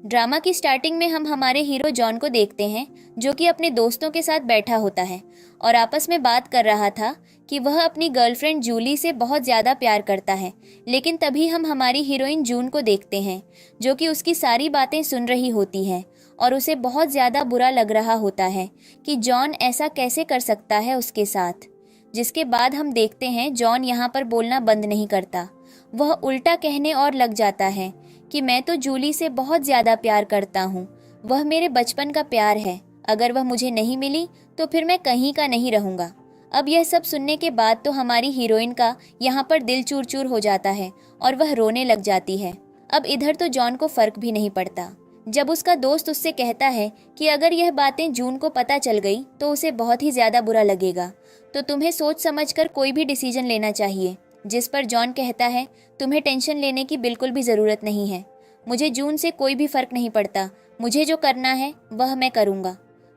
Drama की starting में हम हमारे हीरो जॉन को देखते हैं, जो कि अपने दोस्तों के साथ बैठा होता है और आपस में बात कर रहा था कि वह अपनी गर्लफ्रेंड जूली से बहुत ज़्यादा प्यार करता है। लेकिन तभी हम हमारी हीरोइन जून को देखते हैं, जो कि उसकी सारी बातें सुन रही होती है और उसे बहुत ज़्यादा बुरा लग रहा होता है कि जॉन ऐसा कैसे कर सकता है उसके साथ। जिसके बाद हम देखते हैं जॉन यहाँ पर बोलना बंद नहीं करता, वह उल्टा कहने और लग जाता है कि मैं तो जूली से बहुत ज़्यादा प्यार करता हूँ, वह मेरे बचपन का प्यार है, अगर वह मुझे नहीं मिली तो फिर मैं कहीं का नहीं रहूँगा। अब यह सब सुनने के बाद तो हमारी हीरोइन का यहाँ पर दिल चूर चूर हो जाता है और वह रोने लग जाती है। अब इधर तो जॉन को फर्क भी नहीं पड़ता। जब उसका दोस्त उससे कहता है कि अगर यह बातें जून को पता चल गई तो उसे बहुत ही ज़्यादा बुरा लगेगा, तो तुम्हें सोच समझकर कोई भी डिसीजन लेना चाहिए। जिस पर जॉन कहता है, तुम्हें टेंशन लेने की बिल्कुल भी ज़रूरत नहीं है, मुझे जून से कोई भी फ़र्क नहीं पड़ता, मुझे जो करना है वह मैं करूँगा,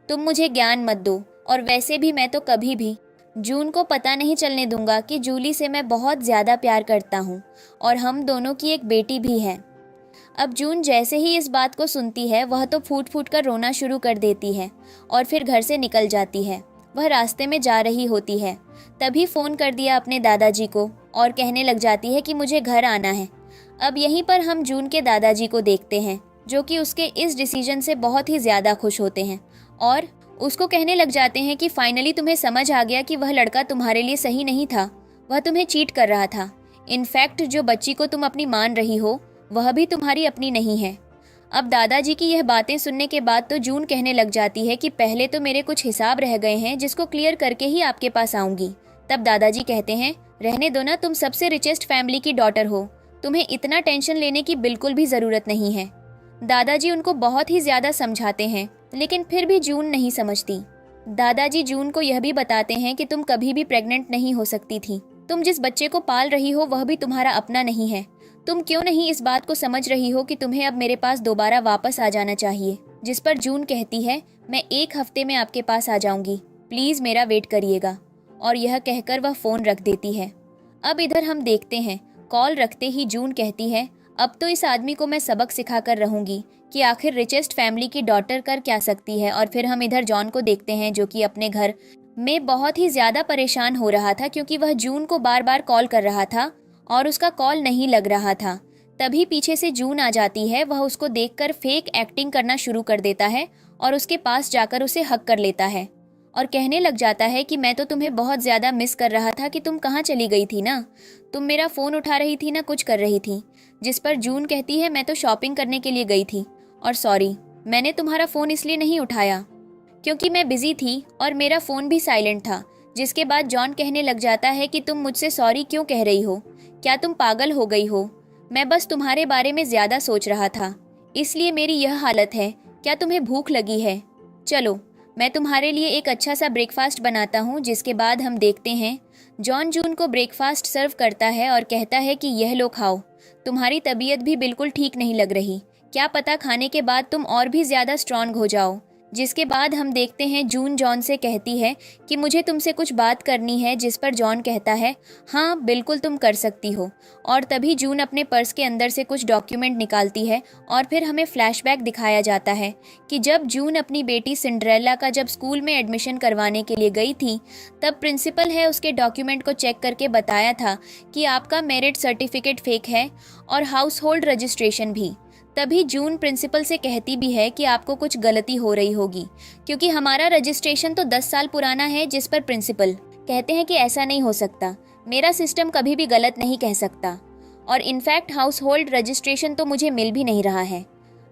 तुम मुझे ज्ञान मत दो। और वैसे भी मैं तो कभी भी जून को पता नहीं चलने दूंगा कि जूली से मैं बहुत ज़्यादा प्यार करता हूँ और हम दोनों की एक बेटी भी है। अब जून जैसे ही इस बात को सुनती है, वह तो फूट फूट कर रोना शुरू कर देती है और फिर घर से निकल जाती है। वह रास्ते में जा रही होती है, तभी फ़ोन कर दिया अपने दादाजी को और कहने लग जाती है कि मुझे घर आना है। अब यहीं पर हम जून के दादाजी को देखते हैं, जो कि उसके इस डिसीजन से बहुत ही ज़्यादा खुश होते हैं और उसको कहने लग जाते हैं कि फाइनली तुम्हें समझ आ गया कि वह लड़का तुम्हारे लिए सही नहीं था, वह तुम्हें चीट कर रहा था। इनफैक्ट जो बच्ची को तुम अपनी मान रही हो वह भी तुम्हारी अपनी नहीं है। अब दादाजी की यह बातें सुनने के बाद तो जून कहने लग जाती है कि पहले तो मेरे कुछ हिसाब रह गए हैं जिसको क्लियर करके ही आपके पास आऊँगी। तब दादाजी कहते हैं, रहने दो ना, तुम सबसे रिचेस्ट फैमिली की डॉटर हो, तुम्हें इतना टेंशन लेने की बिल्कुल भी ज़रूरत नहीं है। दादाजी उनको बहुत ही ज़्यादा समझाते हैं, लेकिन फिर भी जून नहीं समझती। दादाजी जून को यह भी बताते हैं कि तुम कभी भी प्रेग्नेंट नहीं हो सकती थी, तुम जिस बच्चे को पाल रही हो वह भी तुम्हारा अपना नहीं है। तुम क्यों नहीं इस बात को समझ रही हो कि तुम्हें अब मेरे पास दोबारा वापस आ जाना चाहिए। जिस पर जून कहती है, मैं 1 हफ्ते में आपके पास आ जाऊंगी, प्लीज़ मेरा वेट करिएगा। और यह कहकर वह फ़ोन रख देती है। अब इधर हम देखते हैं, कॉल रखते ही जून कहती है, अब तो इस आदमी को मैं सबक सिखा कर रहूँगी कि आखिर रिचेस्ट फैमिली की डॉटर कर क्या सकती है। और फिर हम इधर जॉन को देखते हैं, जो कि अपने घर में बहुत ही ज़्यादा परेशान हो रहा था क्योंकि वह जून को बार बार कॉल कर रहा था और उसका कॉल नहीं लग रहा था। तभी पीछे से जून आ जाती है, वह उसको देखकर फेक एक्टिंग करना शुरू कर देता है और उसके पास जाकर उसे हक कर लेता है और कहने लग जाता है कि मैं तो तुम्हें बहुत ज़्यादा मिस कर रहा था कि तुम कहाँ चली गई थी ना, तुम मेरा फ़ोन उठा रही थी ना, कुछ कर रही थी। जिस पर जून कहती है, मैं तो शॉपिंग करने के लिए गई थी और सॉरी, मैंने तुम्हारा फ़ोन इसलिए नहीं उठाया क्योंकि मैं बिज़ी थी और मेरा फ़ोन भी साइलेंट था। जिसके बाद जॉन कहने लग जाता है कि तुम मुझसे सॉरी क्यों कह रही हो, क्या तुम पागल हो गई हो, मैं बस तुम्हारे बारे में ज़्यादा सोच रहा था, इसलिए मेरी यह हालत है। क्या तुम्हें भूख लगी है? चलो मैं तुम्हारे लिए एक अच्छा सा ब्रेकफास्ट बनाता हूँ। जिसके बाद हम देखते हैं जॉन जून को ब्रेकफास्ट सर्व करता है और कहता है कि यह लो खाओ, तुम्हारी तबीयत भी बिल्कुल ठीक नहीं लग रही, क्या पता खाने के बाद तुम और भी ज़्यादा स्ट्रांग हो जाओ। जिसके बाद हम देखते हैं जून जॉन से कहती है कि मुझे तुमसे कुछ बात करनी है। जिस पर जॉन कहता है, हाँ बिल्कुल तुम कर सकती हो। और तभी जून अपने पर्स के अंदर से कुछ डॉक्यूमेंट निकालती है और फिर हमें फ्लैशबैक दिखाया जाता है कि जब जून अपनी बेटी सिंड्रेला का जब स्कूल में एडमिशन करवाने के लिए गई थी, तब प्रिंसिपल है उसके डॉक्यूमेंट को चेक करके बताया था कि आपका मेरिट सर्टिफिकेट फेक है और हाउस होल्ड रजिस्ट्रेशन भी। तभी जून प्रिंसिपल से कहती भी है कि आपको कुछ गलती हो रही होगी क्योंकि हमारा रजिस्ट्रेशन तो 10 साल पुराना है। जिस पर प्रिंसिपल कहते हैं कि ऐसा नहीं हो सकता, मेरा सिस्टम कभी भी गलत नहीं कह सकता और इनफैक्ट हाउस होल्ड रजिस्ट्रेशन तो मुझे मिल भी नहीं रहा है।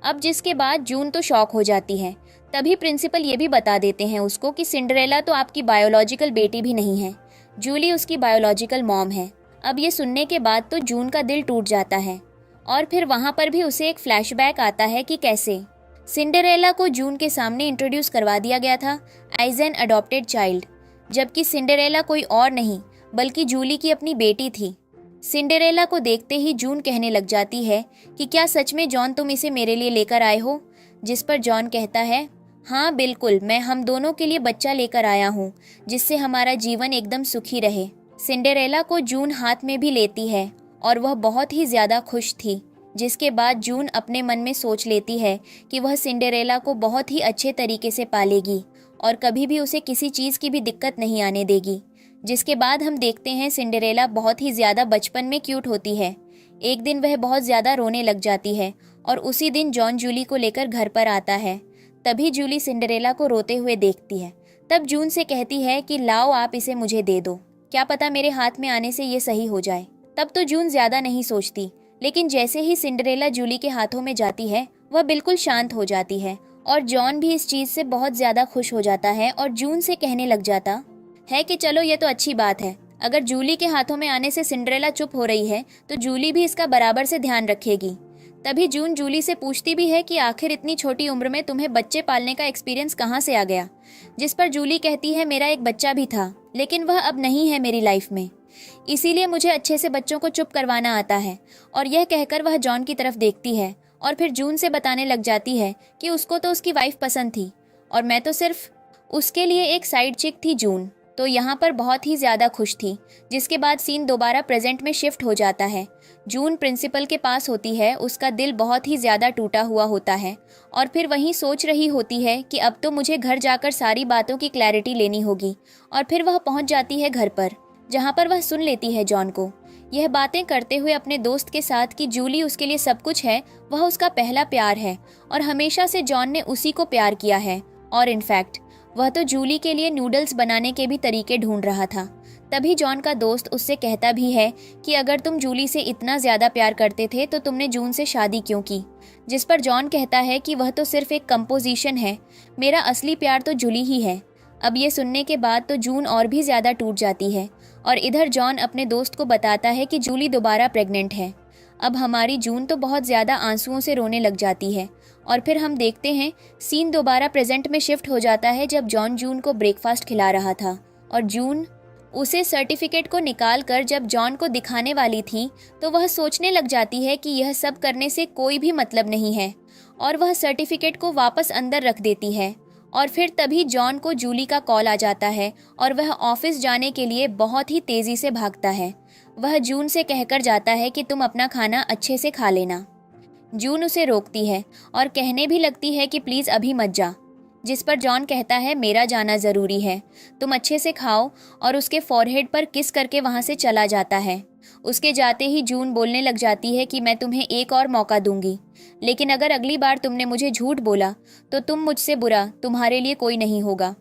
अब जिसके बाद जून तो शॉक हो जाती है। तभी प्रिंसिपल ये भी बता देते हैं उसको कि सिंड्रेला तो आपकी बायोलॉजिकल बेटी भी नहीं है, जूली उसकी बायोलॉजिकल मॉम है। अब ये सुनने के बाद तो जून का दिल टूट जाता है और फिर वहाँ पर भी उसे एक फ्लैशबैक आता है कि कैसे सिंड्रेला को जून के सामने इंट्रोड्यूस करवा दिया गया था एज एन अडॉप्टेड चाइल्ड, जबकि सिंड्रेला कोई और नहीं बल्कि जूली की अपनी बेटी थी। सिंड्रेला को देखते ही जून कहने लग जाती है कि क्या सच में जॉन तुम इसे मेरे लिए लेकर आए हो? जिस पर जॉन कहता है, हाँ बिल्कुल, मैं हम दोनों के लिए बच्चा लेकर आया हूँ जिससे हमारा जीवन एकदम सुखी रहे। सिंड्रेला को जून हाथ में भी लेती है और वह बहुत ही ज़्यादा खुश थी जिसके बाद जून अपने मन में सोच लेती है कि वह सिंड्रेला को बहुत ही अच्छे तरीके से पालेगी और कभी भी उसे किसी चीज़ की भी दिक्कत नहीं आने देगी। जिसके बाद हम देखते हैं सिंड्रेला बहुत ही ज़्यादा बचपन में क्यूट होती है। एक दिन वह बहुत ज़्यादा रोने लग जाती है और उसी दिन जॉन जूली को लेकर घर पर आता है। तभी जूली सिंड्रेला को रोते हुए देखती है। तब जून से कहती है कि लाओ आप इसे मुझे दे दो, क्या पता मेरे हाथ में आने से ये सही हो जाए। तब तो जून ज़्यादा नहीं सोचती, लेकिन जैसे ही सिंड्रेला जूली के हाथों में जाती है वह बिल्कुल शांत हो जाती है और जॉन भी इस चीज़ से बहुत ज़्यादा खुश हो जाता है और जून से कहने लग जाता है कि चलो ये तो अच्छी बात है, अगर जूली के हाथों में आने से सिंड्रेला चुप हो रही है तो जूली भी इसका बराबर से ध्यान रखेगी। तभी जून जूली से पूछती भी है कि आखिर इतनी छोटी उम्र में तुम्हें बच्चे पालने का एक्सपीरियंस कहाँ से आ गया। जिस पर जूली कहती है मेरा एक बच्चा भी था, लेकिन वह अब नहीं है मेरी लाइफ में, इसीलिए मुझे अच्छे से बच्चों को चुप करवाना आता है। और यह कहकर वह जॉन की तरफ देखती है और फिर जून से बताने लग जाती है कि उसको तो उसकी वाइफ पसंद थी और मैं तो सिर्फ उसके लिए एक साइड चिक थी। जून तो यहाँ पर बहुत ही ज़्यादा खुश थी। जिसके बाद सीन दोबारा प्रेजेंट में शिफ्ट हो जाता है। जून प्रिंसिपल के पास होती है, उसका दिल बहुत ही ज़्यादा टूटा हुआ होता है और फिर वहीं सोच रही होती है कि अब तो मुझे घर जाकर सारी बातों की क्लैरिटी लेनी होगी। और फिर वह पहुँच जाती है घर पर, जहाँ पर वह सुन लेती है जॉन को यह बातें करते हुए अपने दोस्त के साथ कि जूली उसके लिए सब कुछ है, वह उसका पहला प्यार है और हमेशा से जॉन ने उसी को प्यार किया है। और इनफैक्ट वह तो जूली के लिए नूडल्स बनाने के भी तरीके ढूंढ रहा था। तभी जॉन का दोस्त उससे कहता भी है कि अगर तुम जूली से इतना ज़्यादा प्यार करते थे तो तुमने जून से शादी क्यों की। जिस पर जॉन कहता है कि वह तो सिर्फ एक कंपोजिशन है, मेरा असली प्यार तो जूली ही है। अब ये सुनने के बाद तो जून और भी ज़्यादा टूट जाती है और इधर जॉन अपने दोस्त को बताता है कि जूली दोबारा प्रेग्नेंट है। अब हमारी जून तो बहुत ज़्यादा आंसुओं से रोने लग जाती है और फिर हम देखते हैं सीन दोबारा प्रेजेंट में शिफ्ट हो जाता है जब जॉन जून को ब्रेकफास्ट खिला रहा था और जून उसे सर्टिफिकेट को निकाल कर जब जॉन को दिखाने वाली थी तो वह सोचने लग जाती है कि यह सब करने से कोई भी मतलब नहीं है और वह सर्टिफिकेट को वापस अंदर रख देती है। और फिर तभी जॉन को जूली का कॉल आ जाता है और वह ऑफिस जाने के लिए बहुत ही तेज़ी से भागता है। वह जून से कहकर जाता है कि तुम अपना खाना अच्छे से खा लेना। जून उसे रोकती है और कहने भी लगती है कि प्लीज़ अभी मत जा। जिस पर जॉन कहता है मेरा जाना ज़रूरी है, तुम अच्छे से खाओ, और उसके फॉरहेड पर किस करके वहाँ से चला जाता है। उसके जाते ही जून बोलने लग जाती है कि मैं तुम्हें एक और मौका दूंगी, लेकिन अगर अगली बार तुमने मुझे झूठ बोला तो तुम मुझसे बुरा तुम्हारे लिए कोई नहीं होगा।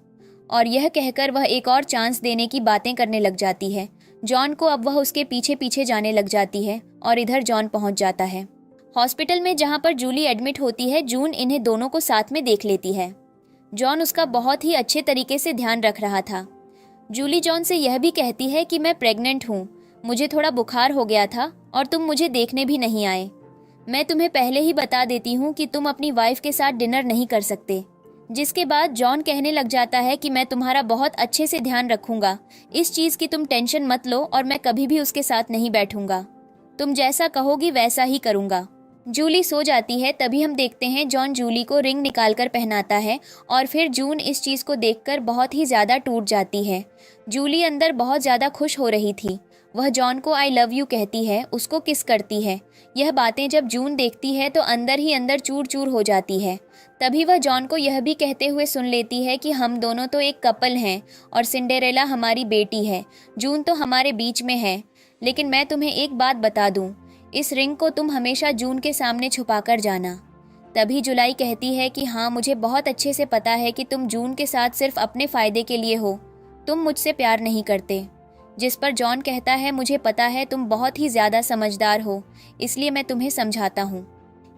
और यह कहकर वह एक और चांस देने की बातें करने लग जाती है। जॉन को अब वह उसके पीछे पीछे जाने लग जाती है और इधर जॉन पहुंच जाता है हॉस्पिटल में, जहां पर जूली एडमिट होती है। जून इन्हें दोनों को साथ में देख लेती है। जॉन उसका बहुत ही अच्छे तरीके से ध्यान रख रहा था। जूली जॉन से यह भी कहती है कि मैं प्रेग्नेंट हूँ, मुझे थोड़ा बुखार हो गया था और तुम मुझे देखने भी नहीं आए। मैं तुम्हें पहले ही बता देती हूँ कि तुम अपनी वाइफ के साथ डिनर नहीं कर सकते। जिसके बाद जॉन कहने लग जाता है कि मैं तुम्हारा बहुत अच्छे से ध्यान रखूंगा, इस चीज़ की तुम टेंशन मत लो और मैं कभी भी उसके साथ नहीं बैठूंगा, तुम जैसा कहोगी वैसा ही करूंगा। जूली सो जाती है। तभी हम देखते हैं जॉन जूली को रिंग निकालकर पहनाता है और फिर जून इस चीज़ को देखकर बहुत ही ज़्यादा टूट जाती है। जूली अंदर बहुत ज़्यादा खुश हो रही थी। वह जॉन को आई लव यू कहती है, उसको किस करती है। यह बातें जब जून देखती है तो अंदर ही अंदर चूर चूर हो जाती है। तभी वह जॉन को यह भी कहते हुए सुन लेती है कि हम दोनों तो एक कपल हैं और सिंड्रेला हमारी बेटी है, जून तो हमारे बीच में है। लेकिन मैं तुम्हें एक बात बता दूं, इस रिंग को तुम हमेशा जून के सामने छुपा कर जाना। तभी जुलाई कहती है कि हाँ, मुझे बहुत अच्छे से पता है कि तुम जून के साथ सिर्फ अपने फ़ायदे के लिए हो, तुम मुझसे प्यार नहीं करते। जिस पर जॉन कहता है मुझे पता है तुम बहुत ही ज़्यादा समझदार हो, इसलिए मैं तुम्हें समझाता हूँ।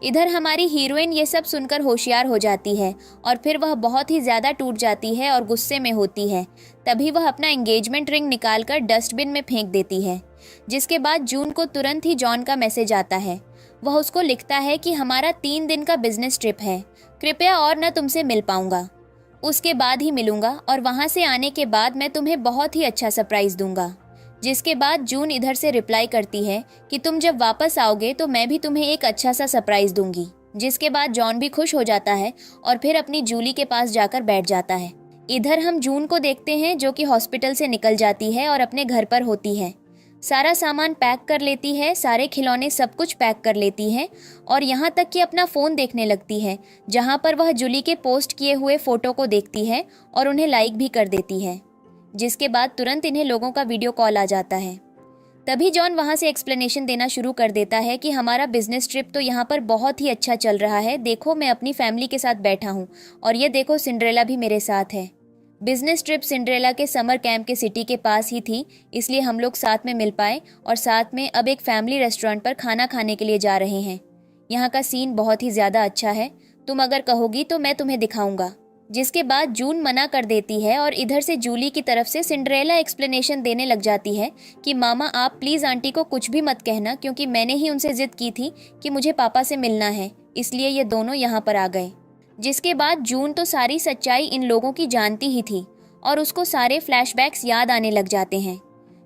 इधर हमारी हीरोइन ये सब सुनकर होशियार हो जाती है और फिर वह बहुत ही ज़्यादा टूट जाती है और गुस्से में होती है। तभी वह अपना एंगेजमेंट रिंग निकालकर डस्टबिन में फेंक देती है। जिसके बाद जून को तुरंत ही जॉन का मैसेज आता है। वह उसको लिखता है कि हमारा 3 दिन का बिजनेस ट्रिप है, कृपया और न तुमसे मिल पाऊंगा, उसके बाद ही मिलूंगा और वहां से आने के बाद मैं तुम्हें बहुत ही अच्छा सरप्राइज़ दूंगा। जिसके बाद जून इधर से रिप्लाई करती है कि तुम जब वापस आओगे तो मैं भी तुम्हें एक अच्छा सा सरप्राइज़ दूंगी। जिसके बाद जॉन भी खुश हो जाता है और फिर अपनी जूली के पास जाकर बैठ जाता है। इधर हम जून को देखते हैं जो कि हॉस्पिटल से निकल जाती है और अपने घर पर होती है। सारा सामान पैक कर लेती है, सारे खिलौने सब कुछ पैक कर लेती है और यहाँ तक कि अपना फ़ोन देखने लगती है, जहाँ पर वह जूली के पोस्ट किए हुए फ़ोटो को देखती है और उन्हें लाइक भी कर देती है, जिसके बाद तुरंत इन्हें लोगों का वीडियो कॉल आ जाता है। तभी जॉन वहाँ से एक्सप्लेनेशन देना शुरू कर देता है कि हमारा बिजनेस ट्रिप तो यहाँ पर बहुत ही अच्छा चल रहा है, देखो मैं अपनी फैमिली के साथ बैठा हूँ और ये देखो सिंड्रेला भी मेरे साथ है। बिजनेस ट्रिप सिंड्रेला के समर कैंप के सिटी के पास ही थी, इसलिए हम लोग साथ में मिल पाए और साथ में अब एक फैमिली रेस्टोरेंट पर खाना खाने के लिए जा रहे हैं। यहाँ का सीन बहुत ही ज़्यादा अच्छा है, तुम अगर कहोगी तो मैं तुम्हें दिखाऊंगा। जिसके बाद जून मना कर देती है और इधर से जूली की तरफ से सिंड्रेला एक्सप्लेनेशन देने लग जाती है कि मामा आप प्लीज़ आंटी को कुछ भी मत कहना, क्योंकि मैंने ही उनसे ज़िद की थी कि मुझे पापा से मिलना है, इसलिए ये दोनों यहाँ पर आ गए। जिसके बाद जून तो सारी सच्चाई इन लोगों की जानती ही थी और उसको सारे फ्लैशबैक्स याद आने लग जाते हैं,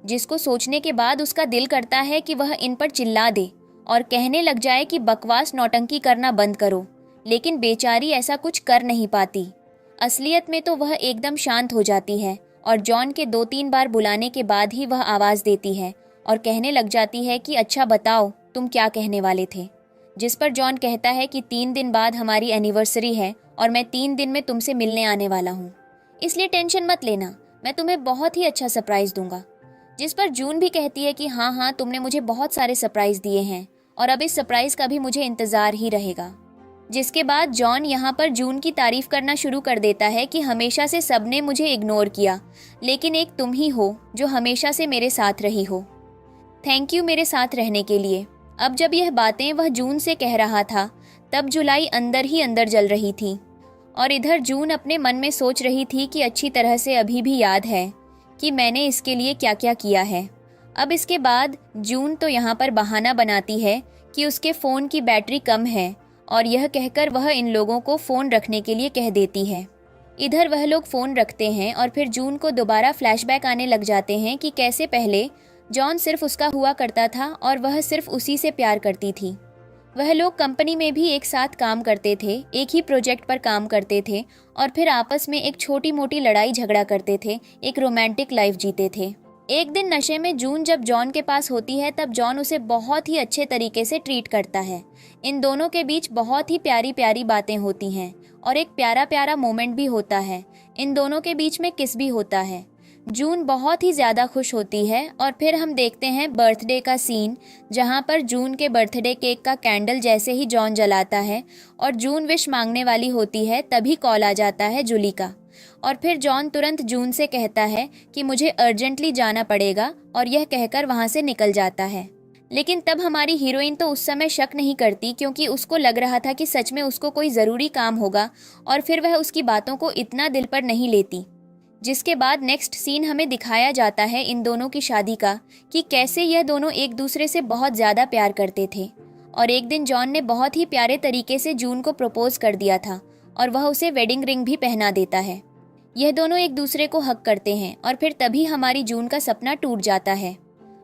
जिसको सोचने के बाद उसका दिल करता है कि वह इन पर चिल्ला दे और कहने लग जाए कि बकवास नौटंकी करना बंद करो, लेकिन बेचारी ऐसा कुछ कर नहीं पाती। असलियत में तो वह एकदम शांत हो जाती है और जॉन के 2-3 बार बुलाने के बाद ही वह आवाज़ देती है और कहने लग जाती है कि अच्छा बताओ तुम क्या कहने वाले थे। जिस पर जॉन कहता है कि 3 दिन बाद हमारी एनिवर्सरी है और मैं 3 दिन में तुमसे मिलने आने वाला हूँ, इसलिए टेंशन मत लेना, मैं तुम्हें बहुत ही अच्छा सरप्राइज़ दूंगा। जिस पर जून भी कहती है कि हाँ हाँ तुमने मुझे बहुत सारे सरप्राइज़ दिए हैं और अब इस सरप्राइज़ का भी मुझे इंतज़ार ही रहेगा। जिसके बाद जॉन यहाँ पर जून की तारीफ करना शुरू कर देता है कि हमेशा से सबने मुझे इग्नोर किया, लेकिन एक तुम ही हो जो हमेशा से मेरे साथ रही हो। थैंक यू मेरे साथ रहने के लिए। अब जब यह बातें वह जून से कह रहा था, तब जुलाई अंदर ही अंदर जल रही थी और इधर जून अपने मन में सोच रही थी कि अच्छी तरह से अभी भी याद है कि मैंने इसके लिए क्या क्या किया है। अब इसके बाद जून तो यहाँ पर बहाना बनाती है कि उसके फ़ोन की बैटरी कम है और यह कहकर वह इन लोगों को फ़ोन रखने के लिए कह देती है। इधर वह लोग फ़ोन रखते हैं और फिर जून को दोबारा फ्लैशबैक आने लग जाते हैं कि कैसे पहले जॉन सिर्फ उसका हुआ करता था और वह सिर्फ उसी से प्यार करती थी। वह लोग कंपनी में भी एक साथ काम करते थे, एक ही प्रोजेक्ट पर काम करते थे और फिर आपस में एक छोटी मोटी लड़ाई झगड़ा करते थे, एक रोमांटिक लाइफ जीते थे। एक दिन नशे में जून जब जॉन के पास होती है, तब जॉन उसे बहुत ही अच्छे तरीके से ट्रीट करता है। इन दोनों के बीच बहुत ही प्यारी प्यारी बातें होती हैं और एक प्यारा प्यारा मोमेंट भी होता है। इन दोनों के बीच में किस भी होता है। जून बहुत ही ज़्यादा खुश होती है और फिर हम देखते हैं बर्थडे का सीन, जहाँ पर जून के बर्थडे केक का कैंडल जैसे ही जॉन जलाता है और जून विश मांगने वाली होती है, तभी कॉल आ जाता है जूली का और फिर जॉन तुरंत जून से कहता है कि मुझे अर्जेंटली जाना पड़ेगा और यह कहकर वहाँ से निकल जाता है। लेकिन तब हमारी हीरोइन तो उस समय शक नहीं करती, क्योंकि उसको लग रहा था कि सच में उसको कोई ज़रूरी काम होगा और फिर वह उसकी बातों को इतना दिल पर नहीं लेती। जिसके बाद नेक्स्ट सीन हमें दिखाया जाता है इन दोनों की शादी का, कि कैसे यह दोनों एक दूसरे से बहुत ज़्यादा प्यार करते थे और एक दिन जॉन ने बहुत ही प्यारे तरीके से जून को प्रपोज कर दिया था और वह उसे वेडिंग रिंग भी पहना देता है। यह दोनों एक दूसरे को हक करते हैं और फिर तभी हमारी जून का सपना टूट जाता है।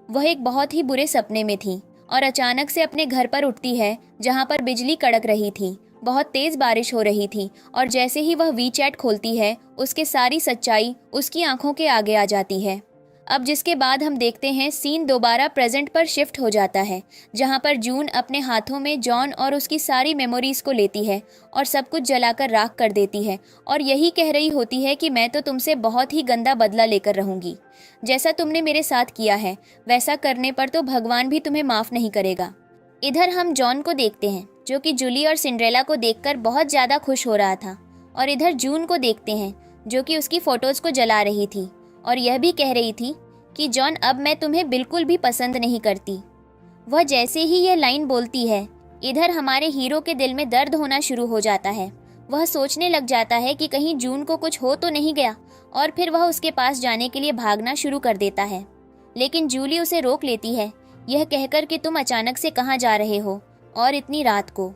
वह एक बहुत ही बुरे सपने में थी और अचानक से अपने घर पर उठती है, जहाँ पर बिजली कड़क रही थी, बहुत तेज़ बारिश हो रही थी और जैसे ही वह वीचैट खोलती है, उसके सारी सच्चाई उसकी आंखों के आगे आ जाती है। अब जिसके बाद हम देखते हैं सीन दोबारा प्रेजेंट पर शिफ्ट हो जाता है, जहां पर जून अपने हाथों में जॉन और उसकी सारी मेमोरीज को लेती है और सब कुछ जलाकर राख कर देती है और यही कह रही होती है कि मैं तो तुमसे बहुत ही गंदा बदला लेकर रहूंगी। जैसा तुमने मेरे साथ किया है वैसा करने पर तो भगवान भी तुम्हें माफ़ नहीं करेगा। इधर हम जॉन को देखते हैं, जो कि जूली और सिंड्रेला को देखकर बहुत ज़्यादा खुश हो रहा था, और इधर जून को देखते हैं जो कि उसकी फ़ोटोज़ को जला रही थी और यह भी कह रही थी कि जॉन अब मैं तुम्हें बिल्कुल भी पसंद नहीं करती। वह जैसे ही यह लाइन बोलती है, इधर हमारे हीरो के दिल में दर्द होना शुरू हो जाता है। वह सोचने लग जाता है कि कहीं जून को कुछ हो तो नहीं गया और फिर वह उसके पास जाने के लिए भागना शुरू कर देता है, लेकिन जूली उसे रोक लेती है, यह कहकर कि तुम अचानक से कहाँ जा रहे हो और इतनी रात को।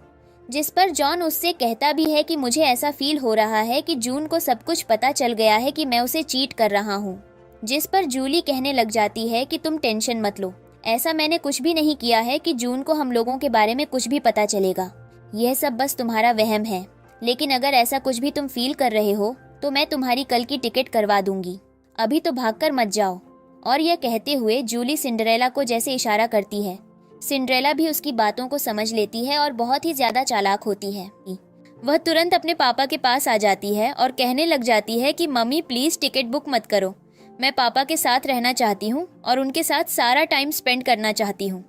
जिस पर जॉन उससे कहता भी है कि मुझे ऐसा फील हो रहा है कि जून को सब कुछ पता चल गया है कि मैं उसे चीट कर रहा हूँ। जिस पर जूली कहने लग जाती है कि तुम टेंशन मत लो, ऐसा मैंने कुछ भी नहीं किया है कि जून को हम लोगों के बारे में कुछ भी पता चलेगा। यह सब बस तुम्हारा वहम है, लेकिन अगर ऐसा कुछ भी तुम फील कर रहे हो तो मैं तुम्हारी कल की टिकट करवा दूंगी। अभी तो भागकर मत जाओ। और यह कहते हुए जूली सिंड्रेला को जैसे इशारा करती है। सिंड्रेला भी उसकी बातों को समझ लेती है और बहुत ही ज्यादा चालाक होती है। वह तुरंत अपने पापा के पास आ जाती है और कहने लग जाती है कि मम्मी प्लीज टिकट बुक मत करो, मैं पापा के साथ रहना चाहती हूँ और उनके साथ सारा टाइम स्पेंड करना चाहती हूँ।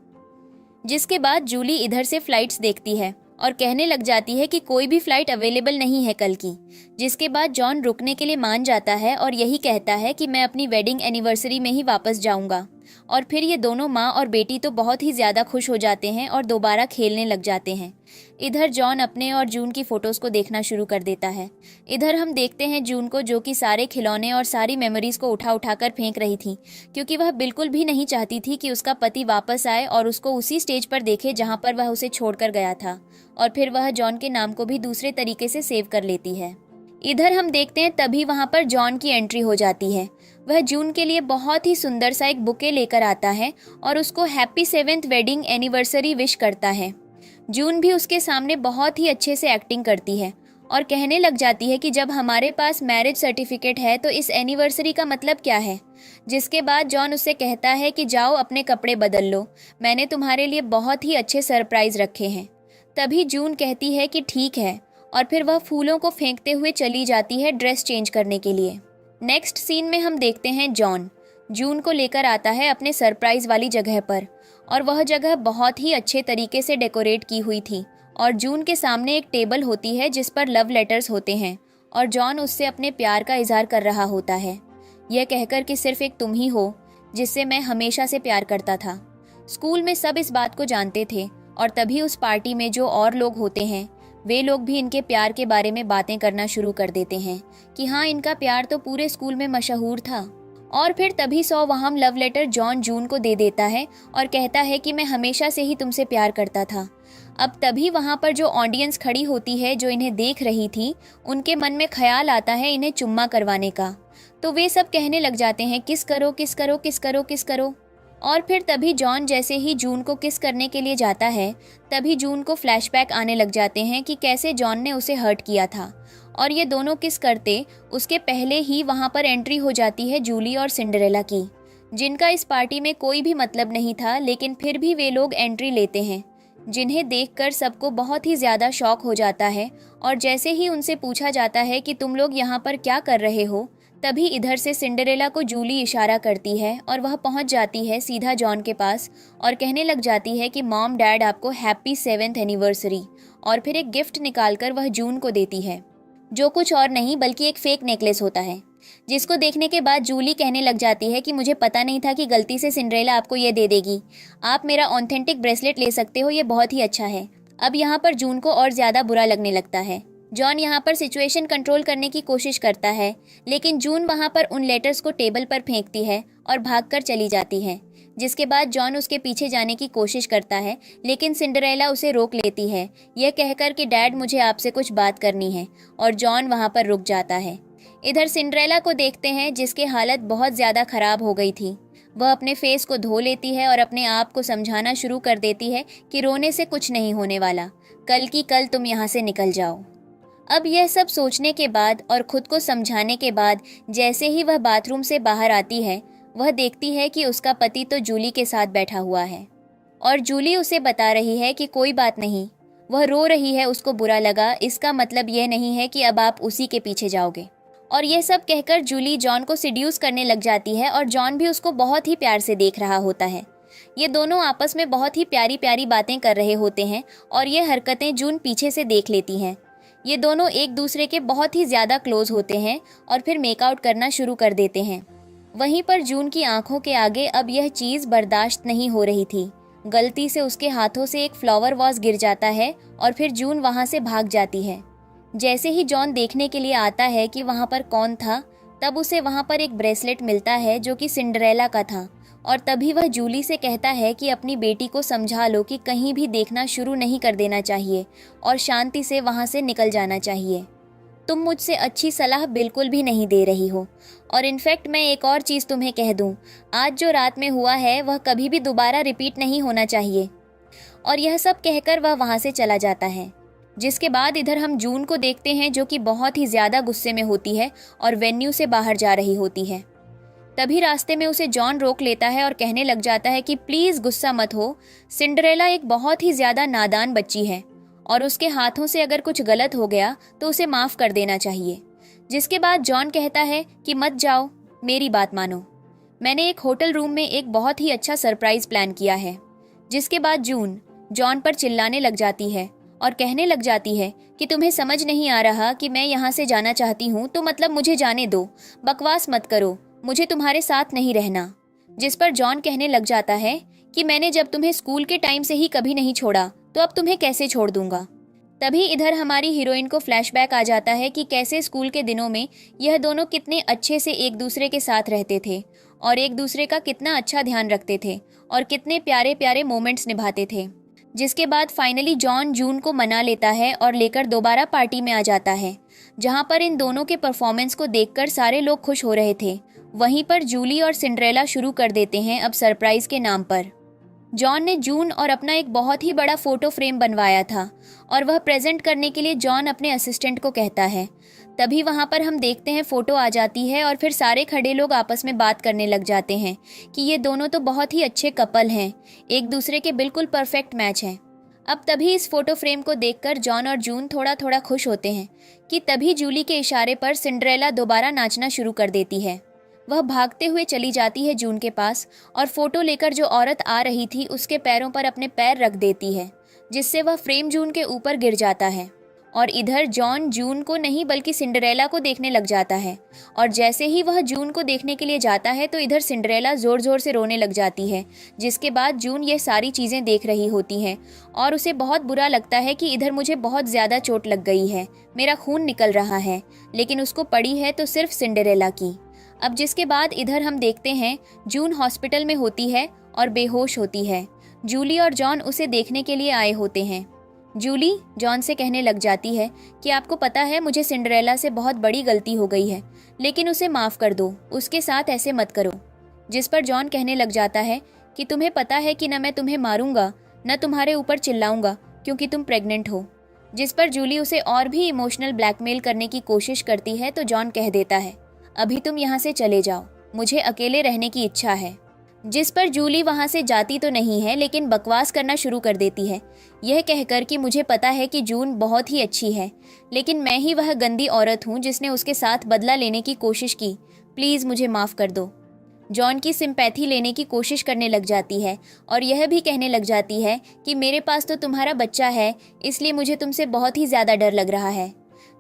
जिसके बाद जूली इधर से फ्लाइट्स देखती है और कहने लग जाती है कि कोई भी फ्लाइट अवेलेबल नहीं है कल की। जिसके बाद जॉन रुकने के लिए मान जाता है और यही कहता है कि मैं अपनी वेडिंग एनिवर्सरी में ही वापस जाऊंगा। और फिर ये दोनों माँ और बेटी तो बहुत ही ज़्यादा खुश हो जाते हैं और दोबारा खेलने लग जाते हैं। इधर जॉन अपने और जून की फ़ोटोज़ को देखना शुरू कर देता है। इधर हम देखते हैं जून को, जो कि सारे खिलौने और सारी मेमोरीज़ को उठा उठा कर फेंक रही थी, क्योंकि वह बिल्कुल भी नहीं चाहती थी कि उसका पति वापस आए और उसको उसी स्टेज पर देखे जहाँ पर वह उसे छोड़कर गया था। और फिर वह जॉन के नाम को भी दूसरे तरीके से सेव कर लेती है। इधर हम देखते हैं तभी वहाँ पर जॉन की एंट्री हो जाती है। वह जून के लिए बहुत ही सुंदर सा एक बुके लेकर आता है और उसको happy 7th wedding anniversary wish करता है। जून भी उसके सामने बहुत ही अच्छे से एक्टिंग करती है और कहने लग जाती है कि जब हमारे पास मैरिज सर्टिफिकेट है तो इस एनिवर्सरी का मतलब क्या है। जिसके बाद जॉन उससे कहता है कि जाओ अपने कपड़े बदल लो, मैंने तुम्हारे लिए बहुत ही अच्छे सरप्राइज रखे हैं। तभी जून कहती है कि ठीक है और फिर वह फूलों को फेंकते हुए चली जाती है ड्रेस चेंज करने के लिए। नेक्स्ट सीन में हम देखते हैं जॉन जून को लेकर आता है अपने सरप्राइज वाली जगह पर और वह जगह बहुत ही अच्छे तरीके से डेकोरेट की हुई थी और जून के सामने एक टेबल होती है जिस पर लव लेटर्स होते हैं और जॉन उससे अपने प्यार का इजहार कर रहा होता है, यह कहकर कि सिर्फ एक तुम ही हो जिससे मैं हमेशा से प्यार करता था। स्कूल में सब इस बात को जानते थे और तभी उस पार्टी में जो और लोग होते हैं वे लोग भी इनके प्यार के बारे में बातें करना शुरू कर देते हैं कि हाँ, इनका प्यार तो पूरे स्कूल में मशहूर था। और फिर तभी सौ वहां लव लेटर जॉन जून को दे देता है और कहता है कि मैं हमेशा से ही तुमसे प्यार करता था। अब तभी वहां पर जो ऑडियंस खड़ी होती है जो इन्हें देख रही थी, उनके मन में ख्याल आता है इन्हें चुम्मा करवाने का। तो वे सब कहने लग जाते हैं किस करो किस करो किस करो किस करो। और फिर तभी जॉन जैसे ही जून को किस करने के लिए जाता है तभी जून को फ्लैशबैक आने लग जाते हैं कि कैसे जॉन ने उसे हर्ट किया था। और ये दोनों किस करते उसके पहले ही वहाँ पर एंट्री हो जाती है जूली और सिंड्रेला की, जिनका इस पार्टी में कोई भी मतलब नहीं था, लेकिन फिर भी वे लोग एंट्री लेते हैं, जिन्हें देखकर सबको बहुत ही ज़्यादा शॉक हो जाता है। और जैसे ही उनसे पूछा जाता है कि तुम लोग यहाँ पर क्या कर रहे हो, तभी इधर से सिंड्रेला को जूली इशारा करती है और वह पहुंच जाती है सीधा जॉन के पास और कहने लग जाती है कि मॉम डैड आपको हैप्पी 7th एनिवर्सरी, और फिर एक गिफ्ट निकालकर वह जून को देती है, जो कुछ और नहीं बल्कि एक फेक नेकलेस होता है। जिसको देखने के बाद जूली कहने लग जाती है कि मुझे पता नहीं था कि गलती से सिंड्रेला आपको ये दे देगी, आप मेरा ऑथेंटिक ब्रेसलेट ले सकते हो, ये बहुत ही अच्छा है। अब यहाँ पर जून को और ज़्यादा बुरा लगने लगता है। जॉन यहाँ पर सिचुएशन कंट्रोल करने की कोशिश करता है, लेकिन जून वहाँ पर उन लेटर्स को टेबल पर फेंकती है और भागकर चली जाती है। जिसके बाद जॉन उसके पीछे जाने की कोशिश करता है, लेकिन सिंड्रेला उसे रोक लेती है, यह कहकर कि डैड मुझे आपसे कुछ बात करनी है, और जॉन वहाँ पर रुक जाता है। इधर सिंड्रेला को देखते हैं जिसकी हालत बहुत ज़्यादा ख़राब हो गई थी। वह अपने फेस को धो लेती है और अपने आप को समझाना शुरू कर देती है कि रोने से कुछ नहीं होने वाला, कल की कल तुम यहाँ से निकल जाओ। अब यह सब सोचने के बाद और खुद को समझाने के बाद जैसे ही वह बाथरूम से बाहर आती है, वह देखती है कि उसका पति तो जूली के साथ बैठा हुआ है और जूली उसे बता रही है कि कोई बात नहीं, वह रो रही है, उसको बुरा लगा, इसका मतलब यह नहीं है कि अब आप उसी के पीछे जाओगे। और यह सब कहकर जूली जॉन को सिड्यूस करने लग जाती है और जॉन भी उसको बहुत ही प्यार से देख रहा होता है। ये दोनों आपस में बहुत ही प्यारी प्यारी बातें कर रहे होते हैं और ये हरकतें जून पीछे से देख लेती हैं। ये दोनों एक दूसरे के बहुत ही ज़्यादा क्लोज होते हैं और फिर मेकआउट करना शुरू कर देते हैं। वहीं पर जून की आंखों के आगे अब यह चीज़ बर्दाश्त नहीं हो रही थी। गलती से उसके हाथों से एक फ्लावर वाज गिर जाता है और फिर जून वहाँ से भाग जाती है। जैसे ही जॉन देखने के लिए आता है कि वहाँ पर कौन था, तब उसे वहाँ पर एक ब्रेसलेट मिलता है जो कि सिंड्रेला का था। और तभी वह जूली से कहता है कि अपनी बेटी को समझा लो कि कहीं भी देखना शुरू नहीं कर देना चाहिए और शांति से वहाँ से निकल जाना चाहिए। तुम मुझसे अच्छी सलाह बिल्कुल भी नहीं दे रही हो, और इनफैक्ट मैं एक और चीज़ तुम्हें कह दूँ, आज जो रात में हुआ है वह कभी भी दोबारा रिपीट नहीं होना चाहिए। और यह सब कहकर वह वहाँ से चला जाता है। जिसके बाद इधर हम जून को देखते हैं जो कि बहुत ही ज़्यादा गुस्से में होती है और वेन्यू से बाहर जा रही होती है। तभी रास्ते में उसे जॉन रोक लेता है और कहने लग जाता है कि प्लीज गुस्सा मत हो, सिंड्रेला एक बहुत ही ज्यादा नादान बच्ची है और उसके हाथों से अगर कुछ गलत हो गया तो उसे माफ कर देना चाहिए। जिसके बाद जॉन कहता है कि मत जाओ, मेरी बात मानो, मैंने एक होटल रूम में एक बहुत ही अच्छा सरप्राइज प्लान किया है। जिसके बाद जून जॉन पर चिल्लाने लग जाती है और कहने लग जाती है कि तुम्हें समझ नहीं आ रहा कि मैं यहाँ से जाना चाहती हूँ तो मतलब मुझे जाने दो, बकवास मत करो, मुझे तुम्हारे साथ नहीं रहना। जिस पर जॉन कहने लग जाता है कि मैंने जब तुम्हें स्कूल के टाइम से ही कभी नहीं छोड़ा तो अब तुम्हें कैसे छोड़ दूंगा। तभी इधर हमारी हीरोइन को फ्लैशबैक आ जाता है कि कैसे स्कूल के दिनों में यह दोनों कितने अच्छे से एक दूसरे के साथ रहते थे और एक दूसरे का कितना अच्छा ध्यान रखते थे और कितने प्यारे प्यारे मोमेंट्स निभाते थे। जिसके बाद फाइनली जॉन जून को मना लेता है और लेकर दोबारा पार्टी में आ जाता है, जहां पर इन दोनों के परफॉर्मेंस को देखकर सारे लोग खुश हो रहे थे। वहीं पर जूली और सिंड्रेला शुरू कर देते हैं अब सरप्राइज के नाम पर। जॉन ने जून और अपना एक बहुत ही बड़ा फोटो फ्रेम बनवाया था और वह प्रेजेंट करने के लिए जॉन अपने असिस्टेंट को कहता है। तभी वहां पर हम देखते हैं फोटो आ जाती है और फिर सारे खड़े लोग आपस में बात करने लग जाते हैं कि ये दोनों तो बहुत ही अच्छे कपल हैं, एक दूसरे के बिल्कुल परफेक्ट मैच हैं। अब तभी इस फोटो फ्रेम को देखकर जॉन और जून थोड़ा थोड़ा खुश होते हैं कि तभी जूली के इशारे पर सिंड्रेला दोबारा नाचना शुरू कर देती है। वह भागते हुए चली जाती है जून के पास और फोटो लेकर जो औरत आ रही थी उसके पैरों पर अपने पैर रख देती है, जिससे वह फ्रेम जून के ऊपर गिर जाता है। और इधर जॉन जून को नहीं बल्कि सिंड्रेला को देखने लग जाता है और जैसे ही वह जून को देखने के लिए जाता है तो इधर सिंड्रेला जोर जोर से रोने लग जाती है। जिसके बाद जून ये सारी चीज़ें देख रही होती हैं और उसे बहुत बुरा लगता है कि इधर मुझे बहुत ज़्यादा चोट लग गई है, मेरा खून निकल रहा है, लेकिन उसको पड़ी है तो सिर्फ सिंड्रेला की। अब जिसके बाद इधर हम देखते हैं जून हॉस्पिटल में होती है और बेहोश होती है। जूली और जॉन उसे देखने के लिए आए होते हैं। जूली जॉन से कहने लग जाती है कि आपको पता है मुझे सिंड्रेला से बहुत बड़ी गलती हो गई है, लेकिन उसे माफ़ कर दो, उसके साथ ऐसे मत करो। जिस पर जॉन कहने लग जाता है कि तुम्हें पता है कि न मैं तुम्हें मारूंगा न तुम्हारे ऊपर चिल्लाऊंगा क्योंकि तुम प्रेग्नेंट हो। जिस पर जूली उसे और भी इमोशनल ब्लैकमेल करने की कोशिश करती है तो जॉन कह देता है अभी तुम यहाँ से चले जाओ, मुझे अकेले रहने की इच्छा है। जिस पर जूली वहाँ से जाती तो नहीं है लेकिन बकवास करना शुरू कर देती है, यह कहकर कि मुझे पता है कि जून बहुत ही अच्छी है, लेकिन मैं ही वह गंदी औरत हूँ जिसने उसके साथ बदला लेने की कोशिश की, प्लीज़ मुझे माफ़ कर दो। जॉन की सिंपैथी लेने की कोशिश करने लग जाती है और यह भी कहने लग जाती है कि मेरे पास तो तुम्हारा बच्चा है, इसलिए मुझे तुमसे बहुत ही ज़्यादा डर लग रहा है।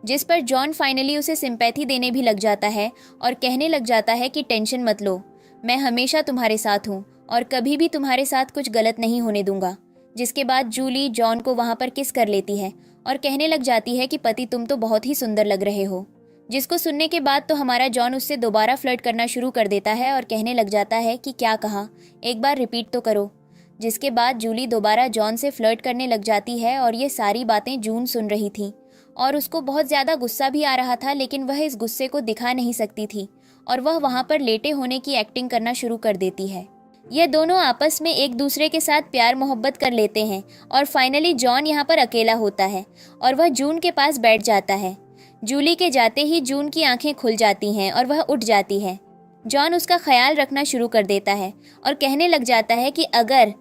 जिस पर जॉन फाइनली उसे सिंपैथी देने भी लग जाता है और कहने लग जाता है कि टेंशन मत लो, मैं हमेशा तुम्हारे साथ हूँ और कभी भी तुम्हारे साथ कुछ गलत नहीं होने दूंगा। जिसके बाद जूली जॉन को वहाँ पर किस कर लेती है और कहने लग जाती है कि पति तुम तो बहुत ही सुंदर लग रहे हो। जिसको सुनने के बाद तो हमारा जॉन उससे दोबारा फ्लर्ट करना शुरू कर देता है और कहने लग जाता है कि क्या कहा, एक बार रिपीट तो करो। जिसके बाद जूली दोबारा जॉन से फ्लर्ट करने लग जाती है और ये सारी बातें जून सुन रही थी और उसको बहुत ज़्यादा गुस्सा भी आ रहा था, लेकिन वह इस गुस्से को दिखा नहीं सकती थी और वह वहाँ पर लेटे होने की एक्टिंग करना शुरू कर देती है। यह दोनों आपस में एक दूसरे के साथ प्यार मोहब्बत कर लेते हैं और फाइनली जॉन यहाँ पर अकेला होता है और वह जून के पास बैठ जाता है। जूली के जाते ही जून की आंखें खुल जाती हैं और वह उठ जाती है। जॉन उसका ख्याल रखना शुरू कर देता है और कहने लग जाता है कि अगर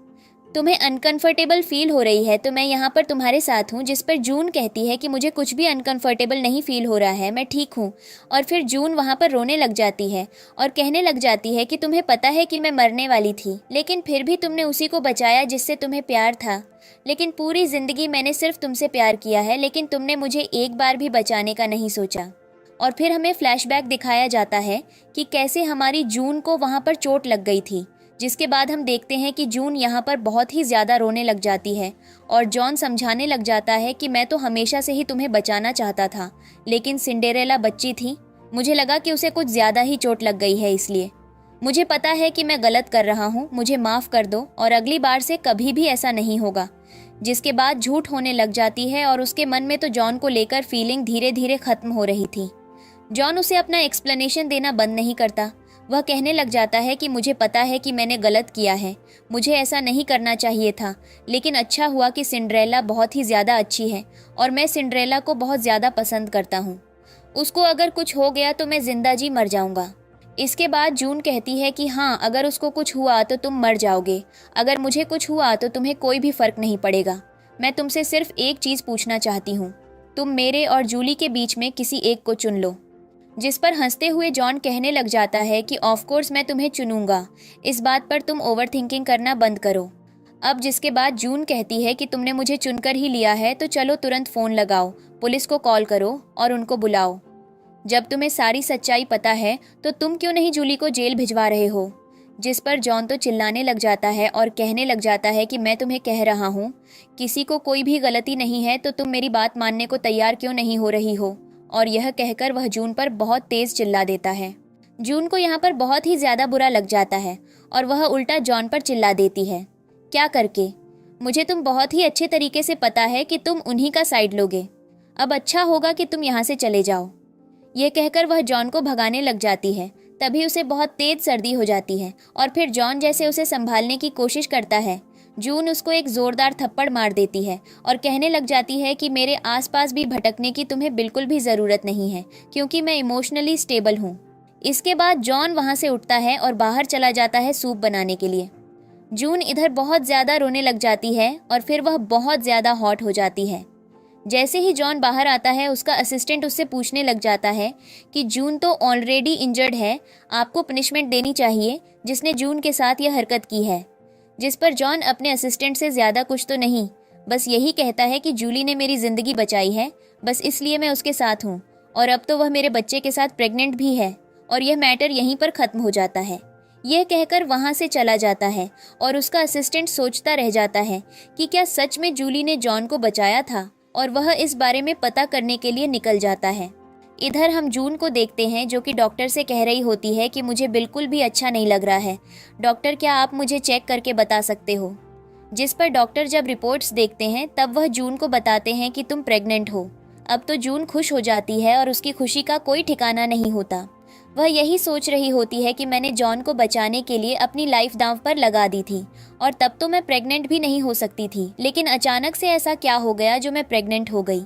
तुम्हें अनकंफर्टेबल फील हो रही है तो मैं यहाँ पर तुम्हारे साथ हूँ। जिस पर जून कहती है कि मुझे कुछ भी अनकंफर्टेबल नहीं फील हो रहा है, मैं ठीक हूँ। और फिर जून वहाँ पर रोने लग जाती है और कहने लग जाती है कि तुम्हें पता है कि मैं मरने वाली थी, लेकिन फिर भी तुमने उसी को बचाया जिससे तुम्हें प्यार था। लेकिन पूरी ज़िंदगी मैंने सिर्फ तुमसे प्यार किया है, लेकिन तुमने मुझे एक बार भी बचाने का नहीं सोचा। और फिर हमें फ्लैशबैक दिखाया जाता है कि कैसे हमारी जून को वहाँ पर चोट लग गई थी। जिसके बाद हम देखते हैं कि जून यहाँ पर बहुत ही ज़्यादा रोने लग जाती है और जॉन समझाने लग जाता है कि मैं तो हमेशा से ही तुम्हें बचाना चाहता था, लेकिन सिंड्रेला बच्ची थी, मुझे लगा कि उसे कुछ ज़्यादा ही चोट लग गई है, इसलिए मुझे पता है कि मैं गलत कर रहा हूँ, मुझे माफ़ कर दो और अगली बार से कभी भी ऐसा नहीं होगा। जिसके बाद झूठ होने लग जाती है और उसके मन में तो जॉन को लेकर फीलिंग धीरे धीरे ख़त्म हो रही थी। जॉन उसे अपना एक्सप्लेनेशन देना बंद नहीं करता। वह कहने लग जाता है कि मुझे पता है कि मैंने गलत किया है, मुझे ऐसा नहीं करना चाहिए था, लेकिन अच्छा हुआ कि सिंड्रेला बहुत ही ज़्यादा अच्छी है और मैं सिंड्रेला को बहुत ज़्यादा पसंद करता हूँ। उसको अगर कुछ हो गया तो मैं जिंदा जी मर जाऊँगा। इसके बाद जून कहती है कि हाँ, अगर उसको कुछ हुआ तो तुम मर जाओगे, अगर मुझे कुछ हुआ तो तुम्हें कोई भी फर्क नहीं पड़ेगा। मैं तुमसे सिर्फ एक चीज़ पूछना चाहती हूँ, तुम मेरे और जूली के बीच में किसी एक को चुन लो। जिस पर हंसते हुए जॉन कहने लग जाता है कि ऑफ कोर्स मैं तुम्हें चुनूंगा, इस बात पर तुम ओवर थिंकिंग करना बंद करो। अब जिसके बाद जून कहती है कि तुमने मुझे चुनकर ही लिया है तो चलो तुरंत फ़ोन लगाओ, पुलिस को कॉल करो और उनको बुलाओ। जब तुम्हें सारी सच्चाई पता है तो तुम क्यों नहीं जूली को जेल भिजवा रहे हो। जिस पर जॉन तो चिल्लाने लग जाता है और कहने लग जाता है कि मैं तुम्हें कह रहा हूँ, किसी को कोई भी गलती नहीं है तो तुम मेरी बात मानने को तैयार क्यों नहीं हो रही हो। और यह कहकर वह जून पर बहुत तेज चिल्ला देता है। जून को यहाँ पर बहुत ही ज़्यादा बुरा लग जाता है और वह उल्टा जॉन पर चिल्ला देती है, क्या करके? मुझे तुम बहुत ही अच्छे तरीके से पता है कि तुम उन्हीं का साइड लोगे। अब अच्छा होगा कि तुम यहाँ से चले जाओ। ये कहकर वह जॉन को भगाने लग जाती है। तभी उसे बहुत तेज सर्दी हो जाती है और फिर जॉन जैसे उसे संभालने की कोशिश करता है, जून उसको एक जोरदार थप्पड़ मार देती है और कहने लग जाती है कि मेरे आसपास भी भटकने की तुम्हें बिल्कुल भी ज़रूरत नहीं है, क्योंकि मैं इमोशनली स्टेबल हूँ। इसके बाद जॉन वहाँ से उठता है और बाहर चला जाता है सूप बनाने के लिए। जून इधर बहुत ज़्यादा रोने लग जाती है और फिर वह बहुत ज़्यादा हॉट हो जाती है। जैसे ही जॉन बाहर आता है, उसका असिस्टेंट उससे पूछने लग जाता है कि जून तो ऑलरेडी इंजर्ड है, आपको पनिशमेंट देनी चाहिए जिसने जून के साथ यह हरकत की है। जिस पर जॉन अपने असिस्टेंट से ज़्यादा कुछ तो नहीं, बस यही कहता है कि जूली ने मेरी ज़िंदगी बचाई है, बस इसलिए मैं उसके साथ हूँ और अब तो वह मेरे बच्चे के साथ प्रेग्नेंट भी है और यह मैटर यहीं पर ख़त्म हो जाता है। यह कहकर वहाँ से चला जाता है और उसका असिस्टेंट सोचता रह जाता है कि क्या सच में जूली ने जॉन को बचाया था, और वह इस बारे में पता करने के लिए निकल जाता है। इधर हम जून को देखते हैं जो कि डॉक्टर से कह रही होती है कि मुझे बिल्कुल भी अच्छा नहीं लग रहा है, डॉक्टर क्या आप मुझे चेक करके बता सकते हो। जिस पर डॉक्टर जब रिपोर्ट्स देखते हैं तब वह जून को बताते हैं कि तुम प्रेग्नेंट हो। अब तो जून खुश हो जाती है और उसकी खुशी का कोई ठिकाना नहीं होता। वह यही सोच रही होती है कि मैंने जॉन को बचाने के लिए अपनी लाइफ दांव पर लगा दी थी और तब तो मैं प्रेग्नेंट भी नहीं हो सकती थी, लेकिन अचानक से ऐसा क्या हो गया जो मैं प्रेग्नेंट हो गई।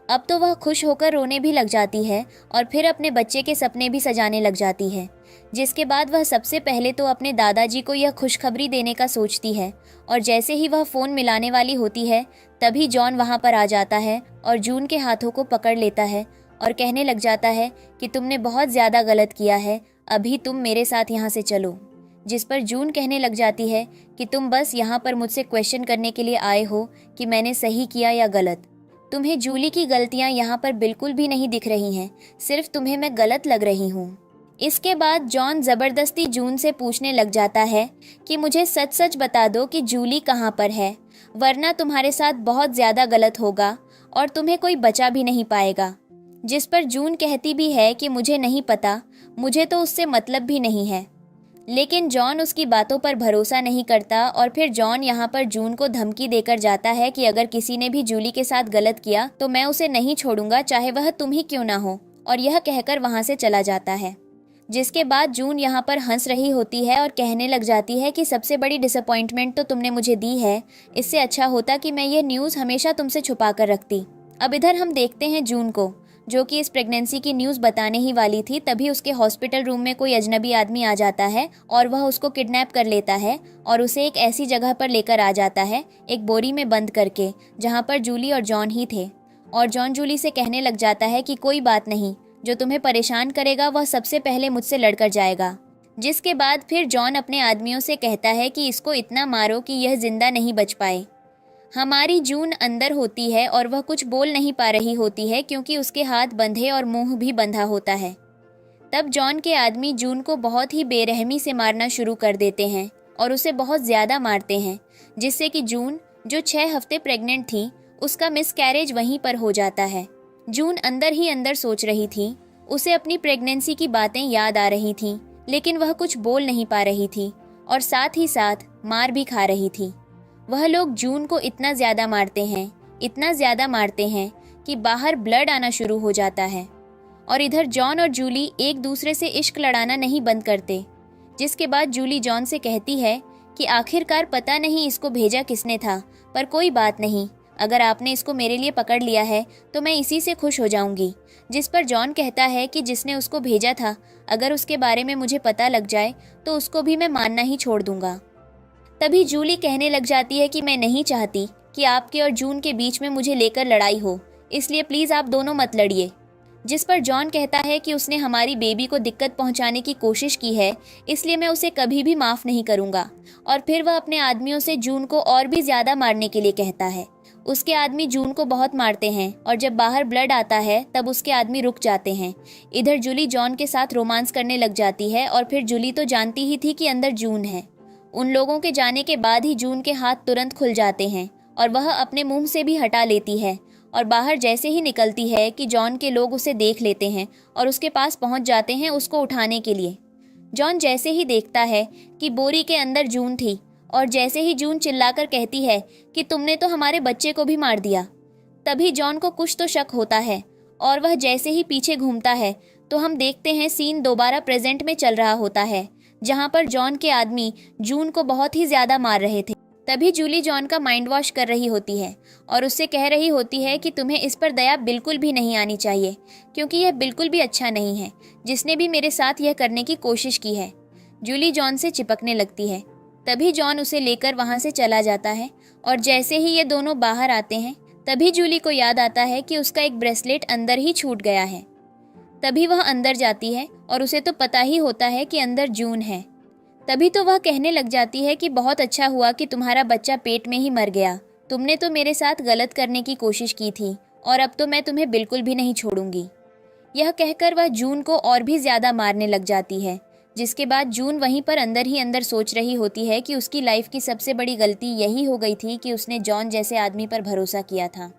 अब तो वह खुश होकर रोने भी लग जाती है और फिर अपने बच्चे के सपने भी सजाने लग जाती है। जिसके बाद वह सबसे पहले तो अपने दादाजी को यह खुशखबरी देने का सोचती है और जैसे ही वह फ़ोन मिलाने वाली होती है तभी जॉन वहाँ पर आ जाता है और जून के हाथों को पकड़ लेता है और कहने लग जाता है कि तुमने बहुत ज़्यादा गलत किया है, अभी तुम मेरे साथ यहाँ से चलो। जिस पर जून कहने लग जाती है कि तुम बस यहाँ पर मुझसे क्वेश्चन करने के लिए आए हो कि मैंने सही किया या गलत। तुम्हें जूली की गलतियाँ यहाँ पर बिल्कुल भी नहीं दिख रही हैं, सिर्फ तुम्हें मैं गलत लग रही हूँ। इसके बाद जॉन ज़बरदस्ती जून से पूछने लग जाता है कि मुझे सच सच बता दो कि जूली कहाँ पर है, वरना तुम्हारे साथ बहुत ज़्यादा गलत होगा और तुम्हें कोई बचा भी नहीं पाएगा। जिस पर जून कहती भी है कि मुझे नहीं पता, मुझे तो उससे मतलब भी नहीं है। लेकिन जॉन उसकी बातों पर भरोसा नहीं करता और फिर जॉन यहाँ पर जून को धमकी देकर जाता है कि अगर किसी ने भी जूली के साथ गलत किया तो मैं उसे नहीं छोड़ूंगा, चाहे वह तुम ही क्यों ना हो, और यह कहकर वहाँ से चला जाता है। जिसके बाद जून यहाँ पर हंस रही होती है और कहने लग जाती है कि सबसे बड़ी डिसअपॉइंटमेंट तो तुमने मुझे दी है, इससे अच्छा होता कि मैं ये न्यूज़ हमेशा तुमसे छुपा कर रखती। अब इधर हम देखते हैं जून को, जो कि इस प्रेगनेंसी की न्यूज़ बताने ही वाली थी, तभी उसके हॉस्पिटल रूम में कोई अजनबी आदमी आ जाता है और वह उसको किडनैप कर लेता है और उसे एक ऐसी जगह पर लेकर आ जाता है, एक बोरी में बंद करके, जहाँ पर जूली और जॉन ही थे। और जॉन जूली से कहने लग जाता है कि कोई बात नहीं, जो तुम्हें परेशान करेगा वह सबसे पहले मुझसे लड़कर जाएगा। जिसके बाद फिर जॉन अपने आदमियों से कहता है कि इसको इतना मारो कि यह जिंदा नहीं बच पाए। हमारी जून अंदर होती है और वह कुछ बोल नहीं पा रही होती है क्योंकि उसके हाथ बंधे और मुंह भी बंधा होता है। तब जॉन के आदमी जून को बहुत ही बेरहमी से मारना शुरू कर देते हैं और उसे बहुत ज़्यादा मारते हैं, जिससे कि जून, जो 6 हफ्ते प्रेग्नेंट थी, उसका मिसकैरेज वहीं पर हो जाता है। जून अंदर ही अंदर सोच रही थी, उसे अपनी प्रेगनेंसी की बातें याद आ रही थीं, लेकिन वह कुछ बोल नहीं पा रही थी और साथ ही साथ मार भी खा रही थी। वह लोग जून को इतना ज़्यादा मारते हैं, इतना ज़्यादा मारते हैं कि बाहर ब्लड आना शुरू हो जाता है। और इधर जॉन और जूली एक दूसरे से इश्क लड़ाना नहीं बंद करते। जिसके बाद जूली जॉन से कहती है कि आखिरकार पता नहीं इसको भेजा किसने था, पर कोई बात नहीं, अगर आपने इसको मेरे लिए पकड़ लिया है तो मैं इसी से खुश हो जाऊंगी। जिस पर जॉन कहता है कि जिसने उसको भेजा था, अगर उसके बारे में मुझे पता लग जाए तो उसको भी मैं मानना ही छोड़ दूंगा। तभी जूली कहने लग जाती है कि मैं नहीं चाहती कि आपके और जून के बीच में मुझे लेकर लड़ाई हो, इसलिए प्लीज़ आप दोनों मत लड़िए। जिस पर जॉन कहता है कि उसने हमारी बेबी को दिक्कत पहुंचाने की कोशिश की है, इसलिए मैं उसे कभी भी माफ़ नहीं करूंगा। और फिर वह अपने आदमियों से जून को और भी ज़्यादा मारने के लिए कहता है। उसके आदमी जून को बहुत मारते हैं और जब बाहर ब्लड आता है तब उसके आदमी रुक जाते हैं। इधर जूली जॉन के साथ रोमांस करने लग जाती है और फिर जूली तो जानती ही थी कि अंदर जून है। उन लोगों के जाने के बाद ही जून के हाथ तुरंत खुल जाते हैं और वह अपने मुंह से भी हटा लेती है और बाहर जैसे ही निकलती है कि जॉन के लोग उसे देख लेते हैं और उसके पास पहुंच जाते हैं उसको उठाने के लिए। जॉन जैसे ही देखता है कि बोरी के अंदर जून थी और जैसे ही जून चिल्लाकर कहती है कि तुमने तो हमारे बच्चे को भी मार दिया, तभी जॉन को कुछ तो शक होता है और वह जैसे ही पीछे घूमता है तो हम देखते हैं सीन दोबारा प्रेजेंट में चल रहा होता है, जहां पर जॉन के आदमी जून को बहुत ही ज्यादा मार रहे थे। तभी जूली जॉन का माइंड वॉश कर रही होती है और उससे कह रही होती है कि तुम्हें इस पर दया बिल्कुल भी नहीं आनी चाहिए, क्योंकि यह बिल्कुल भी अच्छा नहीं है। जिसने भी मेरे साथ यह करने की कोशिश की है। जूली जॉन से चिपकने लगती है। तभी जॉन उसे लेकर वहां से चला जाता है और जैसे ही ये दोनों बाहर आते हैं तभी जूली को याद आता है कि उसका एक ब्रेसलेट अंदर ही छूट गया है। तभी वह अंदर जाती है और उसे तो पता ही होता है कि अंदर जून है। तभी तो वह कहने लग जाती है कि बहुत अच्छा हुआ कि तुम्हारा बच्चा पेट में ही मर गया। तुमने तो मेरे साथ गलत करने की कोशिश की थी और अब तो मैं तुम्हें बिल्कुल भी नहीं छोड़ूंगी। यह कहकर वह जून को और भी ज्यादा मारने लग जाती है। जिसके बाद जून वहीं पर अंदर ही अंदर सोच रही होती है कि उसकी लाइफ की सबसे बड़ी गलती यही हो गई थी कि उसने जॉन जैसे आदमी पर भरोसा किया था।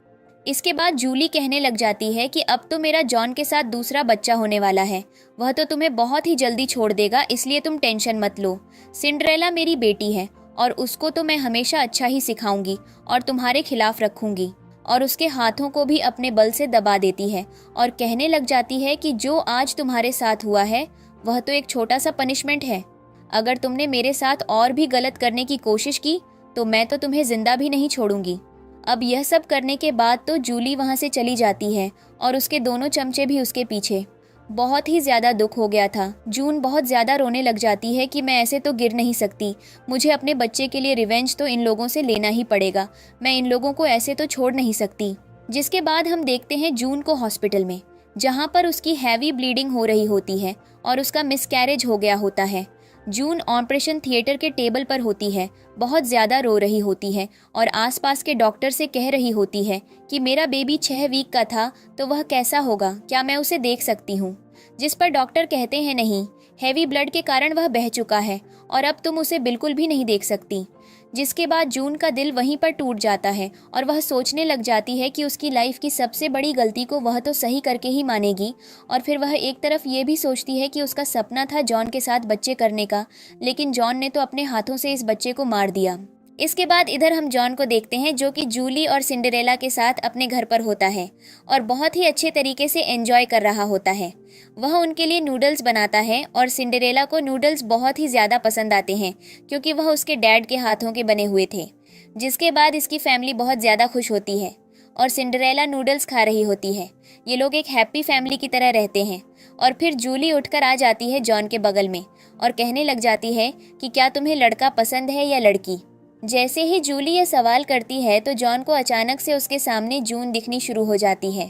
इसके बाद जूली कहने लग जाती है कि अब तो मेरा जॉन के साथ दूसरा बच्चा होने वाला है। वह तो तुम्हें बहुत ही जल्दी छोड़ देगा, इसलिए तुम टेंशन मत लो। सिंड्रेला मेरी बेटी है और उसको तो मैं हमेशा अच्छा ही सिखाऊंगी और तुम्हारे खिलाफ रखूंगी। और उसके हाथों को भी अपने बल से दबा देती है और कहने लग जाती है कि जो आज तुम्हारे साथ हुआ है वह तो एक छोटा सा पनिशमेंट है। अगर तुमने मेरे साथ और भी गलत करने की कोशिश की तो मैं तो तुम्हें जिंदा भी नहीं छोड़ूंगी। अब यह सब करने के बाद तो जूली वहां से चली जाती है और उसके दोनों चमचे भी उसके पीछे। बहुत ही ज़्यादा दुख हो गया था। जून बहुत ज़्यादा रोने लग जाती है कि मैं ऐसे तो गिर नहीं सकती, मुझे अपने बच्चे के लिए रिवेंज तो इन लोगों से लेना ही पड़ेगा, मैं इन लोगों को ऐसे तो छोड़ नहीं सकती। जिसके बाद हम देखते हैं जून को हॉस्पिटल में, जहाँ पर उसकी हैवी ब्लीडिंग हो रही होती है और उसका मिसकैरेज हो गया होता है। जून ऑपरेशन थिएटर के टेबल पर होती है, बहुत ज़्यादा रो रही होती है और आसपास के डॉक्टर से कह रही होती है कि मेरा बेबी 6 वीक का था तो वह कैसा होगा, क्या मैं उसे देख सकती हूँ। जिस पर डॉक्टर कहते हैं नहीं, हैवी ब्लड के कारण वह बह चुका है और अब तुम उसे बिल्कुल भी नहीं देख सकती। जिसके बाद जून का दिल वहीं पर टूट जाता है और वह सोचने लग जाती है कि उसकी लाइफ की सबसे बड़ी गलती को वह तो सही करके ही मानेगी। और फिर वह एक तरफ ये भी सोचती है कि उसका सपना था जॉन के साथ बच्चे करने का, लेकिन जॉन ने तो अपने हाथों से इस बच्चे को मार दिया। इसके बाद इधर हम जॉन को देखते हैं जो कि जूली और सिंड्रेला के साथ अपने घर पर होता है और बहुत ही अच्छे तरीके से एंजॉय कर रहा होता है। वह उनके लिए नूडल्स बनाता है और सिंड्रेला को नूडल्स बहुत ही ज़्यादा पसंद आते हैं क्योंकि वह उसके डैड के हाथों के बने हुए थे। जिसके बाद इसकी फैमिली बहुत ज़्यादा खुश होती है और सिंड्रेला नूडल्स खा रही होती है। ये लोग एक हैप्पी फैमिली की तरह रहते हैं। और फिर जूली उठकर आ जाती है जॉन के बगल में और कहने लग जाती है कि क्या तुम्हें लड़का पसंद है या लड़की। जैसे ही जूली ये सवाल करती है तो जॉन को अचानक से उसके सामने जून दिखनी शुरू हो जाती है।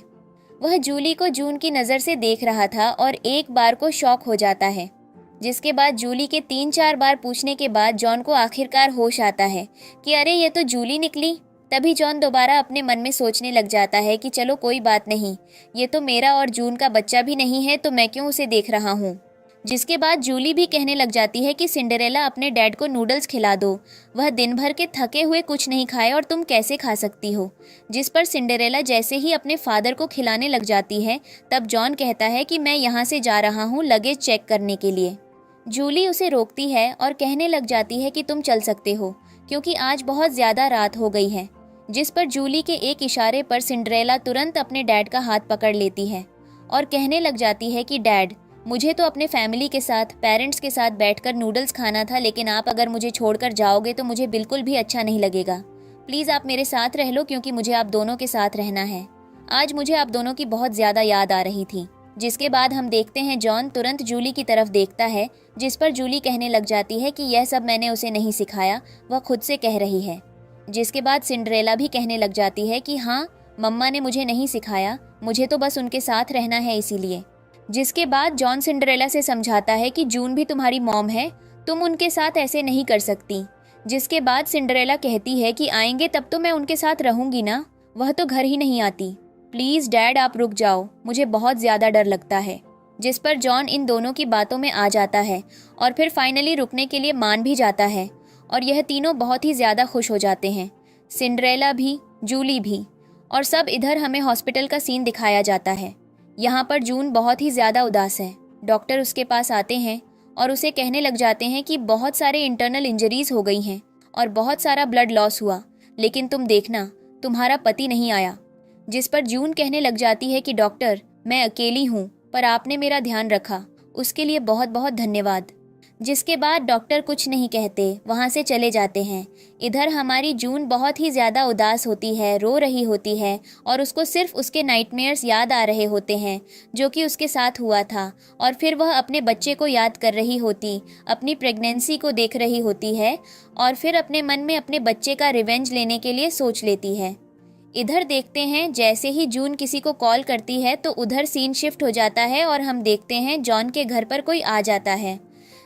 वह जूली को जून की नज़र से देख रहा था और एक बार को शॉक हो जाता है। जिसके बाद जूली के 3-4 बार पूछने के बाद जॉन को आखिरकार होश आता है कि अरे ये तो जूली निकली। तभी जॉन दोबारा अपने मन में सोचने लग जाता है कि चलो कोई बात नहीं, ये तो मेरा और जून का बच्चा भी नहीं है तो मैं क्यों उसे देख रहा हूँ। जिसके बाद जूली भी कहने लग जाती है कि सिंड्रेला अपने डैड को नूडल्स खिला दो, वह दिन भर के थके हुए कुछ नहीं खाए और तुम कैसे खा सकती हो। जिस पर सिंड्रेला जैसे ही अपने फादर को खिलाने लग जाती है तब जॉन कहता है कि मैं यहाँ से जा रहा हूँ लगेज चेक करने के लिए। जूली उसे रोकती है और कहने लग जाती है कि तुम चल सकते हो क्योंकि आज बहुत ज़्यादा रात हो गई है। जिस पर जूली के एक इशारे पर सिंड्रेला तुरंत अपने डैड का हाथ पकड़ लेती है और कहने लग जाती है कि डैड, मुझे तो अपने फैमिली के साथ, पेरेंट्स के साथ बैठकर नूडल्स खाना था, लेकिन आप अगर मुझे छोड़कर जाओगे तो मुझे बिल्कुल भी अच्छा नहीं लगेगा। प्लीज़ आप मेरे साथ रह लो क्योंकि मुझे आप दोनों के साथ रहना है। आज मुझे आप दोनों की बहुत ज़्यादा याद आ रही थी। जिसके बाद हम देखते हैं जॉन तुरंत जूली की तरफ देखता है, जिस पर जूली कहने लग जाती है कि यह सब मैंने उसे नहीं सिखाया, वह खुद से कह रही है। जिसके बाद सिंड्रेला भी कहने लग जाती है कि हाँ, मम्मा ने मुझे नहीं सिखाया, मुझे तो बस उनके साथ रहना है इसीलिए। जिसके बाद जॉन सिंड्रेला से समझाता है कि जून भी तुम्हारी मॉम है, तुम उनके साथ ऐसे नहीं कर सकती। जिसके बाद सिंड्रेला कहती है कि आएंगे तब तो मैं उनके साथ रहूंगी ना, वह तो घर ही नहीं आती। प्लीज़ डैड आप रुक जाओ, मुझे बहुत ज़्यादा डर लगता है। जिस पर जॉन इन दोनों की बातों में आ जाता है और फिर फाइनली रुकने के लिए मान भी जाता है और यह तीनों बहुत ही ज़्यादा खुश हो जाते हैं, सिंड्रेला भी, जूली भी। और सब इधर हमें हॉस्पिटल का सीन दिखाया जाता है। यहाँ पर जून बहुत ही ज़्यादा उदास है। डॉक्टर उसके पास आते हैं और उसे कहने लग जाते हैं कि बहुत सारे इंटरनल इंजरीज हो गई हैं और बहुत सारा ब्लड लॉस हुआ, लेकिन तुम देखना तुम्हारा पति नहीं आया। जिस पर जून कहने लग जाती है कि डॉक्टर, मैं अकेली हूँ पर आपने मेरा ध्यान रखा, उसके लिए बहुत बहुत धन्यवाद। जिसके बाद डॉक्टर कुछ नहीं कहते, वहाँ से चले जाते हैं। इधर हमारी जून बहुत ही ज़्यादा उदास होती है, रो रही होती है और उसको सिर्फ उसके नाइटमेयर्स याद आ रहे होते हैं जो कि उसके साथ हुआ था। और फिर वह अपने बच्चे को याद कर रही होती, अपनी प्रेगनेंसी को देख रही होती है और फिर अपने मन में अपने बच्चे का रिवेंज लेने के लिए सोच लेती है। इधर देखते हैं जैसे ही जून किसी को कॉल करती है तो उधर सीन शिफ्ट हो जाता है और हम देखते हैं जॉन के घर पर कोई आ जाता है।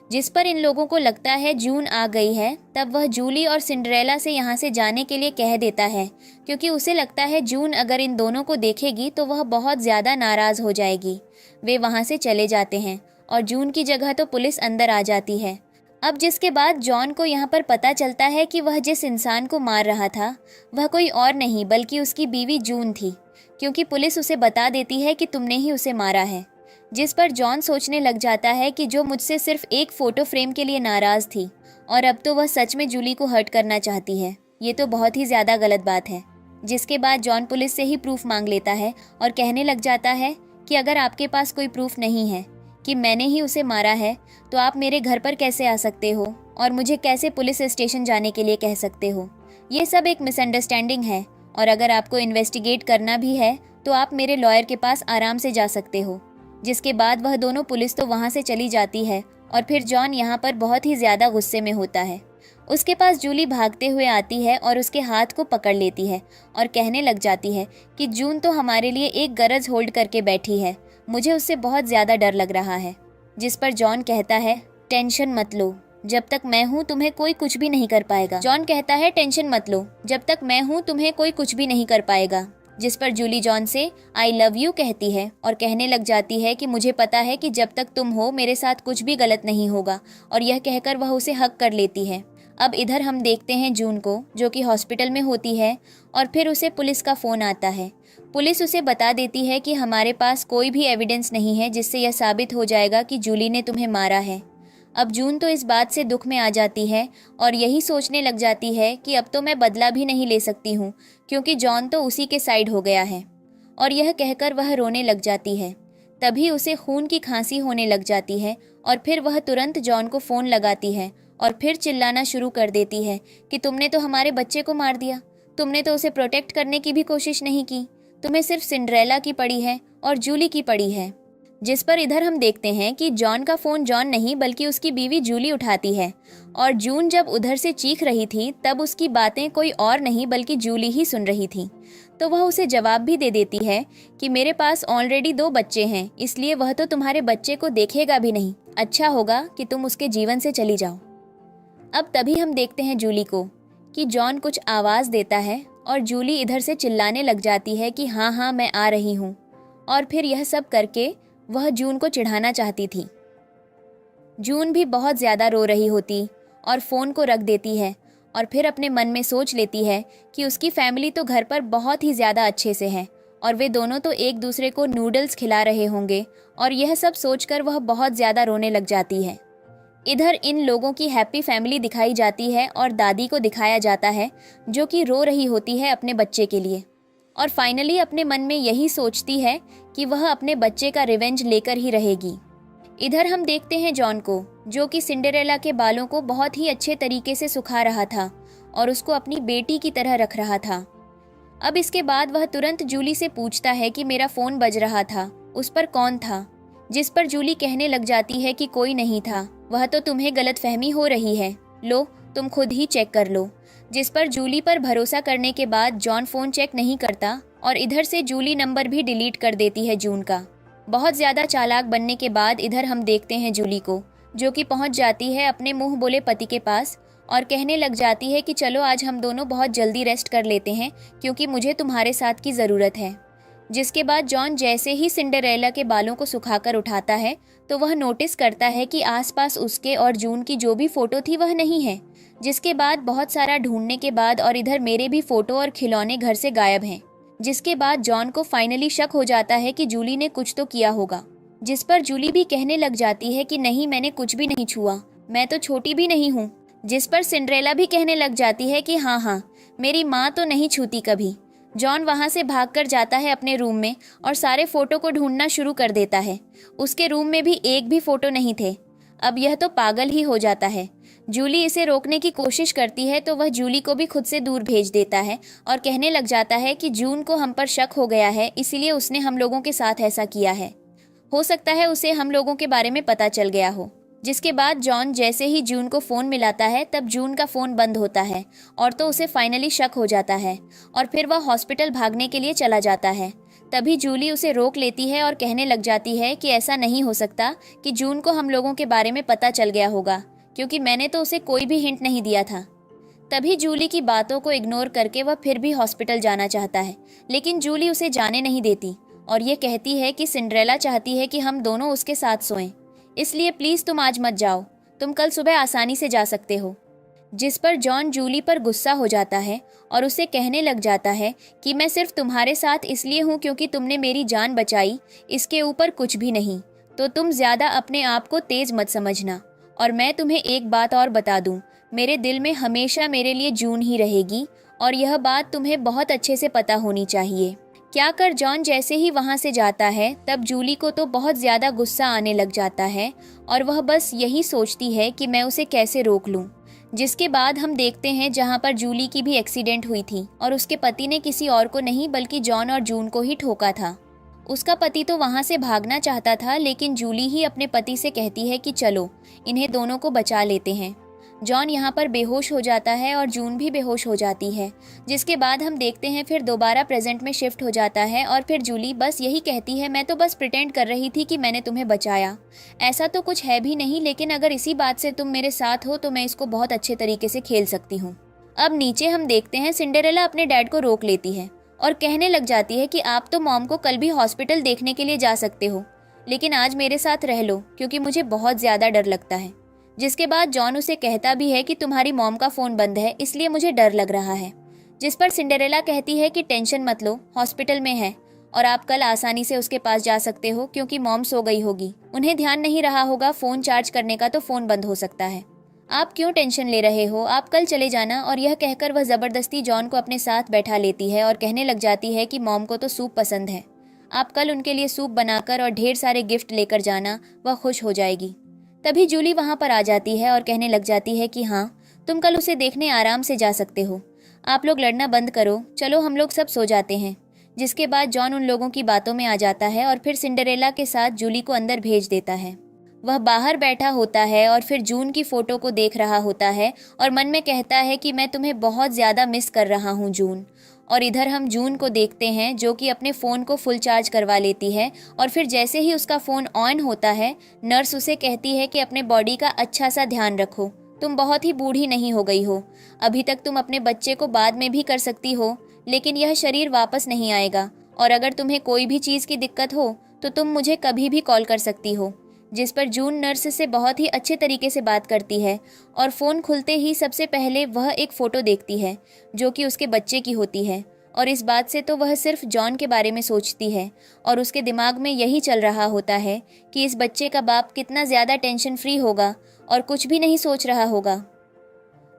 जिस पर इन लोगों को लगता है जून आ गई है। तब वह जूली और सिंड्रेला से यहाँ से जाने के लिए कह देता है, क्योंकि उसे लगता है जून अगर इन दोनों को देखेगी तो वह बहुत ज़्यादा नाराज़ हो जाएगी। वे वहाँ से चले जाते हैं और जून की जगह तो पुलिस अंदर आ जाती है। अब जिसके बाद जॉन को यहाँ पर पता चलता है कि वह जिस इंसान को मार रहा था वह कोई और नहीं बल्कि उसकी बीवी जून थी, क्योंकि पुलिस उसे बता देती है कि तुमने ही उसे मारा है। जिस पर जॉन सोचने लग जाता है कि जो मुझसे सिर्फ एक फ़ोटो फ्रेम के लिए नाराज़ थी और अब तो वह सच में जूली को हर्ट करना चाहती है, ये तो बहुत ही ज़्यादा गलत बात है। जिसके बाद जॉन पुलिस से ही प्रूफ मांग लेता है और कहने लग जाता है कि अगर आपके पास कोई प्रूफ नहीं है कि मैंने ही उसे मारा है तो आप मेरे घर पर कैसे आ सकते हो और मुझे कैसे पुलिस स्टेशन जाने के लिए कह सकते हो। ये सब एक मिसअंडरस्टैंडिंग है और अगर आपको इन्वेस्टिगेट करना भी है तो आप मेरे लॉयर के पास आराम से जा सकते हो। जिसके बाद वह दोनों पुलिस तो वहाँ से चली जाती है और फिर जॉन यहाँ पर बहुत ही ज़्यादा गुस्से में होता है। उसके पास जूली भागते हुए आती है और उसके हाथ को पकड़ लेती है और कहने लग जाती है कि जून तो हमारे लिए एक गरज होल्ड करके बैठी है, मुझे उससे बहुत ज़्यादा डर लग रहा है। जिस पर जॉन कहता है टेंशन मत लो, जब तक मैं हूँ तुम्हें कोई कुछ भी नहीं कर पाएगा। जॉन कहता है टेंशन मत लो, जब तक मैं हूँ तुम्हें कोई कुछ भी नहीं कर पाएगा। जिस पर जूली जॉन से आई लव यू कहती है और कहने लग जाती है कि मुझे पता है कि जब तक तुम हो मेरे साथ कुछ भी गलत नहीं होगा, और यह कहकर वह उसे हक कर लेती है। अब इधर हम देखते हैं जून को जो कि हॉस्पिटल में होती है और फिर उसे पुलिस का फ़ोन आता है। पुलिस उसे बता देती है कि हमारे पास कोई भी एविडेंस नहीं है जिससे यह साबित हो जाएगा कि जूली ने तुम्हें मारा है। अब जून तो इस बात से दुख में आ जाती है और यही सोचने लग जाती है कि अब तो मैं बदला भी नहीं ले सकती हूँ क्योंकि जॉन तो उसी के साइड हो गया है। और यह कहकर वह रोने लग जाती है। तभी उसे खून की खांसी होने लग जाती है और फिर वह तुरंत जॉन को फ़ोन लगाती है और फिर चिल्लाना शुरू कर देती है कि तुमने तो हमारे बच्चे को मार दिया, तुमने तो उसे प्रोटेक्ट करने की भी कोशिश नहीं की, तुम्हें सिर्फ सिंड्रेला की पड़ी है और जूली की पड़ी है। जिस पर इधर हम देखते हैं कि जॉन का फ़ोन जॉन नहीं बल्कि उसकी बीवी जूली उठाती है और जून जब उधर से चीख रही थी तब उसकी बातें कोई और नहीं बल्कि जूली ही सुन रही थी। तो वह उसे जवाब भी दे देती है कि मेरे पास ऑलरेडी 2 बच्चे हैं, इसलिए वह तो तुम्हारे बच्चे को देखेगा भी नहीं, अच्छा होगा कि तुम उसके जीवन से चली जाओ। अब तभी हम देखते हैं जूली को कि जॉन कुछ आवाज़ देता है और जूली इधर से चिल्लाने लग जाती है कि हाँ हाँ मैं आ रही हूँ। और फिर यह सब करके वह जून को चिढ़ाना चाहती थी। जून भी बहुत ज़्यादा रो रही होती और फ़ोन को रख देती है और फिर अपने मन में सोच लेती है कि उसकी फैमिली तो घर पर बहुत ही ज़्यादा अच्छे से है और वे दोनों तो एक दूसरे को नूडल्स खिला रहे होंगे, और यह सब सोचकर वह बहुत ज़्यादा रोने लग जाती है। इधर इन लोगों की हैप्पी फैमिली दिखाई जाती है और दादी को दिखाया जाता है जो कि रो रही होती है अपने बच्चे के लिए और फाइनली अपने मन में यही सोचती है कि वह अपने बच्चे का रिवेंज लेकर ही रहेगी। इधर हम देखते हैं जॉन को जो कि सिंड्रेला के बालों को बहुत ही अच्छे तरीके से सुखा रहा था और उसको अपनी बेटी की तरह रख रहा था। अब इसके बाद वह तुरंत जूली से पूछता है कि मेरा फ़ोन बज रहा था, उस पर कौन था? जिस पर जूली कहने लग जाती है कि कोई नहीं था, वह तो तुम्हें गलतफहमी हो रही है, लो तुम खुद ही चेक कर लो। जिस पर जूली पर भरोसा करने के बाद जॉन फ़ोन चेक नहीं करता और इधर से जूली नंबर भी डिलीट कर देती है जून का। बहुत ज़्यादा चालाक बनने के बाद इधर हम देखते हैं जूली को, जो कि पहुंच जाती है अपने मुंह बोले पति के पास और कहने लग जाती है कि चलो आज हम दोनों बहुत जल्दी रेस्ट कर लेते हैं क्योंकि मुझे तुम्हारे साथ की ज़रूरत है। जिसके बाद जॉन जैसे ही सिंडरेला के बालों को सुखाकर उठाता है तो वह नोटिस करता है कि आसपास उसके और जून की जो भी फ़ोटो थी वह नहीं है। जिसके बाद बहुत सारा ढूंढने के बाद और इधर मेरे भी फ़ोटो और खिलौने घर से गायब हैं। जिसके बाद जॉन को फाइनली शक हो जाता है कि जूली ने कुछ तो किया होगा। जिस पर जूली भी कहने लग जाती है कि नहीं, मैंने कुछ भी नहीं छुआ, मैं तो छोटी भी नहीं हूँ। जिस पर सिंड्रेला भी कहने लग जाती है कि हाँ, मेरी माँ तो नहीं छूती कभी। जॉन वहाँ से भागकर जाता है अपने रूम में और सारे फ़ोटो को ढूंढना शुरू कर देता है। उसके रूम में भी एक भी फ़ोटो नहीं थे। अब यह तो पागल ही हो जाता है। जूली इसे रोकने की कोशिश करती है तो वह जूली को भी खुद से दूर भेज देता है और कहने लग जाता है कि जून को हम पर शक हो गया है, इसीलिए उसने हम लोगों के साथ ऐसा किया है। हो सकता है उसे हम लोगों के बारे में पता चल गया हो। जिसके बाद जॉन जैसे ही जून को फ़ोन मिलाता है तब जून का फ़ोन बंद होता है और तो उसे फाइनली शक हो जाता है और फिर वह हॉस्पिटल भागने के लिए चला जाता है। तभी जूली उसे रोक लेती है और कहने लग जाती है कि ऐसा नहीं हो सकता कि जून को हम लोगों के बारे में पता चल गया होगा, क्योंकि मैंने तो उसे कोई भी हिंट नहीं दिया था। तभी जूली की बातों को इग्नोर करके वह फिर भी हॉस्पिटल जाना चाहता है, लेकिन जूली उसे जाने नहीं देती और ये कहती है कि सिंड्रेला चाहती है कि हम दोनों उसके साथ सोएं, इसलिए प्लीज़ तुम आज मत जाओ, तुम कल सुबह आसानी से जा सकते हो। जिस पर जॉन जूली पर गुस्सा हो जाता है और उसे कहने लग जाता है कि मैं सिर्फ तुम्हारे साथ इसलिए हूँ क्योंकि तुमने मेरी जान बचाई, इसके ऊपर कुछ भी नहीं। तो तुम ज़्यादा अपने आप को तेज़ मत समझना। और मैं तुम्हें एक बात और बता दूँ, मेरे दिल में हमेशा मेरे लिए जून ही रहेगी और यह बात तुम्हें बहुत अच्छे से पता होनी चाहिए। क्या कर जॉन जैसे ही वहाँ से जाता है तब जूली को तो बहुत ज़्यादा गुस्सा आने लग जाता है और वह बस यही सोचती है कि मैं उसे कैसे रोक लूँ। जिसके बाद हम देखते हैं जहाँ पर जूली की भी एक्सीडेंट हुई थी और उसके पति ने किसी और को नहीं बल्कि जॉन और जून को ही ठोका था। उसका पति तो वहाँ से भागना चाहता था, लेकिन जूली ही अपने पति से कहती है कि चलो इन्हें दोनों को बचा लेते हैं। जॉन यहाँ पर बेहोश हो जाता है और जून भी बेहोश हो जाती है। जिसके बाद हम देखते हैं फिर दोबारा प्रेजेंट में शिफ्ट हो जाता है और फिर जूली बस यही कहती है, मैं तो बस प्रिटेंड कर रही थी कि मैंने तुम्हें बचाया, ऐसा तो कुछ है भी नहीं, लेकिन अगर इसी बात से तुम मेरे साथ हो तो मैं इसको बहुत अच्छे तरीके से खेल सकती हूँ। अब नीचे हम देखते हैं सिंड्रेला अपने डैड को रोक लेती है और कहने लग जाती है कि आप तो मॉम को कल भी हॉस्पिटल देखने के लिए जा सकते हो, लेकिन आज मेरे साथ रह लो क्योंकि मुझे बहुत ज़्यादा डर लगता है। जिसके बाद जॉन उसे कहता भी है कि तुम्हारी मॉम का फ़ोन बंद है इसलिए मुझे डर लग रहा है। जिस पर सिंड्रेला कहती है कि टेंशन मत लो, हॉस्पिटल में है और आप कल आसानी से उसके पास जा सकते हो क्योंकि मॉम सो गई होगी, उन्हें ध्यान नहीं रहा होगा फ़ोन चार्ज करने का तो फ़ोन बंद हो सकता है। आप क्यों टेंशन ले रहे हो, आप कल चले जाना। और यह कहकर वह ज़बरदस्ती जॉन को अपने साथ बैठा लेती है और कहने लग जाती है कि मॉम को तो सूप पसंद है, आप कल उनके लिए सूप बनाकर और ढेर सारे गिफ्ट लेकर जाना, वह खुश हो जाएगी। तभी जूली वहाँ पर आ जाती है और कहने लग जाती है कि हाँ, तुम कल उसे देखने आराम से जा सकते हो, आप लोग लड़ना बंद करो, चलो हम लोग सब सो जाते हैं। जिसके बाद जॉन उन लोगों की बातों में आ जाता है और फिर सिंड्रेला के साथ जूली को अंदर भेज देता है। वह बाहर बैठा होता है और फिर जून की फ़ोटो को देख रहा होता है और मन में कहता है कि मैं तुम्हें बहुत ज़्यादा मिस कर रहा हूँ जून। और इधर हम जून को देखते हैं जो कि अपने फ़ोन को फुल चार्ज करवा लेती है और फिर जैसे ही उसका फ़ोन ऑन होता है नर्स उसे कहती है कि अपने बॉडी का अच्छा सा ध्यान रखो, तुम बहुत ही बूढ़ी नहीं हो गई हो, अभी तक तुम अपने बच्चे को बाद में भी कर सकती हो, लेकिन यह शरीर वापस नहीं आएगा और अगर तुम्हें कोई भी चीज़ की दिक्कत हो तो तुम मुझे कभी भी कॉल कर सकती हो। जिस पर जून नर्स से बहुत ही अच्छे तरीके से बात करती है और फ़ोन खुलते ही सबसे पहले वह एक फ़ोटो देखती है जो कि उसके बच्चे की होती है और इस बात से तो वह सिर्फ जॉन के बारे में सोचती है और उसके दिमाग में यही चल रहा होता है कि इस बच्चे का बाप कितना ज़्यादा टेंशन फ्री होगा और कुछ भी नहीं सोच रहा होगा।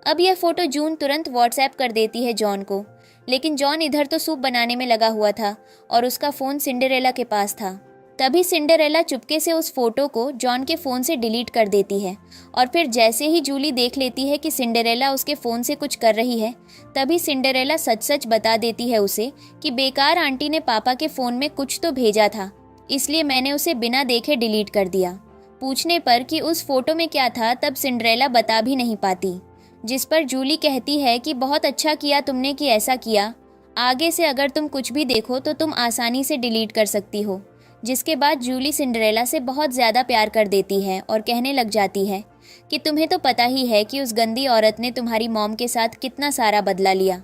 अब यह फ़ोटो जून तुरंत व्हाट्सएप कर देती है जॉन को, लेकिन जॉन इधर तो सूप बनाने में लगा हुआ था और उसका फ़ोन सिंड्रेला के पास था। तभी सिंडरेला चुपके से उस फोटो को जॉन के फ़ोन से डिलीट कर देती है और फिर जैसे ही जूली देख लेती है कि सिंडरेला उसके फ़ोन से कुछ कर रही है, तभी सिंडरेला सच सच बता देती है उसे कि बेकार आंटी ने पापा के फ़ोन में कुछ तो भेजा था, इसलिए मैंने उसे बिना देखे डिलीट कर दिया। पूछने पर कि उस फोटो में क्या था, तब सिंडरेला बता भी नहीं पाती, जिस पर जूली कहती है कि बहुत अच्छा किया तुमने कि ऐसा किया, आगे से अगर तुम कुछ भी देखो तो तुम आसानी से डिलीट कर सकती हो। जिसके बाद जूली सिंडरेला से बहुत ज़्यादा प्यार कर देती है और कहने लग जाती है कि तुम्हें तो पता ही है कि उस गंदी औरत ने तुम्हारी मॉम के साथ कितना सारा बदला लिया,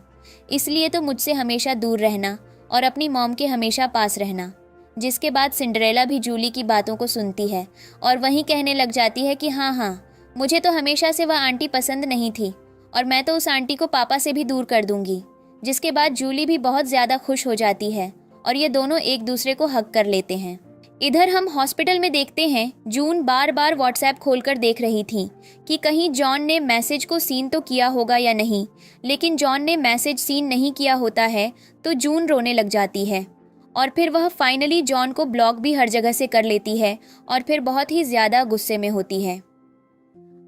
इसलिए तो मुझसे हमेशा दूर रहना और अपनी मॉम के हमेशा पास रहना। जिसके बाद सिंडरेला भी जूली की बातों को सुनती है और वहीं कहने लग जाती है कि हाँ, मुझे तो हमेशा से वह आंटी पसंद नहीं थी और मैं तो उस आंटी को पापा से भी दूर कर दूंगी। जिसके बाद जूली भी बहुत ज़्यादा खुश हो जाती है और ये दोनों एक दूसरे को हग कर लेते हैं। इधर हम हॉस्पिटल में देखते हैं जून बार बार व्हाट्सएप खोलकर देख रही थी कि कहीं जॉन ने मैसेज को सीन तो किया होगा या नहीं, लेकिन जॉन ने मैसेज सीन नहीं किया होता है तो जून रोने लग जाती है और फिर वह फाइनली जॉन को ब्लॉक भी हर जगह से कर लेती है और फिर बहुत ही ज़्यादा गुस्से में होती है।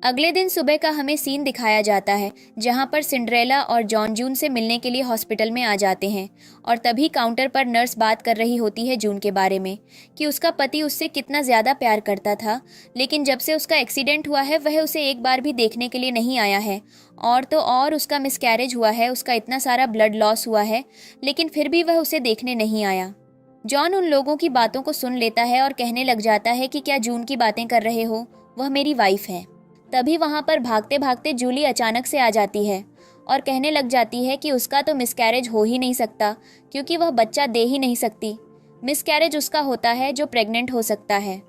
अगले दिन सुबह का हमें सीन दिखाया जाता है जहां पर सिंड्रेला और जॉन जून से मिलने के लिए हॉस्पिटल में आ जाते हैं और तभी काउंटर पर नर्स बात कर रही होती है जून के बारे में कि उसका पति उससे कितना ज़्यादा प्यार करता था, लेकिन जब से उसका एक्सीडेंट हुआ है वह उसे एक बार भी देखने के लिए नहीं आया है और तो और उसका मिसकैरेज हुआ है, उसका इतना सारा ब्लड लॉस हुआ है, लेकिन फिर भी वह उसे देखने नहीं आया। जॉन उन लोगों की बातों को सुन लेता है और कहने लग जाता है कि क्या जून की बातें कर रहे हो, वह मेरी वाइफ है। तभी वहाँ पर भागते भागते जूली अचानक से आ जाती है और कहने लग जाती है कि उसका तो मिसकैरेज हो ही नहीं सकता क्योंकि वह बच्चा दे ही नहीं सकती। मिसकैरेज उसका होता है जो प्रेग्नेंट हो सकता है,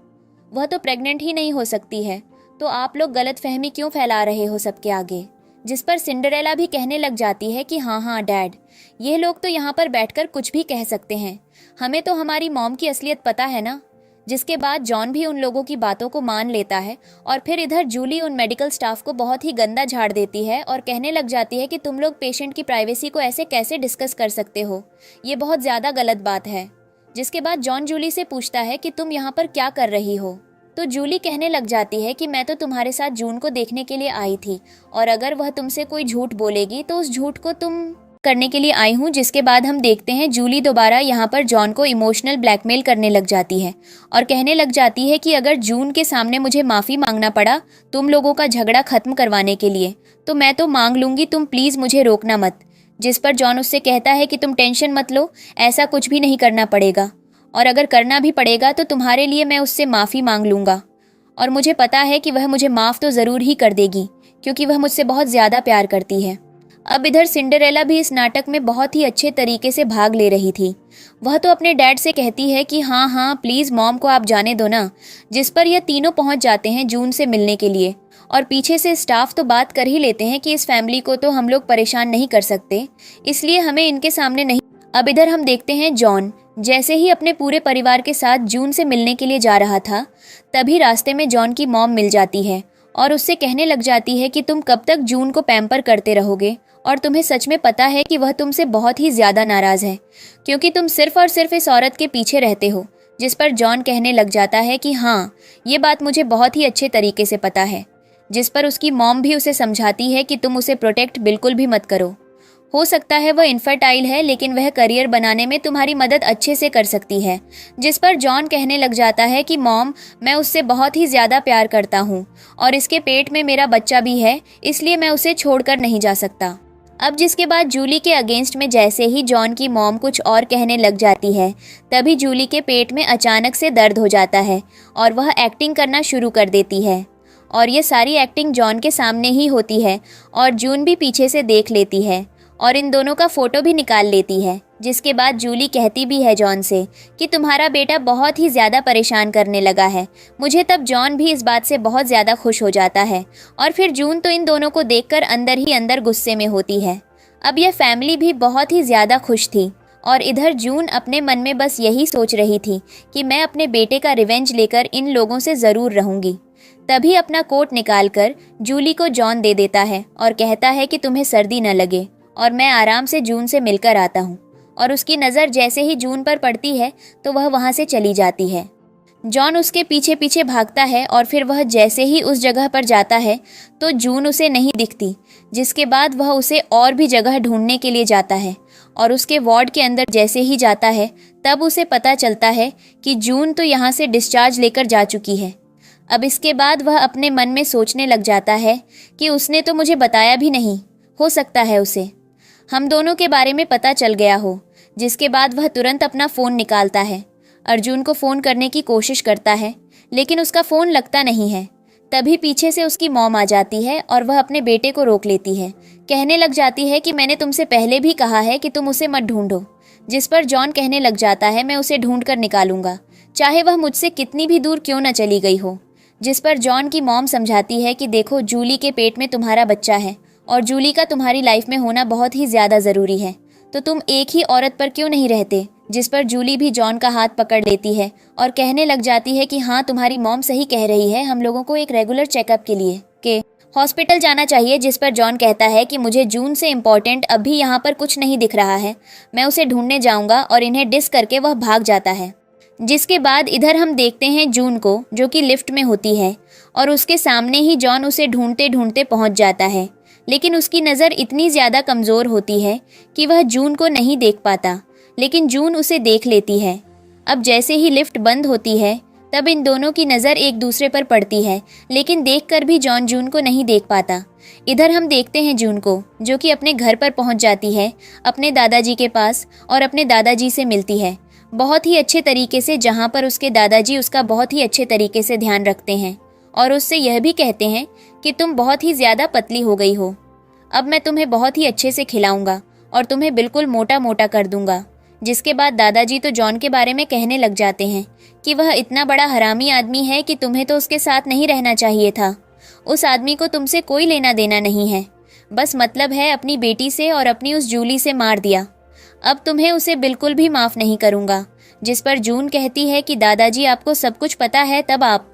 वह तो प्रेग्नेंट ही नहीं हो सकती है, तो आप लोग गलतफहमी क्यों फैला रहे हो सबके आगे। जिस पर सिंडरेला भी कहने लग जाती है कि हाँ डैड, ये लोग तो यहाँ पर बैठकर कुछ भी कह सकते हैं, हमें तो हमारी मॉम की असलियत पता है ना। जिसके बाद जॉन भी उन लोगों की बातों को मान लेता है और फिर इधर जूली उन मेडिकल स्टाफ को बहुत ही गंदा झाड़ देती है और कहने लग जाती है कि तुम लोग पेशेंट की प्राइवेसी को ऐसे कैसे डिस्कस कर सकते हो, ये बहुत ज़्यादा गलत बात है। जिसके बाद जॉन जूली से पूछता है कि तुम यहाँ पर क्या कर रही हो, तो जूली कहने लग जाती है कि मैं तो तुम्हारे साथ जून को देखने के लिए आई थी और अगर वह तुमसे कोई झूठ बोलेगी तो उस झूठ को तुम करने के लिए आई हूँ। जिसके बाद हम देखते हैं जूली दोबारा यहाँ पर जॉन को इमोशनल ब्लैकमेल करने लग जाती है और कहने लग जाती है कि अगर जून के सामने मुझे माफ़ी मांगना पड़ा तुम लोगों का झगड़ा खत्म करवाने के लिए तो मैं तो मांग लूँगी, तुम प्लीज़ मुझे रोकना मत। जिस पर जॉन उससे कहता है कि तुम टेंशन मत लो, ऐसा कुछ भी नहीं करना पड़ेगा और अगर करना भी पड़ेगा तो तुम्हारे लिए मैं उससे माफ़ी मांग लूँगा और मुझे पता है कि वह मुझे माफ़ तो ज़रूर ही कर देगी क्योंकि वह मुझसे बहुत ज़्यादा प्यार करती है। अब इधर सिंडरेला भी इस नाटक में बहुत ही अच्छे तरीके से भाग ले रही थी। वह तो अपने डैड से कहती है कि हाँ प्लीज़ मॉम को आप जाने दो ना। जिस पर यह तीनों पहुंच जाते हैं जून से मिलने के लिए और पीछे से स्टाफ तो बात कर ही लेते हैं कि इस फैमिली को तो हम लोग परेशान नहीं कर सकते, इसलिए हमें इनके सामने नहीं। अब इधर हम देखते हैं जॉन जैसे ही अपने पूरे परिवार के साथ जून से मिलने के लिए जा रहा था, तभी रास्ते में जॉन की मॉम मिल जाती है और उससे कहने लग जाती है कि तुम कब तक जून को पैम्पर करते रहोगे और तुम्हें सच में पता है कि वह तुमसे बहुत ही ज़्यादा नाराज़ है क्योंकि तुम सिर्फ और सिर्फ इस औरत के पीछे रहते हो। जिस पर जॉन कहने लग जाता है कि हाँ, ये बात मुझे बहुत ही अच्छे तरीके से पता है। जिस पर उसकी मॉम भी उसे समझाती है कि तुम उसे प्रोटेक्ट बिल्कुल भी मत करो, हो सकता है वह इनफर्टाइल है लेकिन वह करियर बनाने में तुम्हारी मदद अच्छे से कर सकती है। जिस पर जॉन कहने लग जाता है कि मॉम, मैं उससे बहुत ही ज़्यादा प्यार करता हूँ और इसके पेट में मेरा बच्चा भी है, इसलिए मैं उसे छोड़कर नहीं जा सकता। अब जिसके बाद जूली के अगेंस्ट में जैसे ही जॉन की मॉम कुछ और कहने लग जाती है, तभी जूली के पेट में अचानक से दर्द हो जाता है और वह एक्टिंग करना शुरू कर देती है और ये सारी एक्टिंग जॉन के सामने ही होती है और जून भी पीछे से देख लेती है और इन दोनों का फ़ोटो भी निकाल लेती है। जिसके बाद जूली कहती भी है जॉन से कि तुम्हारा बेटा बहुत ही ज़्यादा परेशान करने लगा है। मुझे तब जॉन भी इस बात से बहुत ज़्यादा खुश हो जाता है और फिर जून तो इन दोनों को देखकर अंदर ही अंदर गुस्से में होती है। अब यह फैमिली भी बहुत ही ज़्यादा खुश थी और इधर जून अपने मन में बस यही सोच रही थी कि मैं अपने बेटे का रिवेंज लेकर इन लोगों से ज़रूर रहूँगी। तभी अपना कोट निकालकर जूली को जॉन दे देता है और कहता है कि तुम्हें सर्दी न लगे और मैं आराम से जून से मिलकर आता हूँ। और उसकी नज़र जैसे ही जून पर पड़ती है तो वह वहाँ से चली जाती है। जॉन उसके पीछे पीछे भागता है और फिर वह जैसे ही उस जगह पर जाता है तो जून उसे नहीं दिखती, जिसके बाद वह उसे और भी जगह ढूंढने के लिए जाता है और उसके वार्ड के अंदर जैसे ही जाता है तब उसे पता चलता है कि जून तो यहाँ से डिस्चार्ज लेकर जा चुकी है। अब इसके बाद वह अपने मन में सोचने लग जाता है कि उसने तो मुझे बताया भी नहीं, हो सकता है उसे हम दोनों के बारे में पता चल गया हो। जिसके बाद वह तुरंत अपना फ़ोन निकालता है, अर्जुन को फ़ोन करने की कोशिश करता है लेकिन उसका फ़ोन लगता नहीं है। तभी पीछे से उसकी मॉम आ जाती है और वह अपने बेटे को रोक लेती है। कहने लग जाती है कि मैंने तुमसे पहले भी कहा है कि तुम उसे मत ढूंढो। जिस पर जॉन कहने लग जाता है मैं उसे ढूंढ कर निकालूंगा, चाहे वह मुझसे कितनी भी दूर क्यों न चली गई हो। जिस पर जॉन की मॉम समझाती है कि देखो, जूली के पेट में तुम्हारा बच्चा है और जूली का तुम्हारी लाइफ में होना बहुत ही ज़्यादा ज़रूरी है, तो तुम एक ही औरत पर क्यों नहीं रहते। जिस पर जूली भी जॉन का हाथ पकड़ लेती है और कहने लग जाती है कि हाँ, तुम्हारी मॉम सही कह रही है, हम लोगों को एक रेगुलर चेकअप के लिए के हॉस्पिटल जाना चाहिए। जिस पर जॉन कहता है कि मुझे जून से इम्पोर्टेंट अभी यहाँ पर कुछ नहीं दिख रहा है, मैं उसे ढूंढने जाऊँगा, और इन्हें डिस करके वह भाग जाता है। जिसके बाद इधर हम देखते हैं जून को, जो कि लिफ्ट में होती है और उसके सामने ही जॉन उसे ढूंढते ढूंढते पहुंच जाता है, लेकिन उसकी नज़र इतनी ज़्यादा कमज़ोर होती है कि वह जून को नहीं देख पाता, लेकिन जून उसे देख लेती है। अब जैसे ही लिफ्ट बंद होती है तब इन दोनों की नज़र एक दूसरे पर पड़ती है, लेकिन देखकर भी जॉन जून को नहीं देख पाता। इधर हम देखते हैं जून को, जो कि अपने घर पर पहुंच जाती है अपने दादाजी के पास और अपने दादाजी से मिलती है बहुत ही अच्छे तरीके से, जहां पर उसके दादाजी उसका बहुत ही अच्छे तरीके से ध्यान रखते हैं और उससे यह भी कहते हैं कि तुम बहुत ही ज़्यादा पतली हो गई हो, अब मैं तुम्हें बहुत ही अच्छे से खिलाऊंगा और तुम्हें बिल्कुल मोटा मोटा कर दूंगा। जिसके बाद दादाजी तो जॉन के बारे में कहने लग जाते हैं कि वह इतना बड़ा हरामी आदमी है कि तुम्हें तो उसके साथ नहीं रहना चाहिए था। उस आदमी को तुमसे कोई लेना देना नहीं है, बस मतलब है अपनी बेटी से और अपनी उस जूली से मार दिया। अब तुम्हें उसे बिल्कुल भी माफ़ नहीं करूँगा। जिस पर जून कहती है कि दादाजी आपको सब कुछ पता है, तब आप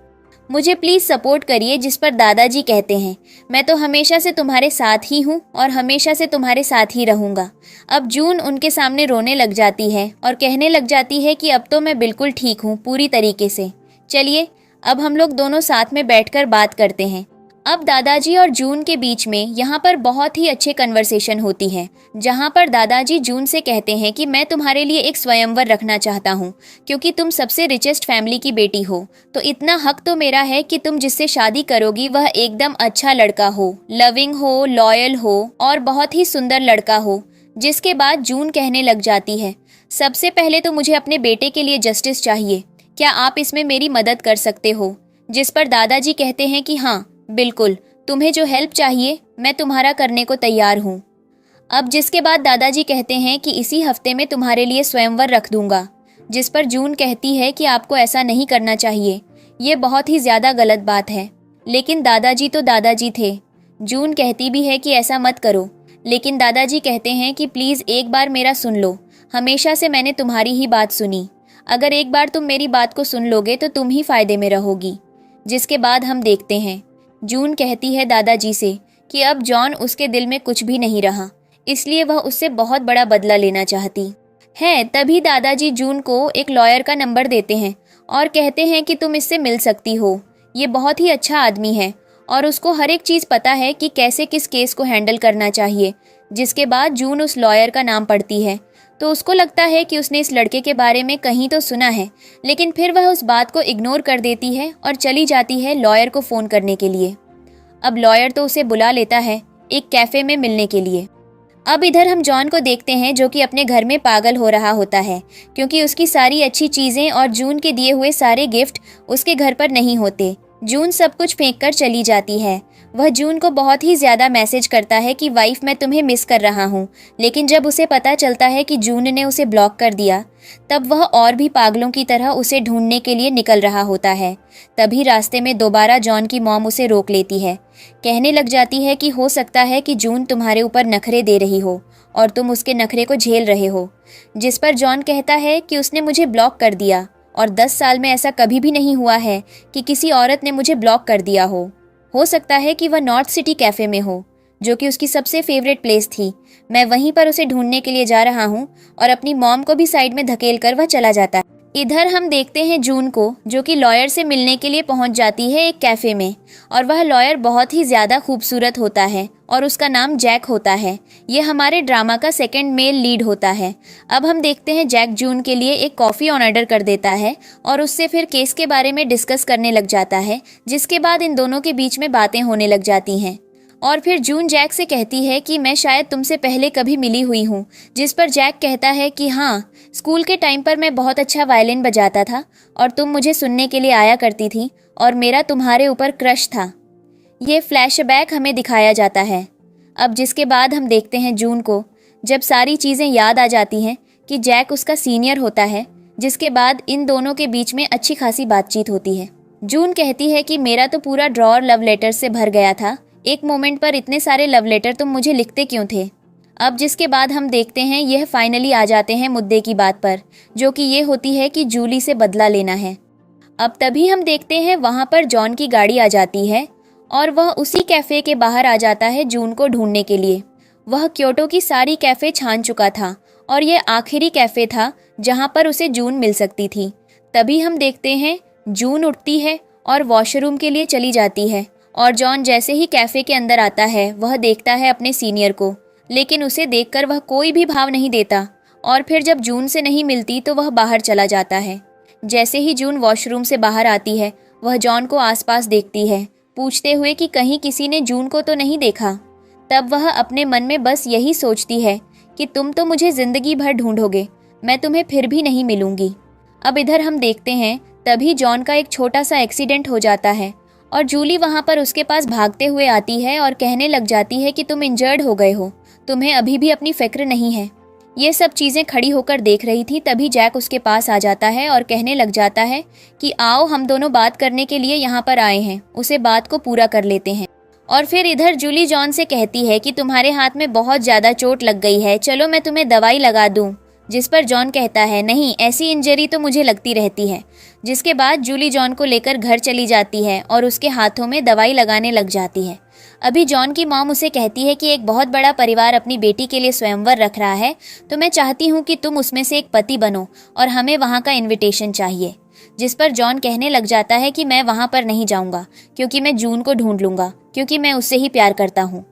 मुझे प्लीज़ सपोर्ट करिए। जिस पर दादाजी कहते हैं मैं तो हमेशा से तुम्हारे साथ ही हूँ और हमेशा से तुम्हारे साथ ही रहूँगा। अब जून उनके सामने रोने लग जाती है और कहने लग जाती है कि अब तो मैं बिल्कुल ठीक हूँ पूरी तरीके से, चलिए अब हम लोग दोनों साथ में बैठकर बात करते हैं। अब दादाजी और जून के बीच में यहाँ पर बहुत ही अच्छे कन्वर्सेशन होती है, जहाँ पर दादाजी जून से कहते हैं कि मैं तुम्हारे लिए एक स्वयंवर रखना चाहता हूँ, क्योंकि तुम सबसे रिचेस्ट फैमिली की बेटी हो, तो इतना हक तो मेरा है कि तुम जिससे शादी करोगी वह एकदम अच्छा लड़का हो, लविंग हो, लॉयल हो और बहुत ही सुंदर लड़का हो। जिसके बाद जून कहने लग जाती है सबसे पहले तो मुझे अपने बेटे के लिए जस्टिस चाहिए, क्या आप इसमें मेरी मदद कर सकते हो। जिस पर दादाजी कहते हैं कि हाँ बिल्कुल, तुम्हें जो हेल्प चाहिए मैं तुम्हारा करने को तैयार हूँ। अब जिसके बाद दादाजी कहते हैं कि इसी हफ्ते में तुम्हारे लिए स्वयंवर रख दूंगा। जिस पर जून कहती है कि आपको ऐसा नहीं करना चाहिए, ये बहुत ही ज़्यादा गलत बात है। लेकिन दादाजी तो दादाजी थे। जून कहती भी है कि ऐसा मत करो, लेकिन दादाजी कहते हैं कि प्लीज़ एक बार मेरा सुन लो, हमेशा से मैंने तुम्हारी ही बात सुनी, अगर एक बार तुम मेरी बात को सुन लोगे तो तुम ही फ़ायदे में रहोगी। जिसके बाद हम देखते हैं जून कहती है दादाजी से कि अब जॉन उसके दिल में कुछ भी नहीं रहा, इसलिए वह उससे बहुत बड़ा बदला लेना चाहती है। तभी दादाजी जून को एक लॉयर का नंबर देते हैं और कहते हैं कि तुम इससे मिल सकती हो, ये बहुत ही अच्छा आदमी है और उसको हर एक चीज़ पता है कि कैसे किस केस को हैंडल करना चाहिए। जिसके बाद जून उस लॉयर का नाम पढ़ती है तो उसको लगता है कि उसने इस लड़के के बारे में कहीं तो सुना है, लेकिन फिर वह उस बात को इग्नोर कर देती है और चली जाती है लॉयर को फ़ोन करने के लिए। अब लॉयर तो उसे बुला लेता है एक कैफ़े में मिलने के लिए। अब इधर हम जॉन को देखते हैं जो कि अपने घर में पागल हो रहा होता है, क्योंकि उसकी सारी अच्छी चीज़ें और जून के दिए हुए सारे गिफ्ट उसके घर पर नहीं होते। जून सब कुछ फेंक कर चली जाती है। वह जून को बहुत ही ज़्यादा मैसेज करता है कि वाइफ मैं तुम्हें मिस कर रहा हूँ, लेकिन जब उसे पता चलता है कि जून ने उसे ब्लॉक कर दिया तब वह और भी पागलों की तरह उसे ढूंढने के लिए निकल रहा होता है। तभी रास्ते में दोबारा जॉन की मॉम उसे रोक लेती है, कहने लग जाती है कि हो सकता है कि जून तुम्हारे ऊपर नखरे दे रही हो और तुम उसके नखरे को झेल रहे हो। जिस पर जॉन कहता है कि उसने मुझे ब्लॉक कर दिया और 10 साल में ऐसा कभी भी नहीं हुआ है कि किसी औरत ने मुझे ब्लॉक कर दिया हो सकता है कि वह नॉर्थ सिटी कैफ़े में हो, जो कि उसकी सबसे फेवरेट प्लेस थी। मैं वहीं पर उसे ढूंढने के लिए जा रहा हूँ और अपनी मॉम को भी साइड में धकेल कर वह चला जाता है। इधर हम देखते हैं जून को, जो कि लॉयर से मिलने के लिए पहुंच जाती है एक कैफ़े में। और वह लॉयर बहुत ही ज़्यादा खूबसूरत होता है और उसका नाम जैक होता है। ये हमारे ड्रामा का सेकंड मेल लीड होता है। अब हम देखते हैं जैक जून के लिए एक कॉफ़ी ऑर्डर कर देता है और उससे फिर केस के बारे में डिस्कस करने लग जाता है, जिसके बाद इन दोनों के बीच में बातें होने लग जाती हैं। और फिर जून जैक से कहती है कि मैं शायद तुमसे पहले कभी मिली हुई हूँ, जिस पर जैक कहता है कि हाँ, स्कूल के टाइम पर मैं बहुत अच्छा वायलिन बजाता था और तुम मुझे सुनने के लिए आया करती थी और मेरा तुम्हारे ऊपर क्रश था। ये फ्लैशबैक हमें दिखाया जाता है। अब जिसके बाद हम देखते हैं जून को, जब सारी चीज़ें याद आ जाती हैं कि जैक उसका सीनियर होता है, जिसके बाद इन दोनों के बीच में अच्छी खासी बातचीत होती है। जून कहती है कि मेरा तो पूरा ड्रॉअर लव लेटर से भर गया था, एक मोमेंट पर इतने सारे लव लेटर तुम मुझे लिखते क्यों थे। अब जिसके बाद हम देखते हैं यह फाइनली आ जाते हैं मुद्दे की बात पर, जो कि ये होती है कि जूली से बदला लेना है। अब तभी हम देखते हैं वहाँ पर जॉन की गाड़ी आ जाती है और वह उसी कैफ़े के बाहर आ जाता है जून को ढूंढने के लिए। वह क्योटो की सारी कैफ़े छान चुका था और यह आखिरी कैफ़े था जहाँ पर उसे जून मिल सकती थी। तभी हम देखते हैं जून उठती है और वॉशरूम के लिए चली जाती है और जॉन जैसे ही कैफ़े के अंदर आता है वह देखता है अपने सीनियर को, लेकिन उसे देखकर वह कोई भी भाव नहीं देता। और फिर जब जून से नहीं मिलती तो वह बाहर चला जाता है। जैसे ही जून वॉशरूम से बाहर आती है वह जॉन को आसपास देखती है, पूछते हुए कि कहीं किसी ने जून को तो नहीं देखा। तब वह अपने मन में बस यही सोचती है कि तुम तो मुझे ज़िंदगी भर ढूंढोगे, मैं तुम्हें फिर भी नहीं मिलूंगी। अब इधर हम देखते हैं तभी जॉन का एक छोटा सा एक्सीडेंट हो जाता है और जूली वहाँ पर उसके पास भागते हुए आती है और कहने लग जाती है कि तुम इंजर्ड हो गए हो, तुम्हें अभी भी अपनी फिक्र नहीं है। ये सब चीज़ें खड़ी होकर देख रही थी। तभी जैक उसके पास आ जाता है और कहने लग जाता है कि आओ हम दोनों बात करने के लिए यहाँ पर आए हैं, उसे बात को पूरा कर लेते हैं। और फिर इधर जूली जॉन से कहती है कि तुम्हारे हाथ में बहुत ज़्यादा चोट लग गई है, चलो मैं तुम्हें दवाई लगा दूँ। जिस पर जॉन कहता है नहीं, ऐसी इंजरी तो मुझे लगती रहती है। जिसके बाद जूली जॉन को लेकर घर चली जाती है और उसके हाथों में दवाई लगाने लग जाती है। अभी जॉन की मॉम उसे कहती है कि एक बहुत बड़ा परिवार अपनी बेटी के लिए स्वयंवर रख रहा है, तो मैं चाहती हूँ कि तुम उसमें से एक पति बनो और हमें वहाँ का इन्विटेशन चाहिए। जिस पर जॉन कहने लग जाता है कि मैं वहाँ पर नहीं जाऊँगा, क्योंकि मैं जून को ढूंढ लूँगा, क्योंकि मैं उससे ही प्यार करता हूँ।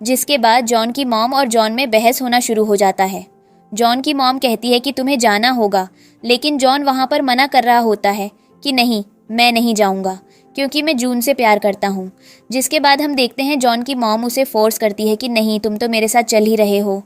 जिसके बाद जॉन की मॉम और जॉन में बहस होना शुरू हो जाता है। जॉन की मॉम कहती है कि तुम्हें जाना होगा, लेकिन जॉन वहाँ पर मना कर रहा होता है कि नहीं, मैं नहीं जाऊँगा, क्योंकि मैं जून से प्यार करता हूँ। जिसके बाद हम देखते हैं जॉन की मॉम उसे फोर्स करती है कि नहीं, तुम तो मेरे साथ चल ही रहे हो।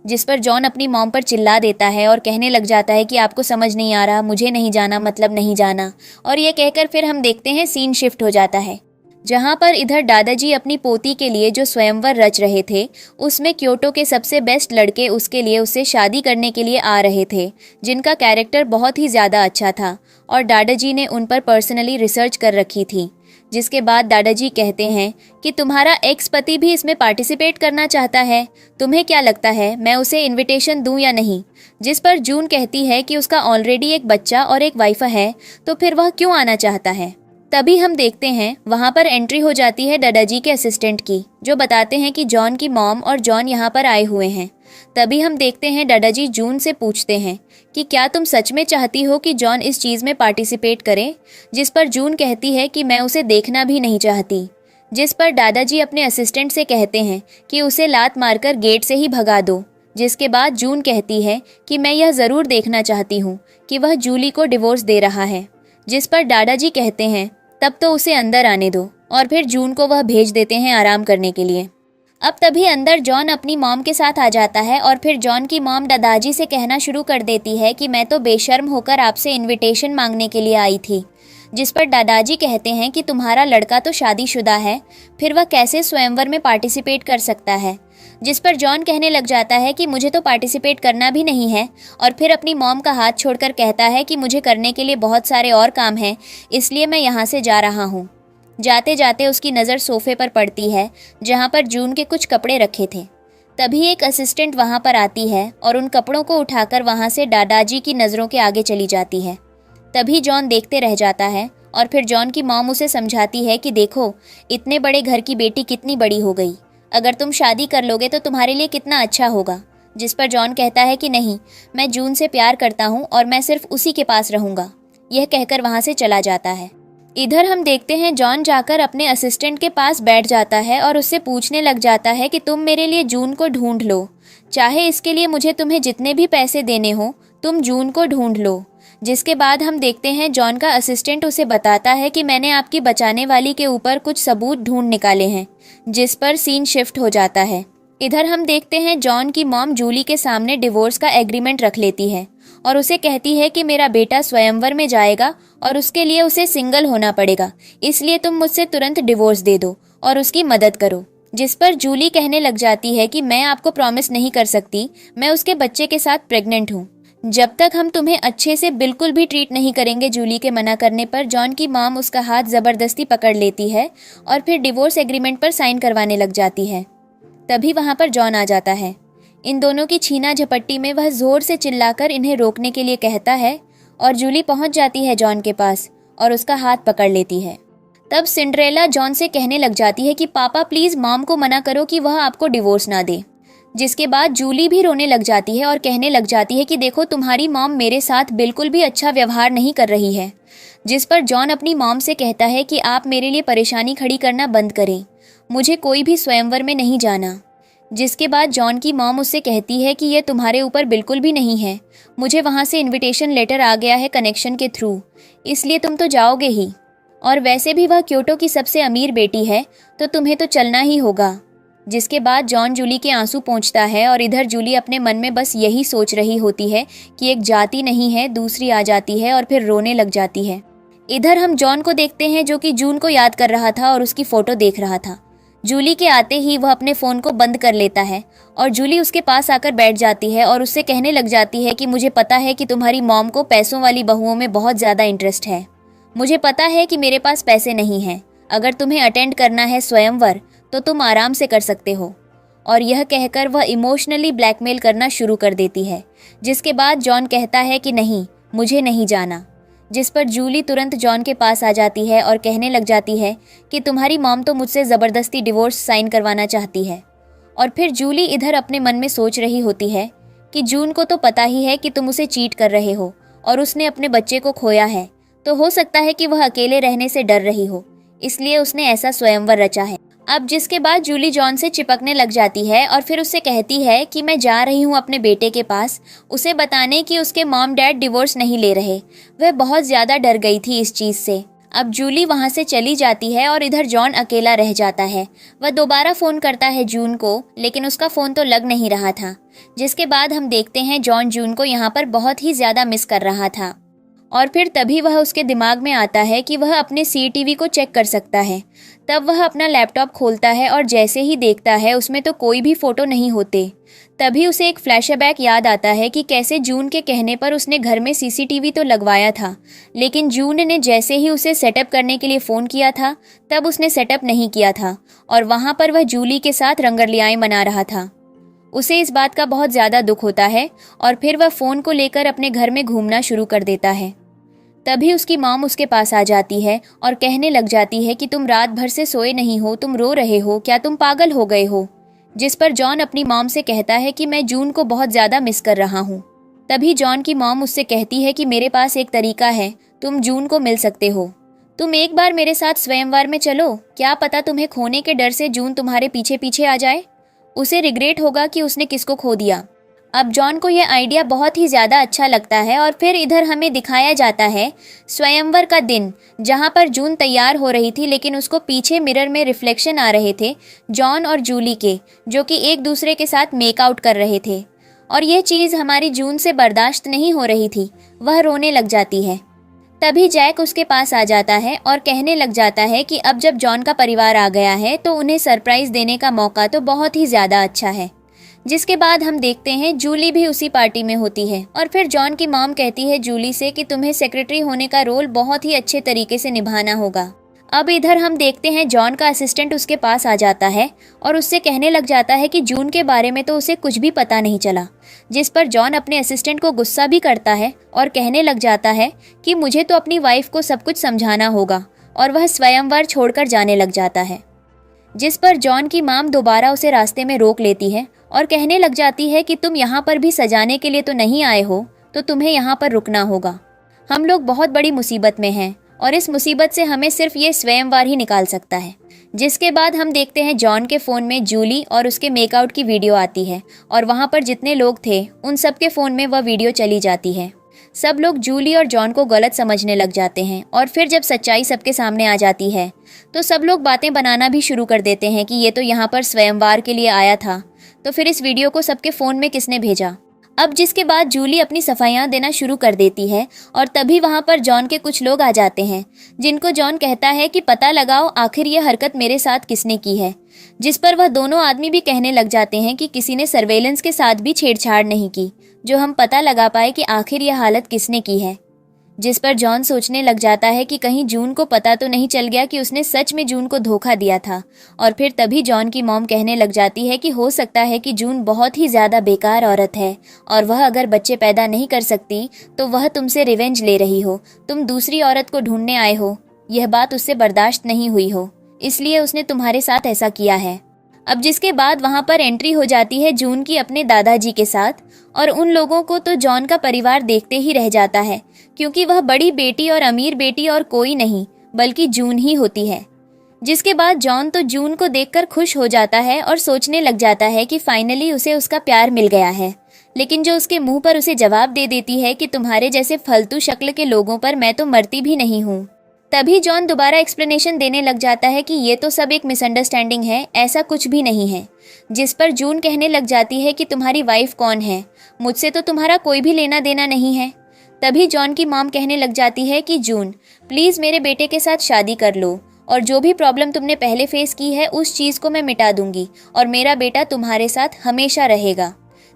जिस पर जॉन अपनी मॉम पर चिल्ला देता है और कहने लग जाता है कि आपको समझ नहीं आ रहा, मुझे नहीं जाना मतलब नहीं जाना। और ये कहकर फिर हम देखते हैं सीन शिफ्ट हो जाता है, जहाँ पर इधर दादाजी अपनी पोती के लिए जो स्वयंवर रच रहे थे, उसमें क्योटो के सबसे बेस्ट लड़के उसके लिए उससे शादी करने के लिए आ रहे थे, जिनका कैरेक्टर बहुत ही ज़्यादा अच्छा था और दादाजी ने उन पर पर्सनली रिसर्च कर रखी थी। जिसके बाद दादाजी कहते हैं कि तुम्हारा एक्स पति भी इसमें पार्टिसिपेट करना चाहता है, तुम्हें क्या लगता है मैं उसे इनविटेशन दूं या नहीं। जिस पर जून कहती है कि उसका ऑलरेडी एक बच्चा और एक वाइफ है, तो फिर वह क्यों आना चाहता है। तभी हम देखते हैं वहाँ पर एंट्री हो जाती है दादाजी के असिस्टेंट की, जो बताते हैं कि जॉन की मॉम और जॉन यहाँ पर आए हुए हैं। तभी हम देखते हैं दादाजी जून से पूछते हैं कि क्या तुम सच में चाहती हो कि जॉन इस चीज़ में पार्टिसिपेट करे। जिस पर जून कहती है कि मैं उसे देखना भी नहीं चाहती। जिस पर दादाजी अपने असिस्टेंट से कहते हैं कि उसे लात मारकर गेट से ही भगा दो। जिसके बाद जून कहती है कि मैं यह ज़रूर देखना चाहती हूँ कि वह जूली को डिवोर्स दे रहा है। जिस पर दादाजी कहते हैं तब तो उसे अंदर आने दो, और फिर जून को वह भेज देते हैं आराम करने के लिए। अब तभी अंदर जॉन अपनी मॉम के साथ आ जाता है और फिर जॉन की मॉम दादाजी से कहना शुरू कर देती है कि मैं तो बेशर्म होकर आपसे इनविटेशन मांगने के लिए आई थी। जिस पर दादाजी कहते हैं कि तुम्हारा लड़का तो शादीशुदा है, फिर वह कैसे स्वयंवर में पार्टिसिपेट कर सकता है। जिस पर जॉन कहने लग जाता है कि मुझे तो पार्टिसिपेट करना भी नहीं है, और फिर अपनी मॉम का हाथ छोड़कर कहता है कि मुझे करने के लिए बहुत सारे और काम हैं, इसलिए मैं यहाँ से जा रहा हूँ। जाते जाते उसकी नज़र सोफे पर पड़ती है जहाँ पर जून के कुछ कपड़े रखे थे। तभी एक असिस्टेंट वहाँ पर आती है और उन कपड़ों को उठाकर वहाँ से दादाजी की नज़रों के आगे चली जाती है। तभी जॉन देखते रह जाता है और फिर जॉन की मॉम उसे समझाती है कि देखो, इतने बड़े घर की बेटी कितनी बड़ी हो गई, अगर तुम शादी कर लोगे तो तुम्हारे लिए कितना अच्छा होगा। जिस पर जॉन कहता है कि नहीं, मैं जून से प्यार करता हूँ और मैं सिर्फ उसी के पास रहूंगा। यह कहकर वहाँ से चला जाता है। इधर हम देखते हैं जॉन जाकर अपने असिस्टेंट के पास बैठ जाता है और उससे पूछने लग जाता है कि तुम मेरे लिए जून को ढूंढ लो, चाहे इसके लिए मुझे तुम्हें जितने भी पैसे देने हो, तुम जून को ढूंढ लो। जिसके बाद हम देखते हैं जॉन का असिस्टेंट उसे बताता है कि मैंने आपकी बचाने वाली के ऊपर कुछ सबूत ढूंढ निकाले हैं, जिस पर सीन शिफ्ट हो जाता है। इधर हम देखते हैं जॉन की मॉम जूली के सामने डिवोर्स का एग्रीमेंट रख लेती है और उसे कहती है कि मेरा बेटा स्वयंवर में जाएगा और उसके लिए उसे सिंगल होना पड़ेगा, इसलिए तुम मुझसे तुरंत डिवोर्स दे दो और उसकी मदद करो। जिस पर जूली कहने लग जाती है कि मैं आपको प्रॉमिस नहीं कर सकती, मैं उसके बच्चे के साथ प्रेग्नेंट हूँ। जब तक हम तुम्हें अच्छे से बिल्कुल भी ट्रीट नहीं करेंगे। जूली के मना करने पर जॉन की मॉम उसका हाथ ज़बरदस्ती पकड़ लेती है और फिर डिवोर्स एग्रीमेंट पर साइन करवाने लग जाती है। तभी वहाँ पर जॉन आ जाता है। इन दोनों की छीना झपट्टी में वह ज़ोर से चिल्लाकर इन्हें रोकने के लिए कहता है और जूली पहुँच जाती है जॉन के पास और उसका हाथ पकड़ लेती है। तब सिंड्रेला जॉन से कहने लग जाती है कि पापा प्लीज़ मॉम को मना करो कि वह आपको डिवोर्स ना दे। जिसके बाद जूली भी रोने लग जाती है और कहने लग जाती है कि देखो तुम्हारी मॉम मेरे साथ बिल्कुल भी अच्छा व्यवहार नहीं कर रही है। जिस पर जॉन अपनी मॉम से कहता है कि आप मेरे लिए परेशानी खड़ी करना बंद करें, मुझे कोई भी स्वयंवर में नहीं जाना। जिसके बाद जॉन की मॉम उससे कहती है कि यह तुम्हारे ऊपर बिल्कुल भी नहीं है, मुझे वहाँ से इन्विटेशन लेटर आ गया है कनेक्शन के थ्रू, इसलिए तुम तो जाओगे ही, और वैसे भी वह क्योटो की सबसे अमीर बेटी है तो तुम्हें तो चलना ही होगा। जिसके बाद जॉन जूली के आंसू पोंछता है और इधर जूली अपने मन में बस यही सोच रही होती है कि एक जाति नहीं है दूसरी आ जाती है और फिर रोने लग जाती है। इधर हम जॉन को देखते हैं जो कि जून को याद कर रहा था और उसकी फ़ोटो देख रहा था। जूली के आते ही वह अपने फ़ोन को बंद कर लेता है और जूली उसके पास आकर बैठ जाती है और उससे कहने लग जाती है कि मुझे पता है कि तुम्हारी मॉम को पैसों वाली बहुओं में बहुत ज़्यादा इंटरेस्ट है। मुझे पता है कि मेरे पास पैसे नहीं हैं, अगर तुम्हें अटेंड करना है स्वयंवर तो तुम आराम से कर सकते हो। और यह कहकर वह इमोशनली ब्लैकमेल करना शुरू कर देती है। जिसके बाद जॉन कहता है कि नहीं, मुझे नहीं जाना। जिस पर जूली तुरंत जॉन के पास आ जाती है और कहने लग जाती है कि तुम्हारी मॉम तो मुझसे ज़बरदस्ती डिवोर्स साइन करवाना चाहती है। और फिर जूली इधर अपने मन में सोच रही होती है कि जून को तो पता ही है कि तुम उसे चीट कर रहे हो और उसने अपने बच्चे को खोया है, तो हो सकता है कि वह अकेले रहने से डर रही हो, इसलिए उसने ऐसा स्वयंवर रचा है। अब जिसके बाद जूली जॉन से चिपकने लग जाती है और फिर उससे कहती है कि मैं जा रही हूँ अपने बेटे के पास उसे बताने कि उसके मॉम डैड डिवोर्स नहीं ले रहे। वह बहुत ज़्यादा डर गई थी इस चीज़ से। अब जूली वहाँ से चली जाती है और इधर जॉन अकेला रह जाता है। वह दोबारा फ़ोन करता है जून को, लेकिन उसका फ़ोन तो लग नहीं रहा था। जिसके बाद हम देखते हैं जॉन जून को यहाँ पर बहुत ही ज़्यादा मिस कर रहा था और फिर तभी वह उसके दिमाग में आता है कि वह अपने CCTV को चेक कर सकता है। तब वह अपना लैपटॉप खोलता है और जैसे ही देखता है उसमें तो कोई भी फ़ोटो नहीं होते। तभी उसे एक फ्लैशबैक याद आता है कि कैसे जून के कहने पर उसने घर में CCTV तो लगवाया था, लेकिन जून ने जैसे ही उसे सेटअप करने के लिए फ़ोन किया था तब उसने सेटअप नहीं किया था और वहाँ पर वह जूली के साथ रंगरलियाएँ मना रहा था। उसे इस बात का बहुत ज़्यादा दुख होता है और फिर वह फ़ोन को लेकर अपने घर में घूमना शुरू कर देता है। तभी उसकी मॉम उसके पास आ जाती है और कहने लग जाती है कि तुम रात भर से सोए नहीं हो, तुम रो रहे हो, क्या तुम पागल हो गए हो। जिस पर जॉन अपनी मॉम से कहता है कि मैं जून को बहुत ज़्यादा मिस कर रहा हूँ। तभी जॉन की मॉम उससे कहती है कि मेरे पास एक तरीका है, तुम जून को मिल सकते हो। तुम एक बार मेरे साथ स्वयंवर में चलो, क्या पता तुम्हें खोने के डर से जून तुम्हारे पीछे पीछे आ जाए। उसे रिग्रेट होगा कि उसने किसको खो दिया। अब जॉन को यह आइडिया बहुत ही ज़्यादा अच्छा लगता है और फिर इधर हमें दिखाया जाता है स्वयंवर का दिन, जहां पर जून तैयार हो रही थी लेकिन उसको पीछे मिरर में रिफ्लेक्शन आ रहे थे जॉन और जूली के, जो कि एक दूसरे के साथ मेकआउट कर रहे थे। और यह चीज़ हमारी जून से बर्दाश्त नहीं हो रही थी, वह रोने लग जाती है। तभी जैक उसके पास आ जाता है और कहने लग जाता है कि अब जब जॉन का परिवार आ गया है तो उन्हें सरप्राइज़ देने का मौका तो बहुत ही ज़्यादा अच्छा है। जिसके बाद हम देखते हैं जूली भी उसी पार्टी में होती है और फिर जॉन की मॉम कहती है जूली से कि तुम्हें सेक्रेटरी होने का रोल बहुत ही अच्छे तरीके से निभाना होगा। अब इधर हम देखते हैं जॉन का असिस्टेंट उसके पास आ जाता है और उससे कहने लग जाता है कि जून के बारे में तो उसे कुछ भी पता नहीं चला। जिस पर जॉन अपने असिस्टेंट को गुस्सा भी करता है और कहने लग जाता है कि मुझे तो अपनी वाइफ को सब कुछ समझाना होगा, और वह स्वयंवर छोड़कर जाने लग जाता है। जिस पर जॉन की माम दोबारा उसे रास्ते में रोक लेती है और कहने लग जाती है कि तुम यहाँ पर भी सजाने के लिए तो नहीं आए हो, तो तुम्हें यहाँ पर रुकना होगा। हम लोग बहुत बड़ी मुसीबत में हैं और इस मुसीबत से हमें सिर्फ ये स्वयंवर ही निकाल सकता है। जिसके बाद हम देखते हैं जॉन के फ़ोन में जूली और उसके मेकआउट की वीडियो आती है और वहाँ पर जितने लोग थे उन सब के फ़ोन में वह वीडियो चली जाती है। सब लोग जूली और जॉन को गलत समझने लग जाते हैं और फिर जब सच्चाई सबके सामने आ जाती है तो सब लोग बातें बनाना भी शुरू कर देते हैं कि ये तो यहाँ पर स्वयंवर के लिए आया था, तो फिर इस वीडियो को सबके फ़ोन में किसने भेजा। अब जिसके बाद जूली अपनी सफाइयाँ देना शुरू कर देती है और तभी वहाँ पर जॉन के कुछ लोग आ जाते हैं, जिनको जॉन कहता है कि पता लगाओ आखिर ये हरकत मेरे साथ किसने की है। जिस पर वह दोनों आदमी भी कहने लग जाते हैं कि किसी ने सर्वेलेंस के साथ भी छेड़छाड़ नहीं की, जो हम पता लगा पाए कि आखिर यह हालत किसने की है। जिस पर जॉन सोचने लग जाता है कि कहीं जून को पता तो नहीं चल गया कि उसने सच में जून को धोखा दिया था। और फिर तभी जॉन की मॉम कहने लग जाती है कि हो सकता है कि जून बहुत ही ज़्यादा बेकार औरत है और वह अगर बच्चे पैदा नहीं कर सकती तो वह तुमसे रिवेंज ले रही हो, तुम दूसरी औरत को ढूंढने आए हो, यह बात उससे बर्दाश्त नहीं हुई हो, इसलिए उसने तुम्हारे साथ ऐसा किया है। अब जिसके बाद वहाँ पर एंट्री हो जाती है जून की अपने दादाजी के साथ और उन लोगों को तो जॉन का परिवार देखते ही रह जाता है, क्योंकि वह बड़ी बेटी और अमीर बेटी और कोई नहीं बल्कि जून ही होती है। जिसके बाद जॉन तो जून को देखकर खुश हो जाता है और सोचने लग जाता है कि फाइनली उसे उसका प्यार मिल गया है, लेकिन जो उसके मुंह पर उसे जवाब दे देती है कि तुम्हारे जैसे फालतू शक्ल के लोगों पर मैं तो मरती भी नहीं हूँ। तभी जॉन दोबारा एक्सप्लेनेशन देने लग जाता है कि ये तो सब एक मिसअंडरस्टैंडिंग है, ऐसा कुछ भी नहीं है। जिस पर जून कहने लग जाती है कि तुम्हारी वाइफ कौन है, मुझसे तो तुम्हारा कोई भी लेना देना नहीं है। तभी जॉन की मॉम कहने लग जाती है कि जून प्लीज़ मेरे बेटे के साथ शादी कर लो और जो भी प्रॉब्लम तुमने पहले फेस की है उस चीज़ को मैं मिटा दूंगी और मेरा बेटा तुम्हारे साथ हमेशा रहेगा।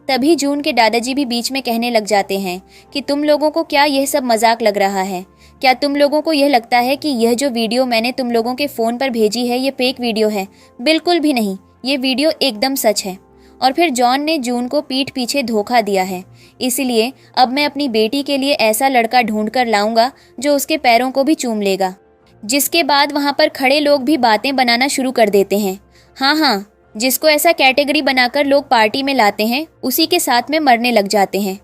तभी जून के दादाजी भी बीच में कहने लग जाते हैं कि तुम लोगों को क्या यह सब मजाक लग रहा है? क्या तुम लोगों को यह लगता है कि यह जो वीडियो मैंने तुम लोगों के फ़ोन पर भेजी है ये फेक वीडियो है? बिल्कुल भी नहीं, ये वीडियो एकदम सच है। और फिर जॉन ने जून को पीठ पीछे धोखा दिया है, इसलिए अब मैं अपनी बेटी के लिए ऐसा लड़का ढूंढ कर लाऊंगा जो उसके पैरों को भी चूम लेगा। जिसके बाद वहाँ पर खड़े लोग भी बातें बनाना शुरू कर देते हैं। हाँ, जिसको ऐसा कैटेगरी बनाकर लोग पार्टी में लाते हैं उसी के साथ में मरने लग जाते हैं।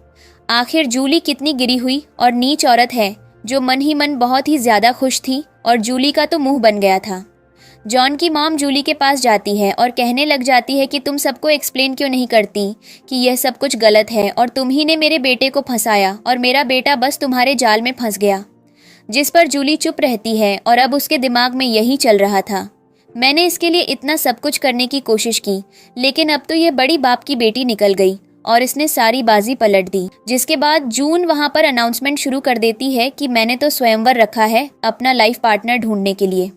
आखिर जूली कितनी गिरी हुई और नीच औरत है जो मन ही मन बहुत ही ज़्यादा खुश थी और जूली का तो मुंह बन गया था। जॉन की मॉम जूली के पास जाती है और कहने लग जाती है कि तुम सबको एक्सप्लेन क्यों नहीं करती कि यह सब कुछ गलत है और तुम ही ने मेरे बेटे को फंसाया और मेरा बेटा बस तुम्हारे जाल में फंस गया। जिस पर जूली चुप रहती है और अब उसके दिमाग में यही चल रहा था, मैंने इसके लिए इतना सब कुछ करने की कोशिश की, लेकिन अब तो यह बड़ी बाप की बेटी निकल गई और इसने सारी बाजी पलट दी। जिसके बाद जून वहां पर अनाउंसमेंट शुरू कर देती है कि मैंने तो स्वयंवर रखा है अपना लाइफ पार्टनर ढूंढने के लिए।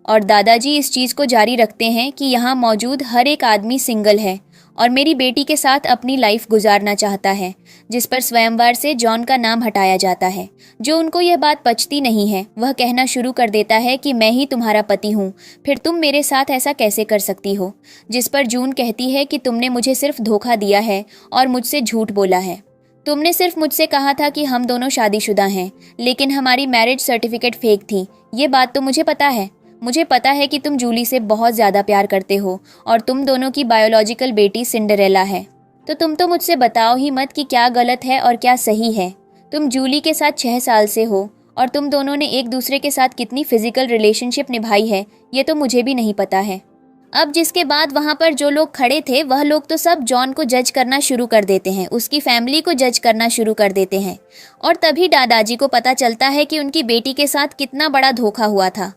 और दादाजी इस चीज़ को जारी रखते हैं कि यहाँ मौजूद हर एक आदमी सिंगल है और मेरी बेटी के साथ अपनी लाइफ गुजारना चाहता है। जिस पर स्वयंवर से जॉन का नाम हटाया जाता है। जो उनको यह बात पचती नहीं है, वह कहना शुरू कर देता है कि मैं ही तुम्हारा पति हूँ, फिर तुम मेरे साथ ऐसा कैसे कर सकती हो? जिस पर जून कहती है कि तुमने मुझे सिर्फ धोखा दिया है और मुझसे झूठ बोला है। तुमने सिर्फ मुझसे कहा था कि हम दोनों शादीशुदा हैं, लेकिन हमारी मैरिज सर्टिफिकेट फेक थी। ये बात तो मुझे पता है। मुझे पता है कि तुम जूली से बहुत ज़्यादा प्यार करते हो और तुम दोनों की बायोलॉजिकल बेटी सिंडरेला है। तो तुम तो मुझसे बताओ ही मत कि क्या गलत है और क्या सही है। तुम जूली के साथ 6 साल से हो और तुम दोनों ने एक दूसरे के साथ कितनी फिजिकल रिलेशनशिप निभाई है ये तो मुझे भी नहीं पता है। अब जिसके बाद वहाँ पर जो लोग खड़े थे वह लोग तो सब जॉन को जज करना शुरू कर देते हैं, उसकी फैमिली को जज करना शुरू कर देते हैं। और तभी दादाजी को पता चलता है कि उनकी बेटी के साथ कितना बड़ा धोखा हुआ था।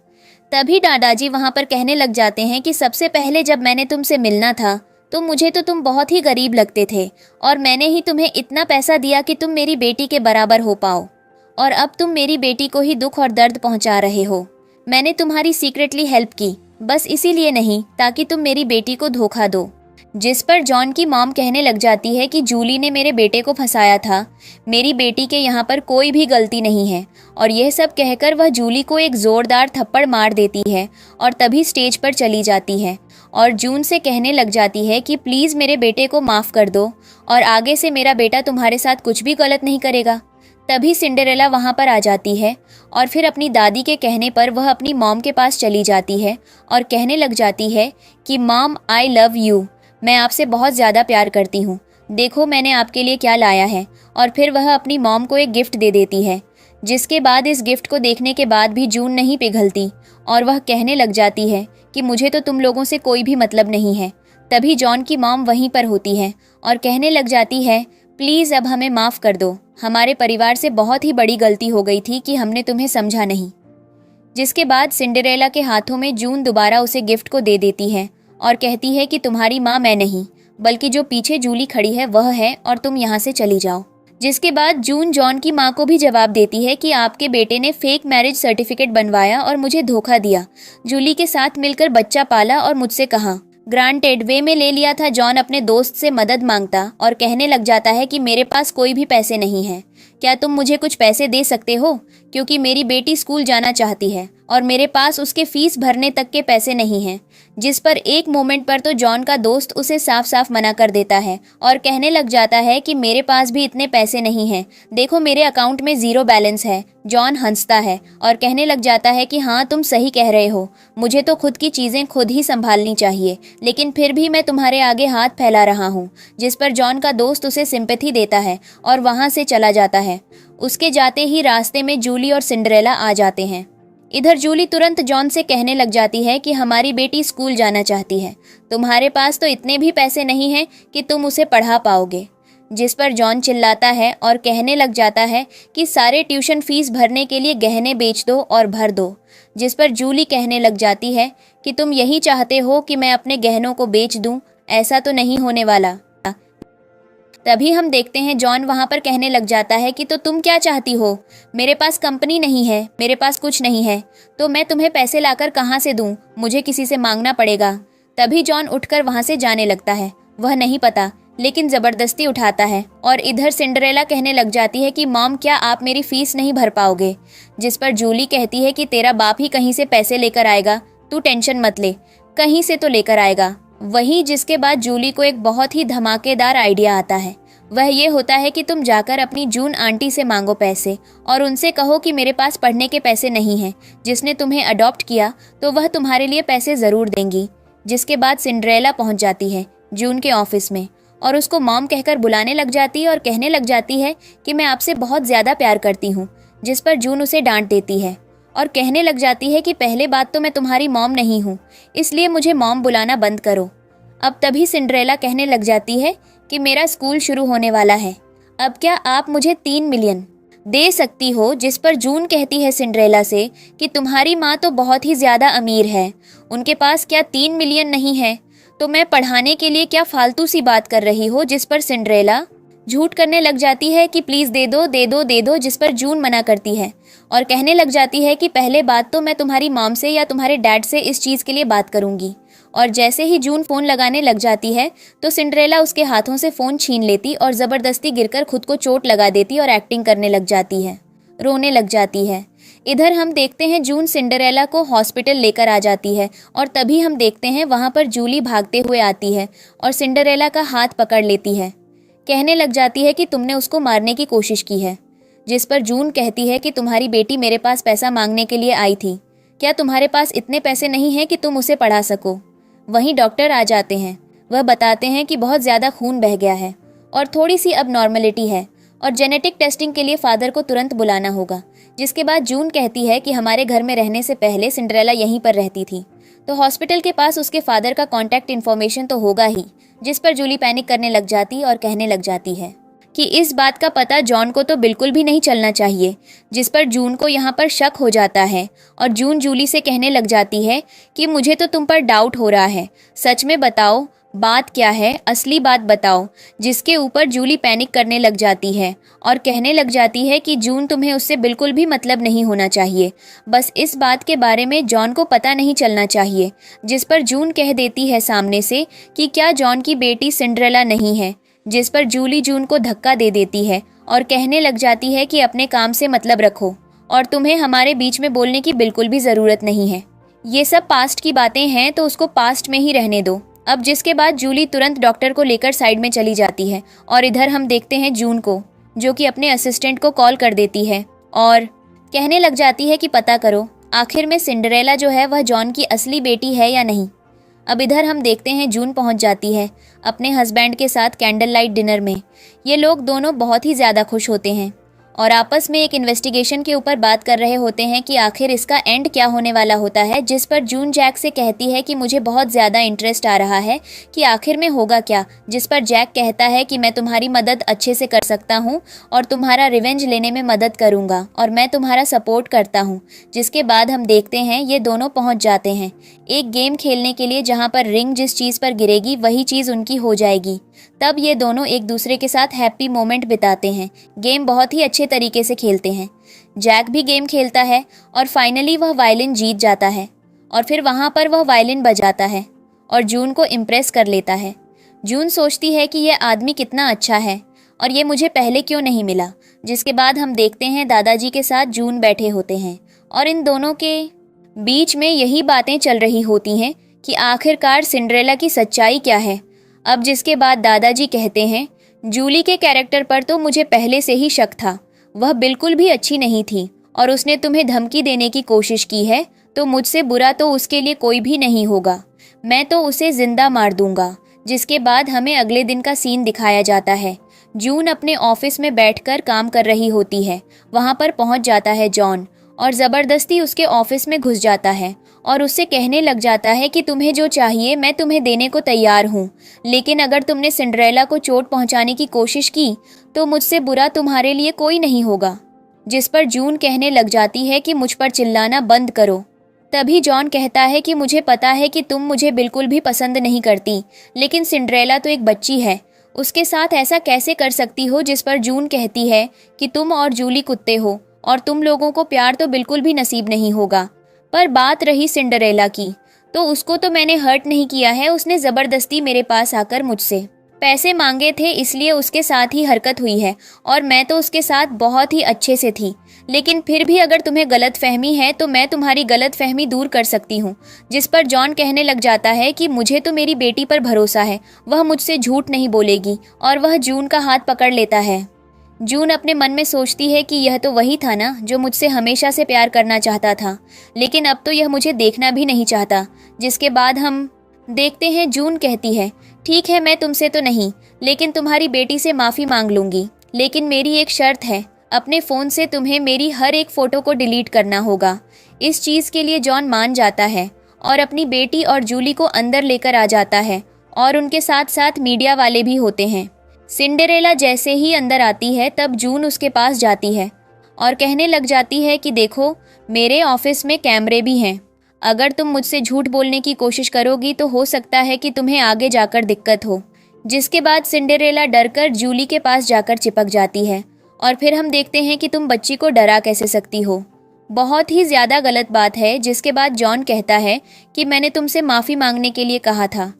तभी दादाजी वहाँ पर कहने लग जाते हैं कि सबसे पहले जब मैंने तुमसे मिलना था तो मुझे तो तुम बहुत ही गरीब लगते थे और मैंने ही तुम्हें इतना पैसा दिया कि तुम मेरी बेटी के बराबर हो पाओ, और अब तुम मेरी बेटी को ही दुख और दर्द पहुंचा रहे हो। मैंने तुम्हारी सीक्रेटली हेल्प की, बस इसीलिए नहीं ताकि तुम मेरी बेटी को धोखा दो। जिस पर जॉन की मॉम कहने लग जाती है कि जूली ने मेरे बेटे को फंसाया था, मेरी बेटी के यहाँ पर कोई भी गलती नहीं है। और यह सब कहकर वह जूली को एक ज़ोरदार थप्पड़ मार देती है और तभी स्टेज पर चली जाती है और जून से कहने लग जाती है कि प्लीज़ मेरे बेटे को माफ़ कर दो और आगे से मेरा बेटा तुम्हारे साथ कुछ भी गलत नहीं करेगा। तभी सिंड्रेला वहाँ पर आ जाती है और फिर अपनी दादी के कहने पर वह अपनी मॉम के पास चली जाती है और कहने लग जाती है कि मॉम आई लव यू, मैं आपसे बहुत ज़्यादा प्यार करती हूँ, देखो मैंने आपके लिए क्या लाया है। और फिर वह अपनी मॉम को एक गिफ्ट दे देती है, जिसके बाद इस गिफ्ट को देखने के बाद भी जून नहीं पिघलती और वह कहने लग जाती है कि मुझे तो तुम लोगों से कोई भी मतलब नहीं है। तभी जॉन की मॉम वहीं पर होती है और कहने लग जाती है प्लीज़ अब हमें माफ़ कर दो, हमारे परिवार से बहुत ही बड़ी गलती हो गई थी कि हमने तुम्हें समझा नहीं। जिसके बाद सिंड्रेला के हाथों में जून दोबारा उसे गिफ्ट को दे देती है और कहती है कि तुम्हारी माँ मैं नहीं, बल्कि जो पीछे जूली खड़ी है वह है और तुम यहाँ से चली जाओ। जिसके बाद जून जॉन की माँ को भी जवाब देती है कि आपके बेटे ने फेक मैरिज सर्टिफिकेट बनवाया और मुझे धोखा दिया, जूली के साथ मिलकर बच्चा पाला और मुझसे कहा। ग्रांटेड वे में ले लिया था। जॉन अपने दोस्त से मदद मांगता और कहने लग जाता है कि मेरे पास कोई भी पैसे नहीं है, क्या तुम मुझे कुछ पैसे दे सकते हो, क्योंकि मेरी बेटी स्कूल जाना चाहती है और मेरे पास उसके फीस भरने तक के पैसे नहीं हैं। जिस पर एक मोमेंट पर तो जॉन का दोस्त उसे साफ साफ मना कर देता है और कहने लग जाता है कि मेरे पास भी इतने पैसे नहीं हैं, देखो मेरे अकाउंट में 0 बैलेंस है। जॉन हंसता है और कहने लग जाता है कि हाँ तुम सही कह रहे हो, मुझे तो खुद की चीज़ें खुद ही संभालनी चाहिए, लेकिन फिर भी मैं तुम्हारे आगे हाथ फैला रहा हूँ। जिस पर जॉन का दोस्त उसे सिंपैथी देता है और वहाँ से चला जाता है। उसके जाते ही रास्ते में जूली और सिंड्रेला आ जाते हैं। इधर जूली तुरंत जॉन से कहने लग जाती है कि हमारी बेटी स्कूल जाना चाहती है, तुम्हारे पास तो इतने भी पैसे नहीं हैं कि तुम उसे पढ़ा पाओगे। जिस पर जॉन चिल्लाता है और कहने लग जाता है कि सारे ट्यूशन फीस भरने के लिए गहने बेच दो और भर दो। जिस पर जूली कहने लग जाती है कि तुम यही चाहते हो कि मैं अपने गहनों को बेच दूं, ऐसा तो नहीं होने वाला। तभी हम देखते हैं जॉन वहाँ पर कहने लग जाता है कि तो तुम क्या चाहती हो, मेरे पास कंपनी नहीं है, मेरे पास कुछ नहीं है, तो मैं तुम्हें पैसे लाकर कहाँ से दूँ, मुझे किसी से मांगना पड़ेगा। तभी जॉन उठकर वहाँ से जाने लगता है, वह नहीं पता लेकिन ज़बरदस्ती उठाता है। और इधर सिंड्रेला कहने लग जाती है कि मॉम क्या आप मेरी फ़ीस नहीं भर पाओगे। जिस पर जूली कहती है कि तेरा बाप ही कहीं से पैसे लेकर आएगा, तू टेंशन मत ले, कहीं से तो लेकर आएगा। वहीं जिसके बाद जूली को एक बहुत ही धमाकेदार आइडिया आता है। वह ये होता है कि तुम जाकर अपनी जून आंटी से मांगो पैसे और उनसे कहो कि मेरे पास पढ़ने के पैसे नहीं हैं, जिसने तुम्हें अडॉप्ट किया तो वह तुम्हारे लिए पैसे ज़रूर देंगी। जिसके बाद सिंड्रेला पहुंच जाती है जून के ऑफिस में और उसको मॉम कहकर बुलाने लग जाती है और कहने लग जाती है कि मैं आपसे बहुत ज़्यादा प्यार करती हूँ। जिस पर जून उसे डांट देती है और कहने लग जाती है कि पहले बात तो मैं तुम्हारी मॉम नहीं हूँ, इसलिए मुझे मॉम बुलाना बंद करो। अब तभी सिंड्रेला कहने लग जाती है कि मेरा स्कूल शुरू होने वाला है, अब क्या आप मुझे 3 मिलियन दे सकती हो। जिस पर जून कहती है सिंड्रेला से कि तुम्हारी माँ तो बहुत ही ज़्यादा अमीर है, उनके पास क्या 3 मिलियन नहीं है, तो मैं पढ़ाने के लिए क्या फालतू सी बात कर रही हो। जिस पर सिंड्रेला झूठ करने लग जाती है कि प्लीज़ दे दो दे दो दे दो। जिस पर जून मना करती है और कहने लग जाती है कि पहले बात तो मैं तुम्हारी मॉम से या तुम्हारे डैड से इस चीज़ के लिए बात करूँगी। और जैसे ही जून फ़ोन लगाने लग जाती है तो सिंड्रेला उसके हाथों से फ़ोन छीन लेती और ज़बरदस्ती गिरकर खुद को चोट लगा देती और एक्टिंग करने लग जाती है, रोने लग जाती है। इधर हम देखते हैं जून सिंड्रेला को हॉस्पिटल लेकर आ जाती है और तभी हम देखते हैं वहाँ पर जूली भागते हुए आती है और सिंड्रेला का हाथ पकड़ लेती है, कहने लग जाती है कि तुमने उसको मारने की कोशिश की है। जिस पर जून कहती है कि तुम्हारी बेटी मेरे पास पैसा मांगने के लिए आई थी, क्या तुम्हारे पास इतने पैसे नहीं हैं कि तुम उसे पढ़ा सको। वहीं डॉक्टर आ जाते हैं, वह बताते हैं कि बहुत ज़्यादा खून बह गया है और थोड़ी सी अब नॉर्मलिटी है और जेनेटिक टेस्टिंग के लिए फादर को तुरंत बुलाना होगा। जिसके बाद जून कहती है कि हमारे घर में रहने से पहले सिंड्रेला यहीं पर रहती थी, तो हॉस्पिटल के पास उसके फादर का कॉन्टैक्ट इन्फॉर्मेशन तो होगा ही। जिस पर जूली पैनिक करने लग जाती और कहने लग जाती है कि इस बात का पता जॉन को तो बिल्कुल भी नहीं चलना चाहिए। जिस पर जून को यहाँ पर शक हो जाता है और जून जूली से कहने लग जाती है कि मुझे तो तुम पर डाउट हो रहा है, सच में बताओ बात क्या है, असली बात बताओ। जिसके ऊपर जूली पैनिक करने लग जाती है और कहने लग जाती है कि जून तुम्हें उससे बिल्कुल भी मतलब नहीं होना चाहिए, बस इस बात के बारे में जॉन को पता नहीं चलना चाहिए। जिस पर जून कह देती है सामने से कि क्या जॉन की बेटी सिंड्रेला नहीं है। जिस पर जूली जून को धक्का दे देती है और कहने लग जाती है कि अपने काम से मतलब रखो और तुम्हें हमारे बीच में बोलने की बिल्कुल भी ज़रूरत नहीं है, ये सब पास्ट की बातें हैं तो उसको पास्ट में ही रहने दो। अब जिसके बाद जूली तुरंत डॉक्टर को लेकर साइड में चली जाती है और इधर हम देखते हैं जून को जो कि अपने असिस्टेंट को कॉल कर देती है और कहने लग जाती है कि पता करो आखिर में सिंड्रेला जो है वह जॉन की असली बेटी है या नहीं। अब इधर हम देखते हैं जून पहुंच जाती है अपने हस्बैंड के साथ कैंडल लाइट डिनर में। ये लोग दोनों बहुत ही ज़्यादा खुश होते हैं और आपस में एक इन्वेस्टिगेशन के ऊपर बात कर रहे होते हैं कि आखिर इसका एंड क्या होने वाला होता है, जिस पर जून जैक से कहती है कि मुझे बहुत ज़्यादा इंटरेस्ट आ रहा है कि आखिर में होगा क्या, जिस पर जैक कहता है कि मैं तुम्हारी मदद अच्छे से कर सकता हूँ और तुम्हारा रिवेंज लेने में मदद करूँगा और मैं तुम्हारा सपोर्ट करता हूँ। जिसके बाद हम देखते हैं ये दोनों पहुँच जाते हैं एक गेम खेलने के लिए जहाँ पर रिंग जिस चीज़ पर गिरेगी वही चीज़ उनकी हो जाएगी। तब ये दोनों एक दूसरे के साथ हैप्पी मोमेंट बिताते हैं, गेम बहुत ही अच्छे तरीके से खेलते हैं। जैक भी गेम खेलता है और फाइनली वह वायलिन जीत जाता है और फिर वहाँ पर वह वायलिन बजाता है और जून को इम्प्रेस कर लेता है। जून सोचती है कि यह आदमी कितना अच्छा है और ये मुझे पहले क्यों नहीं मिला। जिसके बाद हम देखते हैं दादाजी के साथ जून बैठे होते हैं और इन दोनों के बीच में यही बातें चल रही होती हैं कि आखिरकार सिंड्रेला की सच्चाई क्या है। अब जिसके बाद दादाजी कहते हैं जूली के कैरेक्टर पर तो मुझे पहले से ही शक था, वह बिल्कुल भी अच्छी नहीं थी और उसने तुम्हें धमकी देने की कोशिश की है तो मुझसे बुरा तो उसके लिए कोई भी नहीं होगा, मैं तो उसे जिंदा मार दूंगा। जिसके बाद हमें अगले दिन का सीन दिखाया जाता है। जून अपने ऑफिस में बैठकर काम कर रही होती है। वहाँ पर पहुँच जाता है जॉन और ज़बरदस्ती उसके ऑफिस में घुस जाता है और उससे कहने लग जाता है कि तुम्हें जो चाहिए मैं तुम्हें देने को तैयार हूँ, लेकिन अगर तुमने सिंड्रेला को चोट पहुँचाने की कोशिश की तो मुझसे बुरा तुम्हारे लिए कोई नहीं होगा। जिस पर जून कहने लग जाती है कि मुझ पर चिल्लाना बंद करो। तभी जॉन कहता है कि मुझे पता है कि तुम मुझे बिल्कुल भी पसंद नहीं करती, लेकिन सिंड्रेला तो एक बच्ची है, उसके साथ ऐसा कैसे कर सकती हो। जिस पर जून कहती है कि तुम और जूली कुत्ते हो और तुम लोगों को प्यार तो बिल्कुल भी नसीब नहीं होगा। पर बात रही सिंड्रेला की, तो उसको तो मैंने हर्ट नहीं किया है, उसने ज़बरदस्ती मेरे पास आकर मुझसे पैसे मांगे थे इसलिए उसके साथ ही हरकत हुई है और मैं तो उसके साथ बहुत ही अच्छे से थी। लेकिन फिर भी अगर तुम्हें गलत फहमी है तो मैं तुम्हारी गलत फहमी दूर कर सकती हूँ। जिस पर जॉन कहने लग जाता है कि मुझे तो मेरी बेटी पर भरोसा है, वह मुझसे झूठ नहीं बोलेगी और वह जून का हाथ पकड़ लेता है। जून अपने मन में सोचती है कि यह तो वही था ना जो मुझसे हमेशा से प्यार करना चाहता था, लेकिन अब तो यह मुझे देखना भी नहीं चाहता। जिसके बाद हम देखते हैं जून कहती है ठीक है मैं तुमसे तो नहीं, लेकिन तुम्हारी बेटी से माफ़ी मांग लूँगी, लेकिन मेरी एक शर्त है, अपने फ़ोन से तुम्हें मेरी हर एक फ़ोटो को डिलीट करना होगा। इस चीज़ के लिए जॉन मान जाता है और अपनी बेटी और जूली को अंदर लेकर आ जाता है और उनके साथ साथ मीडिया वाले भी होते हैं। सिंड्रेला जैसे ही अंदर आती है तब जून उसके पास जाती है और कहने लग जाती है कि देखो मेरे ऑफिस में कैमरे भी हैं, अगर तुम मुझसे झूठ बोलने की कोशिश करोगी तो हो सकता है कि तुम्हें आगे जाकर दिक्कत हो। जिसके बाद सिंड्रेला डरकर जूली के पास जाकर चिपक जाती है और फिर हम देखते हैं कि तुम बच्ची को डरा कैसे सकती हो, बहुत ही ज़्यादा गलत बात है। जिसके बाद जॉन कहता है कि मैंने तुमसे माफ़ी मांगने के लिए कहा था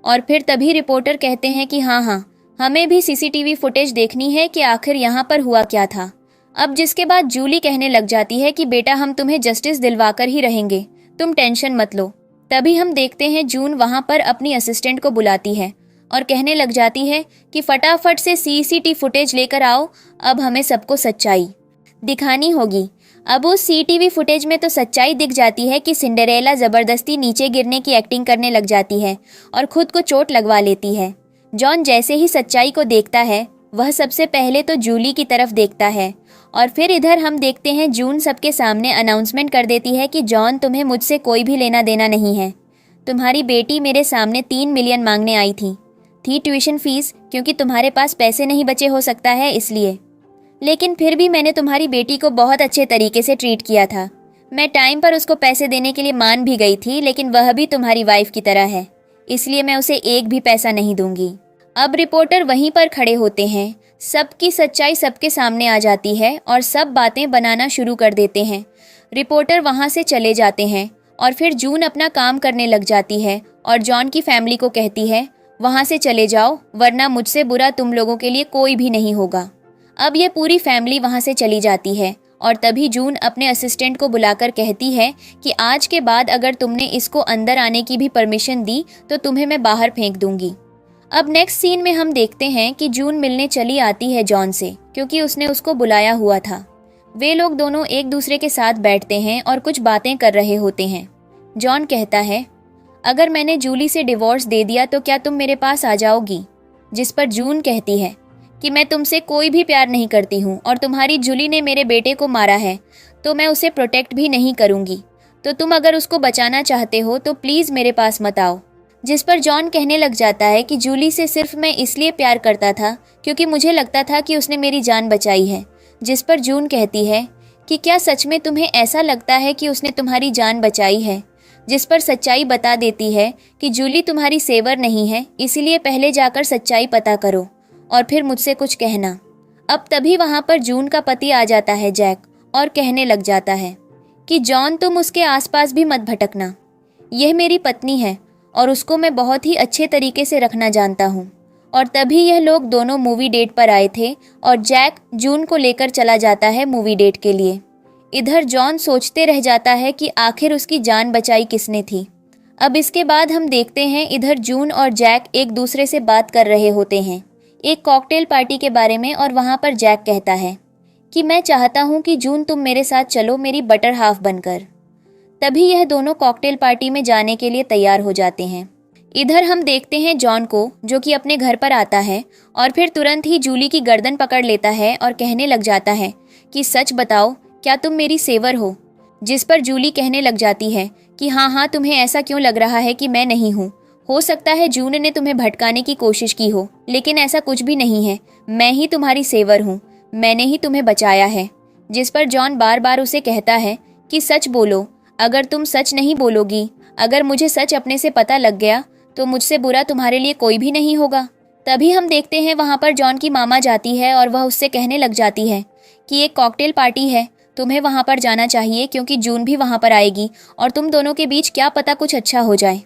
और फिर तभी रिपोर्टर कहते हैं कि हाँ हमें भी सीसीटीवी फुटेज देखनी है कि आखिर यहाँ पर हुआ क्या था। अब जिसके बाद जूली कहने लग जाती है कि बेटा हम तुम्हें जस्टिस दिलवाकर ही रहेंगे, तुम टेंशन मत लो। तभी हम देखते हैं जून वहाँ पर अपनी असिस्टेंट को बुलाती है और कहने लग जाती है कि फटाफट से सीसीटीवी फुटेज लेकर आओ, अब हमें सबको सच्चाई दिखानी होगी। अब उस सीसीटीवी फुटेज में तो सच्चाई दिख जाती है कि सिंड्रेला ज़बरदस्ती नीचे गिरने की एक्टिंग करने लग जाती है और खुद को चोट लगवा लेती है। जॉन जैसे ही सच्चाई को देखता है वह सबसे पहले तो जूली की तरफ देखता है और फिर इधर हम देखते हैं जून सबके सामने अनाउंसमेंट कर देती है कि जॉन तुम्हें मुझसे कोई भी लेना देना नहीं है, तुम्हारी बेटी मेरे सामने 3 मिलियन मांगने आई थी ट्यूशन फीस, क्योंकि तुम्हारे पास पैसे नहीं बचे हो सकता है इसलिए, लेकिन फिर भी मैंने तुम्हारी बेटी को बहुत अच्छे तरीके से ट्रीट किया था। मैं टाइम पर उसको पैसे देने के लिए मान भी गई थी, लेकिन वह भी तुम्हारी वाइफ की तरह है, इसलिए मैं उसे एक भी पैसा नहीं दूंगी। अब रिपोर्टर वहीं पर खड़े होते हैं, सबकी सच्चाई सबके सामने आ जाती है और सब बातें बनाना शुरू कर देते हैं। रिपोर्टर वहां से चले जाते हैं और फिर जून अपना काम करने लग जाती है और जॉन की फैमिली को कहती है वहां से चले जाओ, वरना मुझसे बुरा तुम लोगों के लिए कोई भी नहीं होगा। अब ये पूरी फैमिली वहां से चली जाती है और तभी जून अपने असिस्टेंट को बुलाकर कहती है कि आज के बाद अगर तुमने इसको अंदर आने की भी परमिशन दी तो तुम्हें मैं बाहर फेंक दूंगी। अब नेक्स्ट सीन में हम देखते हैं कि जून मिलने चली आती है जॉन से, क्योंकि उसने उसको बुलाया हुआ था। वे लोग दोनों एक दूसरे के साथ बैठते हैं और कुछ बातें कर रहे होते हैं। जॉन कहता है, अगर मैंने जूली से डिवोर्स दे दिया तो क्या तुम मेरे पास आ जाओगी? जिस पर जून कहती है कि मैं तुमसे कोई भी प्यार नहीं करती हूँ और तुम्हारी जूली ने मेरे बेटे को मारा है तो मैं उसे प्रोटेक्ट भी नहीं करूँगी। तो तुम अगर उसको बचाना चाहते हो तो प्लीज़ मेरे पास मत आओ। जिस पर जॉन कहने लग जाता है कि जूली से सिर्फ मैं इसलिए प्यार करता था क्योंकि मुझे लगता था कि उसने मेरी जान बचाई है। जिस पर जून कहती है कि क्या सच में तुम्हें ऐसा लगता है कि उसने तुम्हारी जान बचाई है? जिस पर सच्चाई बता देती है कि जूली तुम्हारी सेवर नहीं है, इसीलिए पहले जाकर सच्चाई पता करो और फिर मुझसे कुछ कहना। अब तभी वहाँ पर जून का पति आ जाता है जैक, और कहने लग जाता है कि जॉन तुम उसके आसपास भी मत भटकना। यह मेरी पत्नी है और उसको मैं बहुत ही अच्छे तरीके से रखना जानता हूँ। और तभी यह लोग दोनों मूवी डेट पर आए थे और जैक जून को लेकर चला जाता है मूवी डेट के लिए। इधर जॉन सोचते रह जाता है कि आखिर उसकी जान बचाई किसने थी। अब इसके बाद हम देखते हैं इधर जून और जैक एक दूसरे से बात कर रहे होते हैं एक कॉकटेल पार्टी के बारे में, और वहाँ पर जैक कहता है कि मैं चाहता हूँ कि जून तुम मेरे साथ चलो मेरी बटर हाफ बनकर। तभी यह दोनों कॉकटेल पार्टी में जाने के लिए तैयार हो जाते हैं। इधर हम देखते हैं जॉन को जो कि अपने घर पर आता है और फिर तुरंत ही जूली की गर्दन पकड़ लेता है और कहने लग जाता है कि सच बताओ, क्या तुम मेरी सेवर हो? जिस पर जूली कहने लग जाती है कि हाँ, तुम्हें ऐसा क्यों लग रहा है कि मैं नहीं हूँ? हो सकता है जून ने तुम्हें भटकाने की कोशिश की हो, लेकिन ऐसा कुछ भी नहीं है। मैं ही तुम्हारी सेवर हूँ, मैंने ही तुम्हें बचाया है। जिस पर जॉन बार बार उसे कहता है कि सच बोलो, अगर तुम सच नहीं बोलोगी, अगर मुझे सच अपने से पता लग गया तो मुझसे बुरा तुम्हारे लिए कोई भी नहीं होगा। तभी हम देखते हैं वहाँ पर जॉन की मामा जाती है और वह उससे कहने लग जाती है कि एक कॉकटेल पार्टी है, तुम्हें वहाँ पर जाना चाहिए क्योंकि जून भी वहाँ पर आएगी और तुम दोनों के बीच क्या पता कुछ अच्छा हो जाए।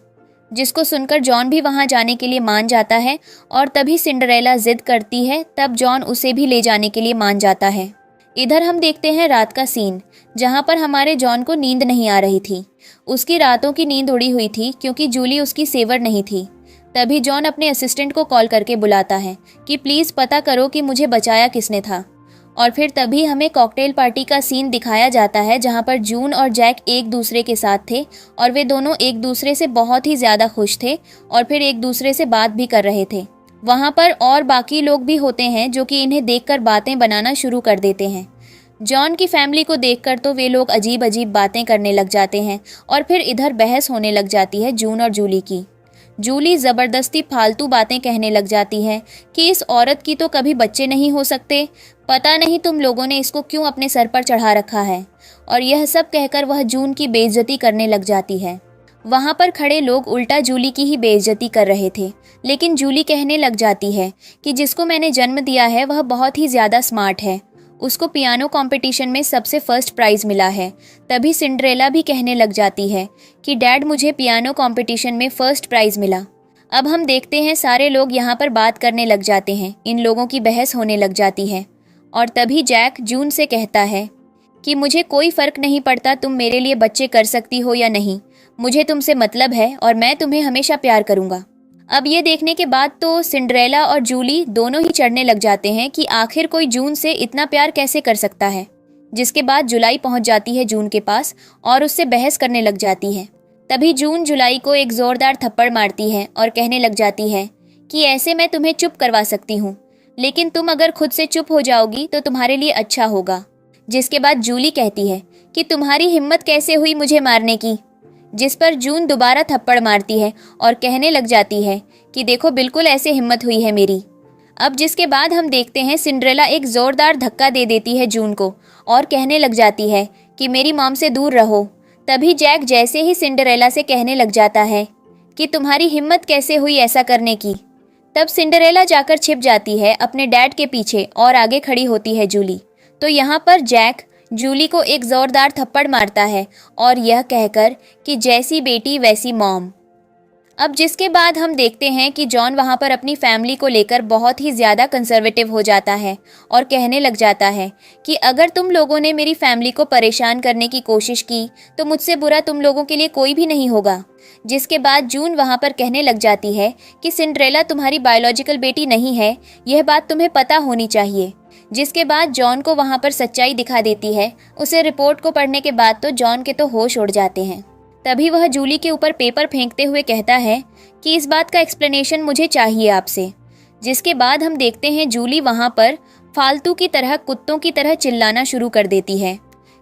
जिसको सुनकर जॉन भी वहाँ जाने के लिए मान जाता है और तभी सिंड्रेला जिद करती है, तब जॉन उसे भी ले जाने के लिए मान जाता है। इधर हम देखते हैं रात का सीन जहाँ पर हमारे जॉन को नींद नहीं आ रही थी। उसकी रातों की नींद उड़ी हुई थी क्योंकि जूली उसकी सेवर नहीं थी। तभी जॉन अपने असिस्टेंट को कॉल करके बुलाता है कि प्लीज़ पता करो कि मुझे बचाया किसने था। और फिर तभी हमें कॉकटेल पार्टी का सीन दिखाया जाता है जहाँ पर जून और जैक एक दूसरे के साथ थे और वे दोनों एक दूसरे से बहुत ही ज़्यादा खुश थे और फिर एक दूसरे से बात भी कर रहे थे। वहाँ पर और बाकी लोग भी होते हैं जो कि इन्हें देखकर बातें बनाना शुरू कर देते हैं। जॉन की फैमिली को देखकर तो वे लोग अजीब अजीब बातें करने लग जाते हैं और फिर इधर बहस होने लग जाती है जून और जूली की। जूली ज़बरदस्ती फालतू बातें कहने लग जाती है कि इस औरत की तो कभी बच्चे नहीं हो सकते, पता नहीं तुम लोगों ने इसको क्यों अपने सर पर चढ़ा रखा है। और यह सब कहकर वह जून की बेइज्जती करने लग जाती है। वहाँ पर खड़े लोग उल्टा जूली की ही बेइज्जती कर रहे थे, लेकिन जूली कहने लग जाती है कि जिसको मैंने जन्म दिया है वह बहुत ही ज़्यादा स्मार्ट है, उसको पियानो कंपटीशन में सबसे फर्स्ट प्राइज़ मिला है। तभी सिंड्रेला भी कहने लग जाती है कि डैड मुझे पियानो कंपटीशन में फर्स्ट प्राइज़ मिला। अब हम देखते हैं सारे लोग यहाँ पर बात करने लग जाते हैं, इन लोगों की बहस होने लग जाती है। और तभी जैक जून से कहता है कि मुझे कोई फ़र्क नहीं पड़ता तुम मेरे लिए बच्चे कर सकती हो या नहीं, मुझे तुमसे मतलब है और मैं तुम्हें हमेशा प्यार करूँगा। अब ये देखने के बाद तो सिंड्रेला और जूली दोनों ही चढ़ने लग जाते हैं कि आखिर कोई जून से इतना प्यार कैसे कर सकता है। जिसके बाद जुलाई पहुंच जाती है जून के पास और उससे बहस करने लग जाती है। तभी जून जुलाई को एक ज़ोरदार थप्पड़ मारती है और कहने लग जाती है कि ऐसे मैं तुम्हें चुप करवा सकती हूँ, लेकिन तुम अगर खुद से चुप हो जाओगी तो तुम्हारे लिए अच्छा होगा। जिसके बाद जूली कहती है कि तुम्हारी हिम्मत कैसे हुई मुझे मारने की। जिस पर जून दोबारा थप्पड़ मारती है और कहने लग जाती है कि देखो बिल्कुल ऐसे हिम्मत हुई है मेरी। अब जिसके बाद हम देखते हैं सिंड्रेला एक ज़ोरदार धक्का दे देती है जून को और कहने लग जाती है कि मेरी मॉम से दूर रहो। तभी जैक जैसे ही सिंड्रेला से कहने लग जाता है कि तुम्हारी हिम्मत कैसे हुई ऐसा करने की, तब सिंड्रेला जाकर छिप जाती है अपने डैड के पीछे और आगे खड़ी होती है जूली। तो यहाँ पर जैक जूली को एक ज़ोरदार थप्पड़ मारता है और यह कहकर कि जैसी बेटी वैसी मॉम। अब जिसके बाद हम देखते हैं कि जॉन वहाँ पर अपनी फैमिली को लेकर बहुत ही ज़्यादा कंजर्वेटिव हो जाता है और कहने लग जाता है कि अगर तुम लोगों ने मेरी फैमिली को परेशान करने की कोशिश की तो मुझसे बुरा तुम लोगों के लिए कोई भी नहीं होगा। जिसके बाद जून वहाँ पर कहने लग जाती है कि सिंड्रेला तुम्हारी बायोलॉजिकल बेटी नहीं है, यह बात तुम्हें पता होनी चाहिए। जिसके बाद जॉन को वहाँ पर सच्चाई दिखा देती है। उसे रिपोर्ट को पढ़ने के बाद तो जॉन के तो होश उड़ जाते हैं। तभी वह जूली के ऊपर पेपर फेंकते हुए कहता है कि इस बात का एक्सप्लेनेशन मुझे चाहिए आपसे। जिसके बाद हम देखते हैं जूली वहाँ पर फालतू की तरह कुत्तों की तरह चिल्लाना शुरू कर देती है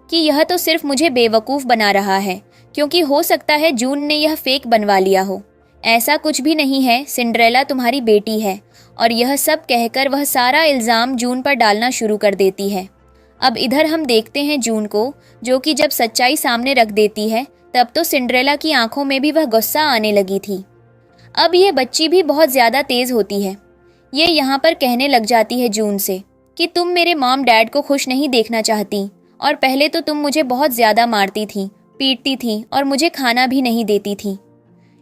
कि यह तो सिर्फ मुझे बेवकूफ़ बना रहा है, क्योंकि हो सकता है जून ने यह फेक बनवा लिया हो। ऐसा कुछ भी नहीं है, सिंड्रेला तुम्हारी बेटी है। और यह सब कहकर वह सारा इल्ज़ाम जून पर डालना शुरू कर देती है। अब इधर हम देखते हैं जून को, जो कि जब सच्चाई सामने रख देती है तब तो सिंड्रेला की आंखों में भी वह गुस्सा आने लगी थी। अब यह बच्ची भी बहुत ज़्यादा तेज़ होती है। ये यहाँ पर कहने लग जाती है जून से कि तुम मेरे मॉम डैड को खुश नहीं देखना चाहती, और पहले तो तुम मुझे बहुत ज़्यादा मारती थी, पीटती थी और मुझे खाना भी नहीं देती थी।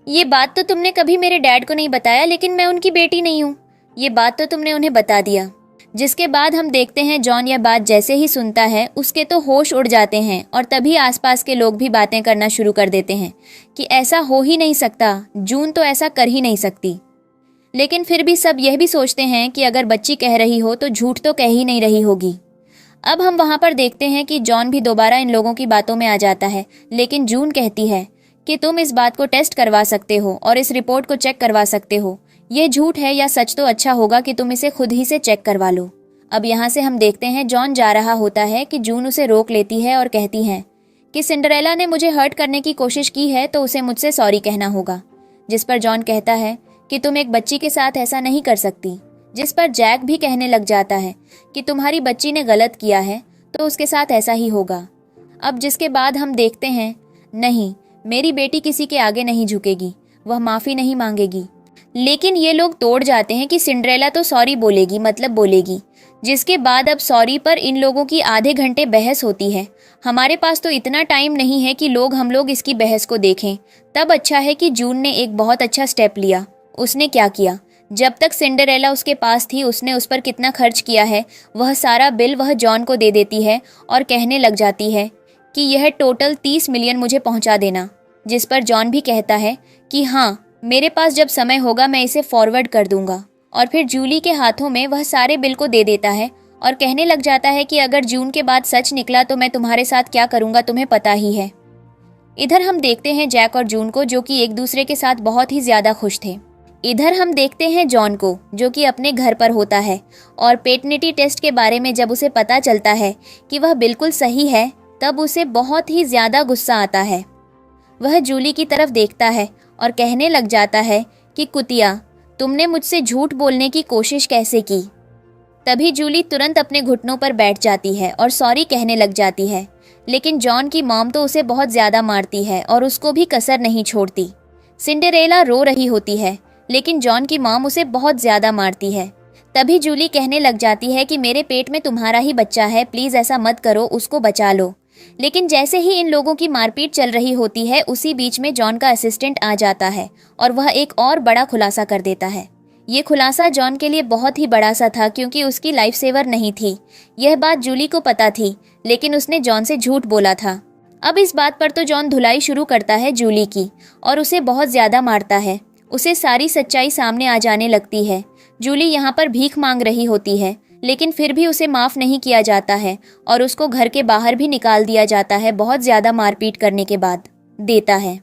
ये बात तो तुमने कभी मेरे डैड को नहीं बताया, लेकिन मैं उनकी बेटी नहीं हूँ, ये बात तो तुमने उन्हें बता दिया। जिसके बाद हम देखते हैं जॉन यह बात जैसे ही सुनता है उसके तो होश उड़ जाते हैं, और तभी आसपास के लोग भी बातें करना शुरू कर देते हैं कि ऐसा हो ही नहीं सकता, जून तो ऐसा कर ही नहीं सकती। लेकिन फिर भी सब यह भी सोचते हैं कि अगर बच्ची कह रही हो तो झूठ तो कह ही नहीं रही होगी। अब हम वहाँ पर देखते हैं कि जॉन भी दोबारा इन लोगों की बातों में आ जाता है, लेकिन जून कहती है कि तुम इस बात को टेस्ट करवा सकते हो और इस रिपोर्ट को चेक करवा सकते हो। ये झूठ है या सच तो अच्छा होगा कि तुम इसे खुद ही से चेक करवा लो। अब यहाँ से हम देखते हैं जॉन जा रहा होता है कि जून उसे रोक लेती है और कहती है कि सिंड्रेला ने मुझे हर्ट करने की कोशिश की है तो उसे मुझसे सॉरी कहना होगा। जिस पर जॉन कहता है कि तुम एक बच्ची के साथ ऐसा नहीं कर सकती। जिस पर जैक भी कहने लग जाता है कि तुम्हारी बच्ची ने गलत किया है तो उसके साथ ऐसा ही होगा। अब जिसके बाद हम देखते हैं नहीं, मेरी बेटी किसी के आगे नहीं झुकेगी, वह माफ़ी नहीं मांगेगी। लेकिन ये लोग तोड़ जाते हैं कि सिंड्रेला तो सॉरी बोलेगी, मतलब बोलेगी। जिसके बाद अब सॉरी पर इन लोगों की आधे घंटे बहस होती है। हमारे पास तो इतना टाइम नहीं है कि हम लोग इसकी बहस को देखें। तब अच्छा है कि जून ने एक बहुत अच्छा स्टेप लिया। उसने क्या किया, जब तक सिंड्रेला उसके पास थी उसने उस पर कितना खर्च किया है वह सारा बिल वह जॉन को दे देती है और कहने लग जाती है कि यह टोटल 30 मिलियन मुझे पहुंचा देना। जिस पर जॉन भी कहता है कि हाँ, मेरे पास जब समय होगा मैं इसे फॉरवर्ड कर दूंगा। और फिर जूली के हाथों में वह सारे बिल को दे देता है और कहने लग जाता है कि अगर जून के बाद सच निकला तो मैं तुम्हारे साथ क्या करूंगा तुम्हें पता ही है। इधर हम देखते हैं जैक और जून को, जो कि एक दूसरे के साथ बहुत ही ज्यादा खुश थे। इधर हम देखते हैं जॉन को, जो कि अपने घर पर होता है और पेटर्निटी टेस्ट के बारे में जब उसे पता चलता है कि वह बिल्कुल सही है तब उसे बहुत ही ज़्यादा गुस्सा आता है। वह जूली की तरफ देखता है और कहने लग जाता है कि कुतिया, तुमने मुझसे झूठ बोलने की कोशिश कैसे की। तभी जूली तुरंत अपने घुटनों पर बैठ जाती है और सॉरी कहने लग जाती है। लेकिन जॉन की मॉम तो उसे बहुत ज़्यादा मारती है और उसको भी कसर नहीं छोड़ती। सिंड्रेला रो रही होती है, लेकिन जॉन की मॉम उसे बहुत ज़्यादा मारती है। तभी जूली कहने लग जाती है कि मेरे पेट में तुम्हारा ही बच्चा है, प्लीज़ ऐसा मत करो, उसको बचा लो। लेकिन जैसे ही इन लोगों की मारपीट चल रही होती है उसी बीच में जॉन का असिस्टेंट आ जाता है और वह एक और बड़ा खुलासा कर देता है। ये खुलासा जॉन के लिए बहुत ही बड़ा सा था, क्योंकि उसकी लाइफ सेवर नहीं थी। यह बात जूली को पता थी, लेकिन उसने जॉन से झूठ बोला था। अब इस बात पर तो जॉन धुलाई शुरू करता है जूली की और उसे बहुत ज़्यादा मारता है। उसे सारी सच्चाई सामने आ जाने लगती है। जूली यहाँ पर भीख मांग रही होती है, लेकिन फिर भी उसे माफ़ नहीं किया जाता है और उसको घर के बाहर भी निकाल दिया जाता है। बहुत ज़्यादा मारपीट करने के बाद देता है।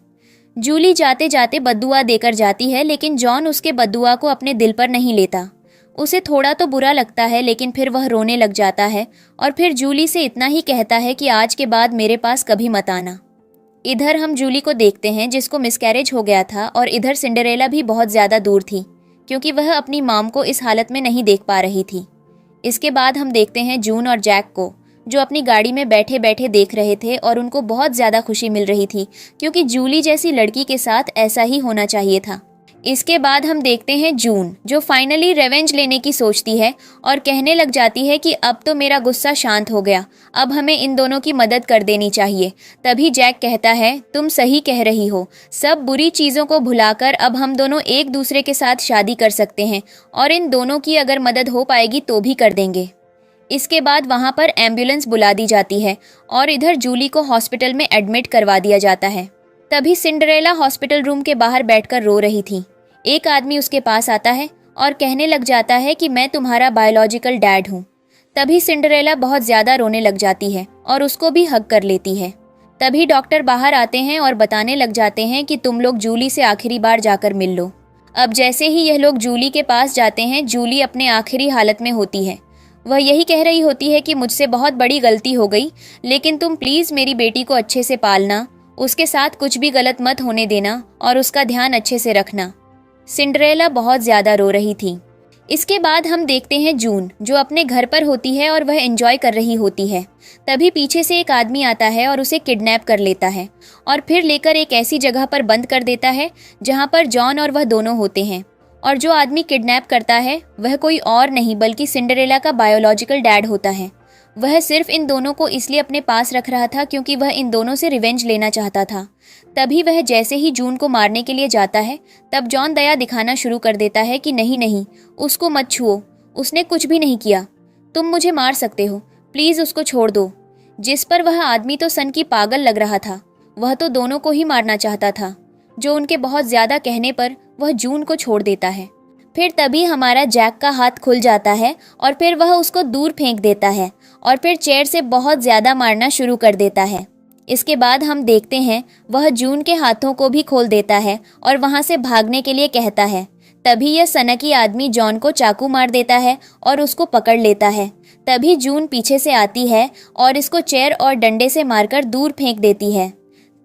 जूली जाते जाते बद्दुआ देकर जाती है, लेकिन जॉन उसके बद्दुआ को अपने दिल पर नहीं लेता। उसे थोड़ा तो बुरा लगता है, लेकिन फिर वह रोने लग जाता है और फिर जूली से इतना ही कहता है कि आज के बाद मेरे पास कभी मत आना। इधर हम जूली को देखते हैं जिसको मिसकैरेज हो गया था, और इधर सिंड्रेला भी बहुत ज़्यादा दूर थी क्योंकि वह अपनी मॉम को इस हालत में नहीं देख पा रही थी। इसके बाद हम देखते हैं जून और जैक को, जो अपनी गाड़ी में बैठे बैठे देख रहे थे और उनको बहुत ज़्यादा खुशी मिल रही थी, क्योंकि जूली जैसी लड़की के साथ ऐसा ही होना चाहिए था। इसके बाद हम देखते हैं जून, जो फाइनली रिवेंज लेने की सोचती है और कहने लग जाती है कि अब तो मेरा गुस्सा शांत हो गया, अब हमें इन दोनों की मदद कर देनी चाहिए। तभी जैक कहता है, तुम सही कह रही हो, सब बुरी चीज़ों को भुलाकर अब हम दोनों एक दूसरे के साथ शादी कर सकते हैं और इन दोनों की अगर मदद हो पाएगी तो भी कर देंगे। इसके बाद वहाँ पर एम्बुलेंस बुला दी जाती है और इधर जूली को हॉस्पिटल में एडमिट करवा दिया जाता है। तभी सिंड्रेला हॉस्पिटल रूम के बाहर बैठकर रो रही थी। एक आदमी उसके पास आता है और कहने लग जाता है कि मैं तुम्हारा बायोलॉजिकल डैड हूँ। तभी सिंड्रेला बहुत ज़्यादा रोने लग जाती है और उसको भी हग कर लेती है। तभी डॉक्टर बाहर आते हैं और बताने लग जाते हैं कि तुम लोग जूली से आखिरी बार जाकर मिल लो। अब जैसे ही यह लोग जूली के पास जाते हैं, जूली अपने आखिरी हालत में होती है। वह यही कह रही होती है कि मुझसे बहुत बड़ी गलती हो गई, लेकिन तुम प्लीज़ मेरी बेटी को अच्छे से पालना, उसके साथ कुछ भी गलत मत होने देना और उसका ध्यान अच्छे से रखना। सिंड्रेला बहुत ज़्यादा रो रही थी। इसके बाद हम देखते हैं जून, जो अपने घर पर होती है और वह एंजॉय कर रही होती है। तभी पीछे से एक आदमी आता है और उसे किडनैप कर लेता है और फिर लेकर एक ऐसी जगह पर बंद कर देता है जहां पर जॉन और वह दोनों होते हैं। और जो आदमी किडनैप करता है वह कोई और नहीं बल्कि सिंड्रेला का बायोलॉजिकल डैड होता है। वह सिर्फ इन दोनों को इसलिए अपने पास रख रहा था क्योंकि वह इन दोनों से रिवेंज लेना चाहता था। तभी वह जैसे ही जून को मारने के लिए जाता है, तब जॉन दया दिखाना शुरू कर देता है कि नहीं नहीं, उसको मत छुओ, उसने कुछ भी नहीं किया, तुम मुझे मार सकते हो, प्लीज़ उसको छोड़ दो। जिस पर वह आदमी तो सन की पागल लग रहा था, वह तो दोनों को ही मारना चाहता था। जो उनके बहुत ज़्यादा कहने पर वह जून को छोड़ देता है। फिर तभी हमारा जैक का हाथ खुल जाता है और फिर वह उसको दूर फेंक देता है और फिर चेयर से बहुत ज़्यादा मारना शुरू कर देता है। इसके बाद हम देखते हैं वह जून के हाथों को भी खोल देता है और वहाँ से भागने के लिए कहता है। तभी यह सनकी आदमी जॉन को चाकू मार देता है और उसको पकड़ लेता है। तभी जून पीछे से आती है और इसको चेयर और डंडे से मारकर दूर फेंक देती है।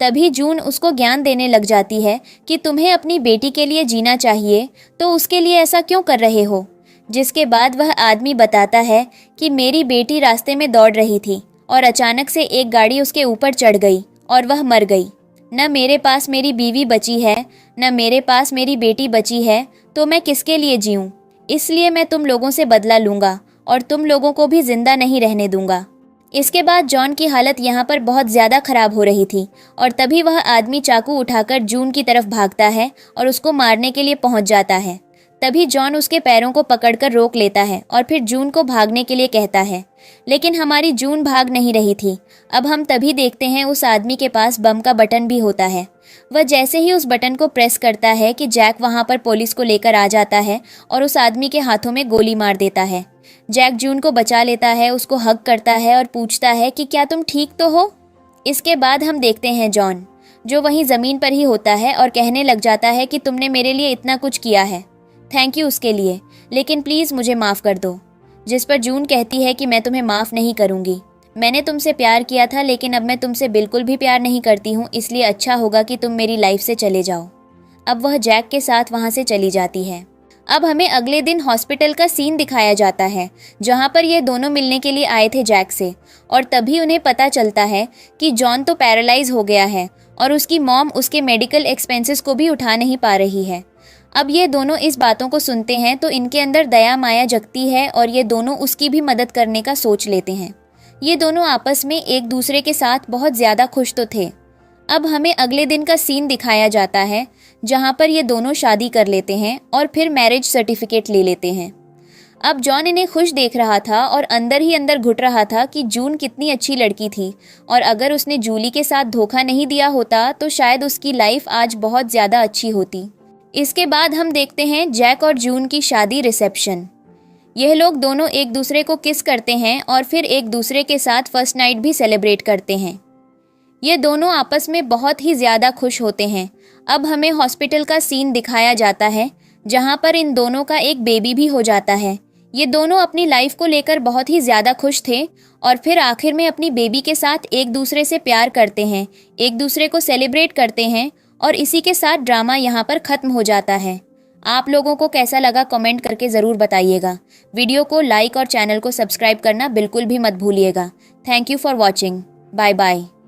तभी जून उसको ज्ञान देने लग जाती है कि तुम्हें अपनी बेटी के लिए जीना चाहिए, तो उसके लिए ऐसा क्यों कर रहे हो। जिसके बाद वह आदमी बताता है कि मेरी बेटी रास्ते में दौड़ रही थी और अचानक से एक गाड़ी उसके ऊपर चढ़ गई और वह मर गई। न मेरे पास मेरी बीवी बची है, न मेरे पास मेरी बेटी बची है, तो मैं किसके लिए जीऊँ। इसलिए मैं तुम लोगों से बदला लूँगा और तुम लोगों को भी जिंदा नहीं रहने दूंगा। इसके बाद जॉन की हालत यहाँ पर बहुत ज़्यादा ख़राब हो रही थी और तभी वह आदमी चाकू उठाकर जून की तरफ भागता है और उसको मारने के लिए पहुँच जाता है। तभी जॉन उसके पैरों को पकड़कर रोक लेता है और फिर जून को भागने के लिए कहता है, लेकिन हमारी जून भाग नहीं रही थी। अब हम तभी देखते हैं उस आदमी के पास बम का बटन भी होता है। वह जैसे ही उस बटन को प्रेस करता है कि जैक वहाँ पर पुलिस को लेकर आ जाता है और उस आदमी के हाथों में गोली मार देता है। जैक जून को बचा लेता है, उसको हग करता है और पूछता है कि क्या तुम ठीक तो हो। इसके बाद हम देखते हैं जॉन, जो वहीं ज़मीन पर ही होता है और कहने लग जाता है कि तुमने मेरे लिए इतना कुछ किया है, थैंक यू उसके लिए, लेकिन प्लीज़ मुझे माफ़ कर दो। जिस पर जून कहती है कि मैं तुम्हें माफ़ नहीं करूँगी, मैंने तुमसे प्यार किया था लेकिन अब मैं तुमसे बिल्कुल भी प्यार नहीं करती हूँ, इसलिए अच्छा होगा कि तुम मेरी लाइफ से चले जाओ। अब वह जैक के साथ वहाँ से चली जाती है। अब हमें अगले दिन हॉस्पिटल का सीन दिखाया जाता है जहाँ पर ये दोनों मिलने के लिए आए थे जैक से, और तभी उन्हें पता चलता है कि जॉन तो पैरालाइज हो गया है और उसकी मॉम उसके मेडिकल एक्सपेंसेस को भी उठा नहीं पा रही है। अब ये दोनों इस बातों को सुनते हैं तो इनके अंदर दया माया जगती है और ये दोनों उसकी भी मदद करने का सोच लेते हैं। ये दोनों आपस में एक दूसरे के साथ बहुत ज़्यादा खुश तो थे। अब हमें अगले दिन का सीन दिखाया जाता है जहाँ पर ये दोनों शादी कर लेते हैं और फिर मैरिज सर्टिफिकेट ले लेते हैं। अब जॉन इन्हें खुश देख रहा था और अंदर ही अंदर घुट रहा था कि जून कितनी अच्छी लड़की थी और अगर उसने जूली के साथ धोखा नहीं दिया होता तो शायद उसकी लाइफ आज बहुत ज़्यादा अच्छी होती। इसके बाद हम देखते हैं जैक और जून की शादी रिसेप्शन। यह लोग दोनों एक दूसरे को किस करते हैं और फिर एक दूसरे के साथ फर्स्ट नाइट भी सेलिब्रेट करते हैं। ये दोनों आपस में बहुत ही ज़्यादा खुश होते हैं। अब हमें हॉस्पिटल का सीन दिखाया जाता है जहाँ पर इन दोनों का एक बेबी भी हो जाता है। ये दोनों अपनी लाइफ को लेकर बहुत ही ज़्यादा खुश थे और फिर आखिर में अपनी बेबी के साथ एक दूसरे से प्यार करते हैं, एक दूसरे को सेलिब्रेट करते हैं और इसी के साथ ड्रामा यहाँ पर ख़त्म हो जाता है। आप लोगों को कैसा लगा कमेंट करके ज़रूर बताइएगा। वीडियो को लाइक और चैनल को सब्सक्राइब करना बिल्कुल भी मत भूलिएगा। Thank you for watching. Bye bye.